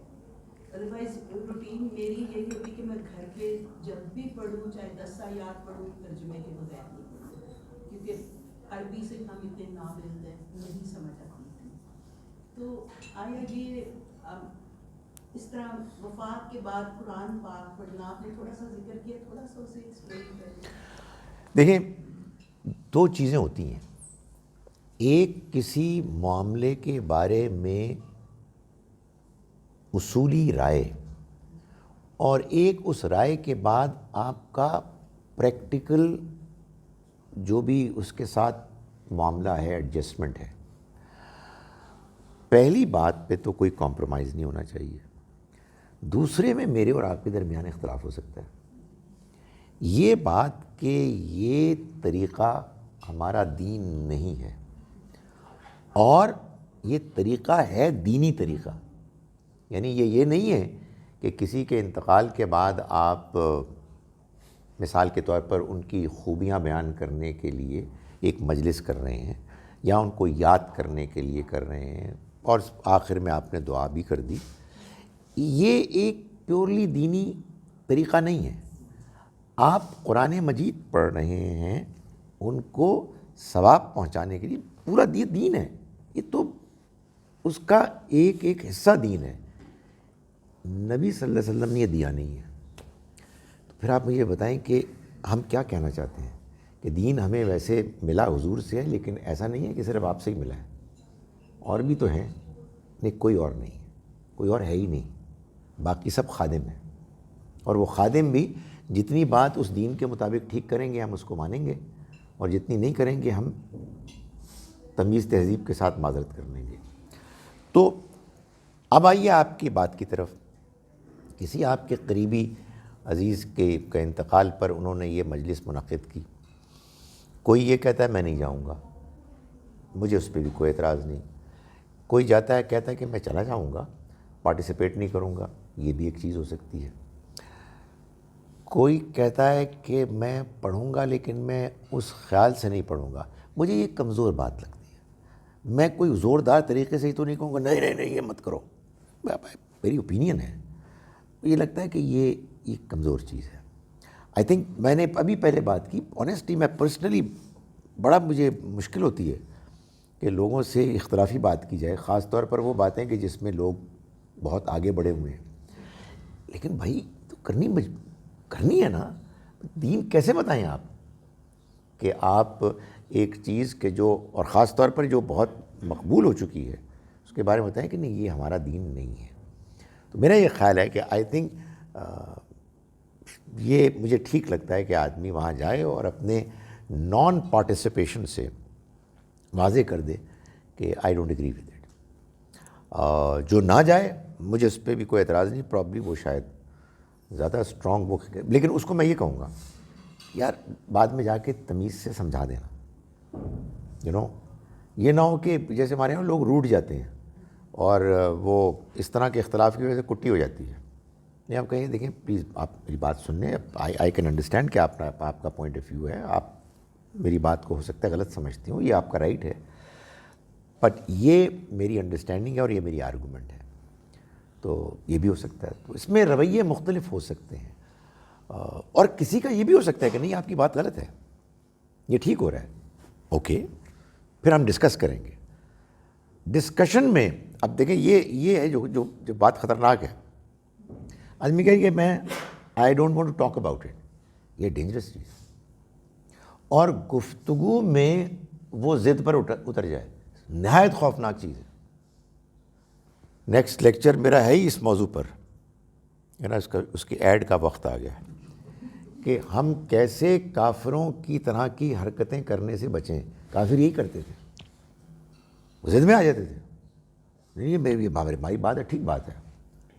ادروائز روٹین میری یہی ہوتی کہ میں گھر پہ جب بھی پڑھوں، چاہے 10 آیات پڑھوں، ترجمے کے بغیر نہیں پڑھوں، کیونکہ عربی سے ہم اتنے نابلد ہیں، نہیں سمجھ آتی تھی. تو آیا یہ اس طرح وفات کے بعد قرآن پاک پڑھنا، آپ نے تھوڑا سا ذکر کیا، تھوڑا سا اسے ایکسپلین کریں. دیکھیں، دو چیزیں ہوتی ہیں. ایک کسی معاملے کے بارے میں اصولی رائے، اور ایک اس رائے کے بعد آپ کا پریکٹیکل جو بھی اس کے ساتھ معاملہ ہے، ایڈجسٹمنٹ ہے. پہلی بات پہ تو کوئی کمپرومائز نہیں ہونا چاہیے. دوسرے میں میرے اور آپ کے درمیان اختلاف ہو سکتا ہے. یہ بات کہ یہ طریقہ ہمارا دین نہیں ہے، اور یہ طریقہ ہے دینی طریقہ. یعنی یہ نہیں ہے کہ کسی کے انتقال کے بعد آپ مثال کے طور پر ان کی خوبیاں بیان کرنے کے لیے ایک مجلس کر رہے ہیں، یا ان کو یاد کرنے کے لیے کر رہے ہیں، اور آخر میں آپ نے دعا بھی کر دی. یہ ایک پیورلی دینی طریقہ نہیں ہے. آپ قرآن مجید پڑھ رہے ہیں، ان کو ثواب پہنچانے کے لیے پورا دین ہے. یہ تو اس کا ایک حصہ دین ہے. نبی صلی اللہ علیہ وسلم نے یہ دیا نہیں ہے. تو پھر آپ مجھے بتائیں کہ ہم کیا کہنا چاہتے ہیں، کہ دین ہمیں ویسے ملا حضور سے ہے، لیکن ایسا نہیں ہے کہ صرف آپ سے ہی ملا ہے، اور بھی تو ہیں. نہیں، کوئی اور نہیں، کوئی اور ہے ہی نہیں، باقی سب خادم ہیں. اور وہ خادم بھی جتنی بات اس دین کے مطابق ٹھیک کریں گے ہم اس کو مانیں گے، اور جتنی نہیں کریں گے ہم تمیز تہذیب کے ساتھ معذرت کر لیں گے. تو اب آئیے آپ کی بات کی طرف. کسی آپ کے قریبی عزیز کے انتقال پر انہوں نے یہ مجلس منعقد کی. کوئی یہ کہتا ہے میں نہیں جاؤں گا، مجھے اس پہ بھی کوئی اعتراض نہیں. کوئی جاتا ہے کہتا ہے کہ میں چلا جاؤں گا، پارٹیسپیٹ نہیں کروں گا، یہ بھی ایک چیز ہو سکتی ہے. کوئی کہتا ہے کہ میں پڑھوں گا لیکن میں اس خیال سے نہیں پڑھوں گا. مجھے یہ کمزور بات لگتی ہے. میں کوئی زوردار طریقے سے ہی تو نہیں کہوں گا نہیں یہ مت کرو. میری اوپینین ہے. یہ لگتا ہے کہ یہ کمزور چیز ہے. آئی تھنک میں نے ابھی پہلے بات کی، آنیسٹلی میں پرسنلی بڑا مجھے مشکل ہوتی ہے کہ لوگوں سے اختلافی بات کی جائے، خاص طور پر وہ باتیں کہ جس میں لوگ بہت آگے بڑھے ہوئے ہیں. لیکن بھائی تو کرنی ہے نا. دین کیسے بتائیں آپ کہ آپ ایک چیز کے جو، اور خاص طور پر جو بہت مقبول ہو چکی ہے، اس کے بارے میں بتائیں کہ نہیں یہ ہمارا دین نہیں ہے. تو میرا یہ خیال ہے کہ آئی تھنک یہ مجھے ٹھیک لگتا ہے کہ آدمی وہاں جائے اور اپنے نان پارٹیسپیشن سے واضح کر دے کہ I don't agree with it. جو نہ جائے مجھے اس پہ بھی کوئی اعتراض نہیں, پرابلی وہ شاید زیادہ اسٹرانگ وہ, لیکن اس کو میں یہ کہوں گا یار بعد میں جا کے تمیز سے سمجھا دینا, یہ نہ ہو کہ جیسے ہمارے یہاں لوگ روٹھ جاتے ہیں اور وہ اس طرح کے اختلاف کی وجہ سے کٹی ہو جاتی ہے. نہیں, آپ کہیں دیکھیں پلیز آپ میری بات سن لیں, آئی کین انڈرسٹینڈ کہ آپ کا پوائنٹ آف ویو ہے, آپ میری بات کو ہو سکتا ہے غلط سمجھتی ہوں, یہ آپ کا رائٹ ہے, بٹ یہ میری انڈرسٹینڈنگ ہے اور یہ میری آرگومنٹ ہے, تو یہ بھی ہو سکتا ہے. تو اس میں رویے مختلف ہو سکتے ہیں, اور کسی کا یہ بھی ہو سکتا ہے کہ نہیں آپ کی بات غلط ہے, یہ ٹھیک ہو رہا ہے, اوکے پھر ہم ڈسکس کریں گے. ڈسکشن میں اب دیکھیں یہ ہے جو بات خطرناک ہے. آدمی کہے کہ میں I don't want to talk about it, یہ ڈینجرس چیز, اور گفتگو میں وہ ضد پر اتر جائے, نہایت خوفناک چیز ہے. نیکسٹ لیکچر میرا ہے ہی اس موضوع پر, ہے نا, اس کی ایڈ کا وقت آ گیا کہ ہم کیسے کافروں کی طرح کی حرکتیں کرنے سے بچیں. کافر یہی کرتے تھے, ضد میں آ جاتے تھے, نہیں یہ ہماری بات ہے, ٹھیک بات ہے,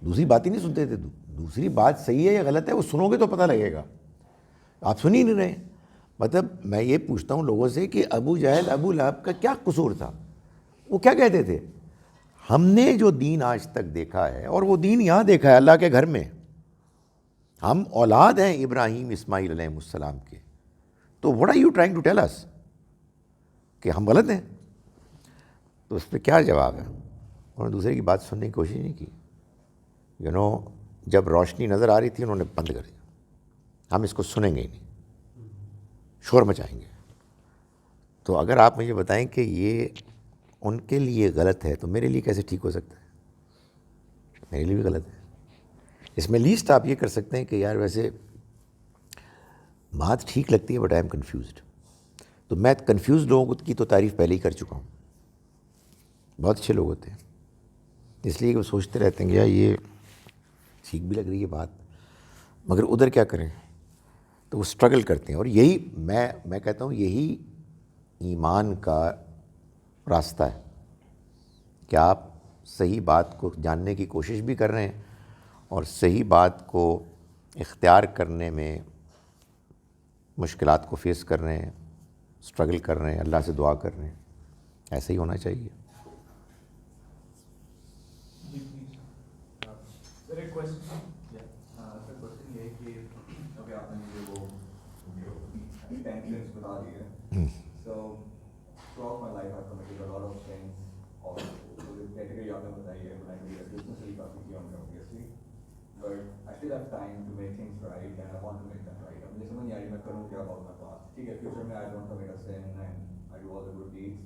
دوسری بات ہی نہیں سنتے تھے. دوسری بات صحیح ہے یا غلط ہے وہ سنو گے تو پتہ لگے گا, آپ سن ہی نہیں رہے. مطلب میں یہ پوچھتا ہوں لوگوں سے کہ ابو جہل ابو لہب کا کیا قصور تھا, وہ کیا کہتے تھے؟ ہم نے جو دین آج تک دیکھا ہے, اور وہ دین یہاں دیکھا ہے اللہ کے گھر میں, ہم اولاد ہیں ابراہیم اسماعیل علیہ السلام کے, تو what are you trying to tell us کہ ہم غلط ہیں؟ تو اس پہ کیا جواب ہے؟ انہوں نے دوسرے کی بات سننے کی کوشش نہیں کی. جب روشنی نظر آ رہی تھی انہوں نے بند کر دیا, ہم اس کو سنیں گے ہی نہیں, شور مچائیں گے. تو اگر آپ مجھے بتائیں کہ یہ ان کے لیے غلط ہے تو میرے لیے کیسے ٹھیک ہو سکتا ہے؟ میرے لیے بھی غلط ہے. اس میں لیسٹ آپ یہ کر سکتے ہیں کہ یار ویسے بات ٹھیک لگتی ہے بٹ آئی ایم کنفیوزڈ. تو میں کنفیوز لوگوں کی تو تعریف پہلے ہی کر چکا ہوں. بہت اچھے لوگ ہوتے ہیں, اس لیے کہ وہ سوچتے رہتے ہیں کہ یار یہ ٹھیک بھی لگ رہی ہے بات, مگر ادھر کیا کریں, تو وہ اسٹرگل کرتے ہیں. اور یہی میں کہتا ہوں یہی ایمان کا راستہ ہے کہ آپ صحیح بات کو جاننے کی کوشش بھی کر رہے ہیں اور صحیح بات کو اختیار کرنے میں مشکلات کو فیس کر رہے ہیں, اسٹرگل کر رہے ہیں, اللہ سے دعا کر رہے ہیں. ایسا ہی ہونا چاہیے. سر ایک کویسچن یہ ہے کہ ابھی آپ نے مجھے وہ ٹینشنس بتا دی ہے. So through out my life I committed a lot of things, اور کیٹیگری آپ نے بتائی ہے بزنس بھی کافی کیا ہوں گے obviously, but I still have time to make things right and I want to make them right. اب مجھے سمجھ نہیں آ رہی میں کروں کیا about my past. ٹھیک ہے, فیوچر میں I don't commit a sin and I do all the good deeds,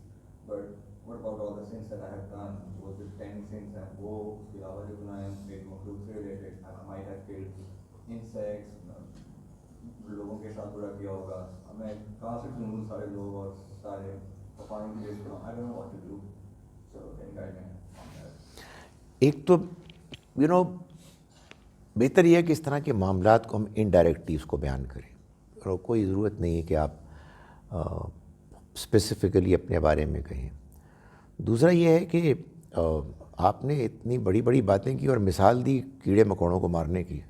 but what about all the sins that I have done? Was it 10 sins and وہ اس کے علاوہ جو گناہ ہیں میرے مخلوق سے related, I might have killed insects, لوگوں کے ساتھ برا کیا ہوگا. اب میں کہاں سے ڈھونڈوں سارے لوگ اور سارے پاپانی کی لسٹ کروں. I don't know what to do. So any guidance on that? ایک تو بہتر یہ ہے کہ اس طرح کے معاملات کو ہم انڈائریکٹلی اس کو بیان کریں, اور کوئی ضرورت نہیں ہے کہ آپ اسپیسیفکلی اپنے بارے میں کہیں. دوسرا یہ ہے کہ آپ نے اتنی بڑی بڑی باتیں کی اور مثال دی کیڑے مکوڑوں کو مارنے کی,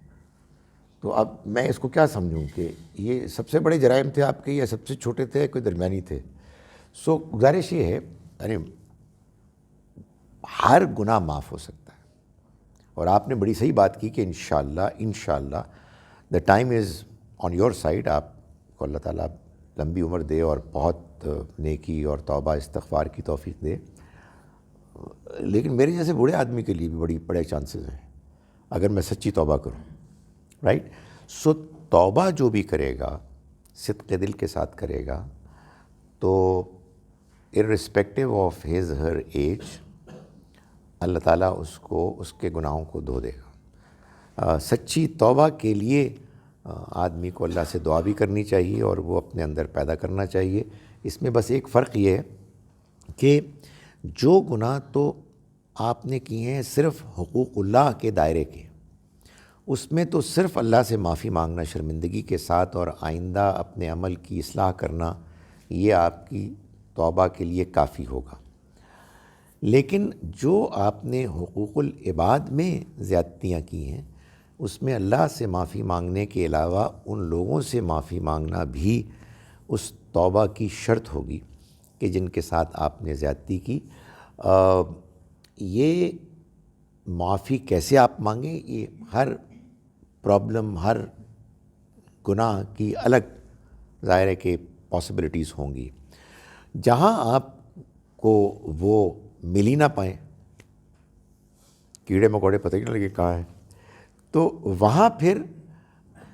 تو اب میں اس کو کیا سمجھوں کہ یہ سب سے بڑے جرائم تھے آپ کے یا سب سے چھوٹے تھے, کوئی درمیانی تھے؟ سو گزارش یہ ہے یعنی ہر گناہ معاف ہو سکتا ہے, اور آپ نے بڑی صحیح بات کی کہ انشاءاللہ the time is on your side. آپ کو اللہ تعالیٰ لمبی عمر دے اور بہت نیکی اور توبہ استغفار کی توفیق دے. لیکن میرے جیسے بوڑھے آدمی کے لیے بھی بڑے چانسز ہیں اگر میں سچی توبہ کروں, رائٹ. سو توبہ جو بھی کرے گا صدق دل کے ساتھ کرے گا تو ارسپیکٹیو آف ہز ہر ایج اللہ تعالیٰ اس کو اس کے گناہوں کو دھو دے گا. سچی توبہ کے لیے آدمی کو اللہ سے دعا بھی کرنی چاہیے اور وہ اپنے اندر پیدا کرنا چاہیے. اس میں بس ایک فرق یہ ہے کہ جو گناہ تو آپ نے کی ہیں صرف حقوق اللہ کے دائرے کے، اس میں تو صرف اللہ سے معافی مانگنا شرمندگی کے ساتھ اور آئندہ اپنے عمل کی اصلاح کرنا، یہ آپ کی توبہ کے لیے کافی ہوگا۔ لیکن جو آپ نے حقوق العباد میں زیادتیاں کی ہیں، اس میں اللہ سے معافی مانگنے کے علاوہ ان لوگوں سے معافی مانگنا بھی اس توبہ کی شرط ہوگی کہ جن کے ساتھ آپ نے زیادتی کی۔ یہ معافی کیسے آپ مانگیں، یہ ہر پرابلم، ہر گناہ کی الگ ظاہر ہے کہ پاسبلٹیز ہوں گی۔ جہاں آپ کو وہ مل ہی نہ پائیں، کیڑے مکوڑے پتہ ہی نہ لگے کہاں ہے، تو وہاں پھر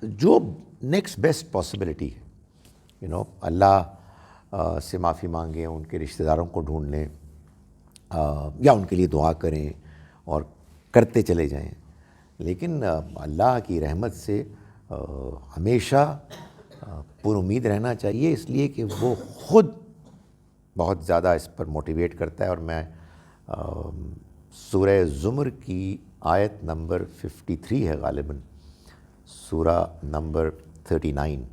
جو نیکسٹ بیسٹ پاسبلٹی ہے، اللہ سے معافی مانگیں، ان کے رشتہ داروں کو ڈھونڈ لیں، یا ان کے لیے دعا کریں اور کرتے چلے جائیں۔ لیکن اللہ کی رحمت سے ہمیشہ پر امید رہنا چاہیے، اس لیے کہ وہ خود بہت زیادہ اس پر موٹیویٹ کرتا ہے۔ اور میں سورہ زمر کی آیت نمبر 53 ہے غالباً، سورہ نمبر 39،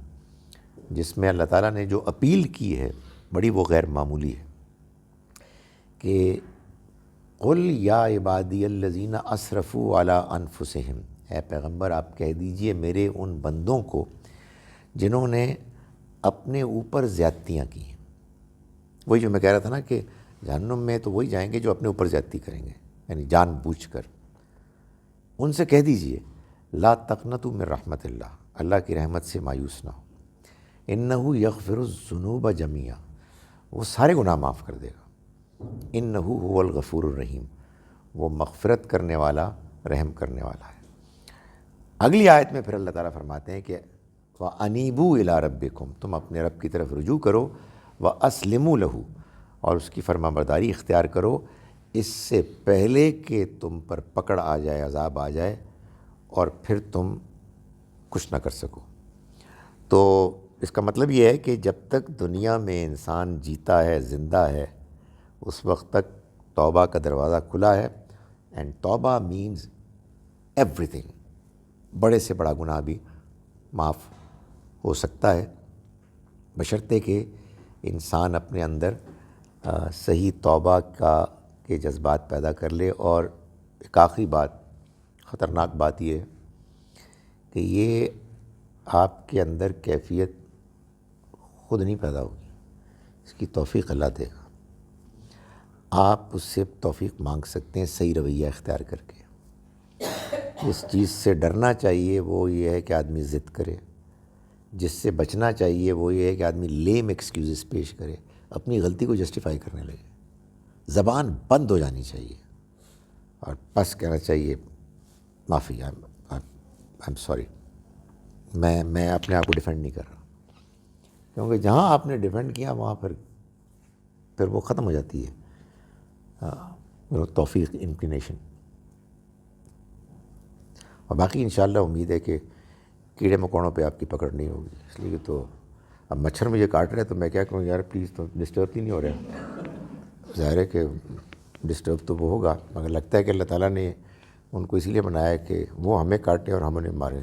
جس میں اللہ تعالیٰ نے جو اپیل کی ہے بڑی وہ غیر معمولی ہے کہ قل یا عبادی الذین اسرفوا علی انفسہم، اے پیغمبر آپ کہہ دیجئے میرے ان بندوں کو جنہوں نے اپنے اوپر زیادتیاں کی ہیں۔ وہی جو میں کہہ رہا تھا نا کہ جہنم میں تو وہی جائیں گے جو اپنے اوپر زیادتی کریں گے، یعنی جان بوجھ کر۔ ان سے کہہ دیجئے لا تقنطوا من رحمت اللہ، اللہ کی رحمت سے مایوس نہ ہو، انہ یغفر الذنوب جميعا، وہ سارے گناہ معاف کر دے گا، انہ هو الغفور الرحیم، وہ مغفرت کرنے والا، رحم کرنے والا ہے۔ اگلی آیت میں پھر اللہ تعالیٰ فرماتے ہیں کہ وَأَنِيبُوا إِلَىٰ رَبِّكُمْ، تم اپنے رب کی طرف رجوع کرو، وَأَسْلِمُوا لَهُ، اور اس کی فرما برداری اختیار کرو اس سے پہلے کہ تم پر پکڑ آ جائے، عذاب آ جائے اور پھر تم کچھ نہ کر سکو۔ تو اس کا مطلب یہ ہے کہ جب تک دنیا میں انسان جیتا ہے، زندہ ہے، اس وقت تک توبہ کا دروازہ کھلا ہے۔ اینڈ توبہ مینز ایوری تھنگ، بڑے سے بڑا گناہ بھی معاف ہو سکتا ہے، بشرطے کہ انسان اپنے اندر صحیح توبہ کے جذبات پیدا کر لے۔ اور ایک آخری بات، خطرناک بات یہ ہے کہ یہ آپ کے اندر کیفیت خود نہیں پیدا ہوگی، اس کی توفیق اللہ دے گا۔ آپ اس سے توفیق مانگ سکتے ہیں صحیح رویہ اختیار کر کے۔ جس چیز سے ڈرنا چاہیے وہ یہ ہے کہ آدمی ضد کرے، جس سے بچنا چاہیے وہ یہ ہے کہ آدمی لیم ایکسکیوزز پیش کرے، اپنی غلطی کو جسٹیفائی کرنے لگے۔ زبان بند ہو جانی چاہیے اور بس کہنا چاہیے معافی، I'm sorry، میں اپنے آپ کو ڈیفینڈ نہیں کر رہا، کیونکہ جہاں آپ نے ڈیفینڈ کیا وہاں پھر وہ ختم ہو جاتی ہے توفیق، انکلینیشن۔ اور باقی انشاءاللہ امید ہے کہ کیڑے مکوڑوں پہ آپ کی پکڑ نہیں ہوگی، اس لیے تو اب مچھر مجھے کاٹ رہے تو میں کیا کروں یار، پلیز تو ڈسٹرب ہی نہیں ہو رہے۔ ظاہر ہے کہ ڈسٹرب تو وہ ہوگا، مگر لگتا ہے کہ اللہ تعالیٰ نے ان کو اسی لیے بنایا ہے کہ وہ ہمیں کاٹیں اور ہم انہیں ماریں۔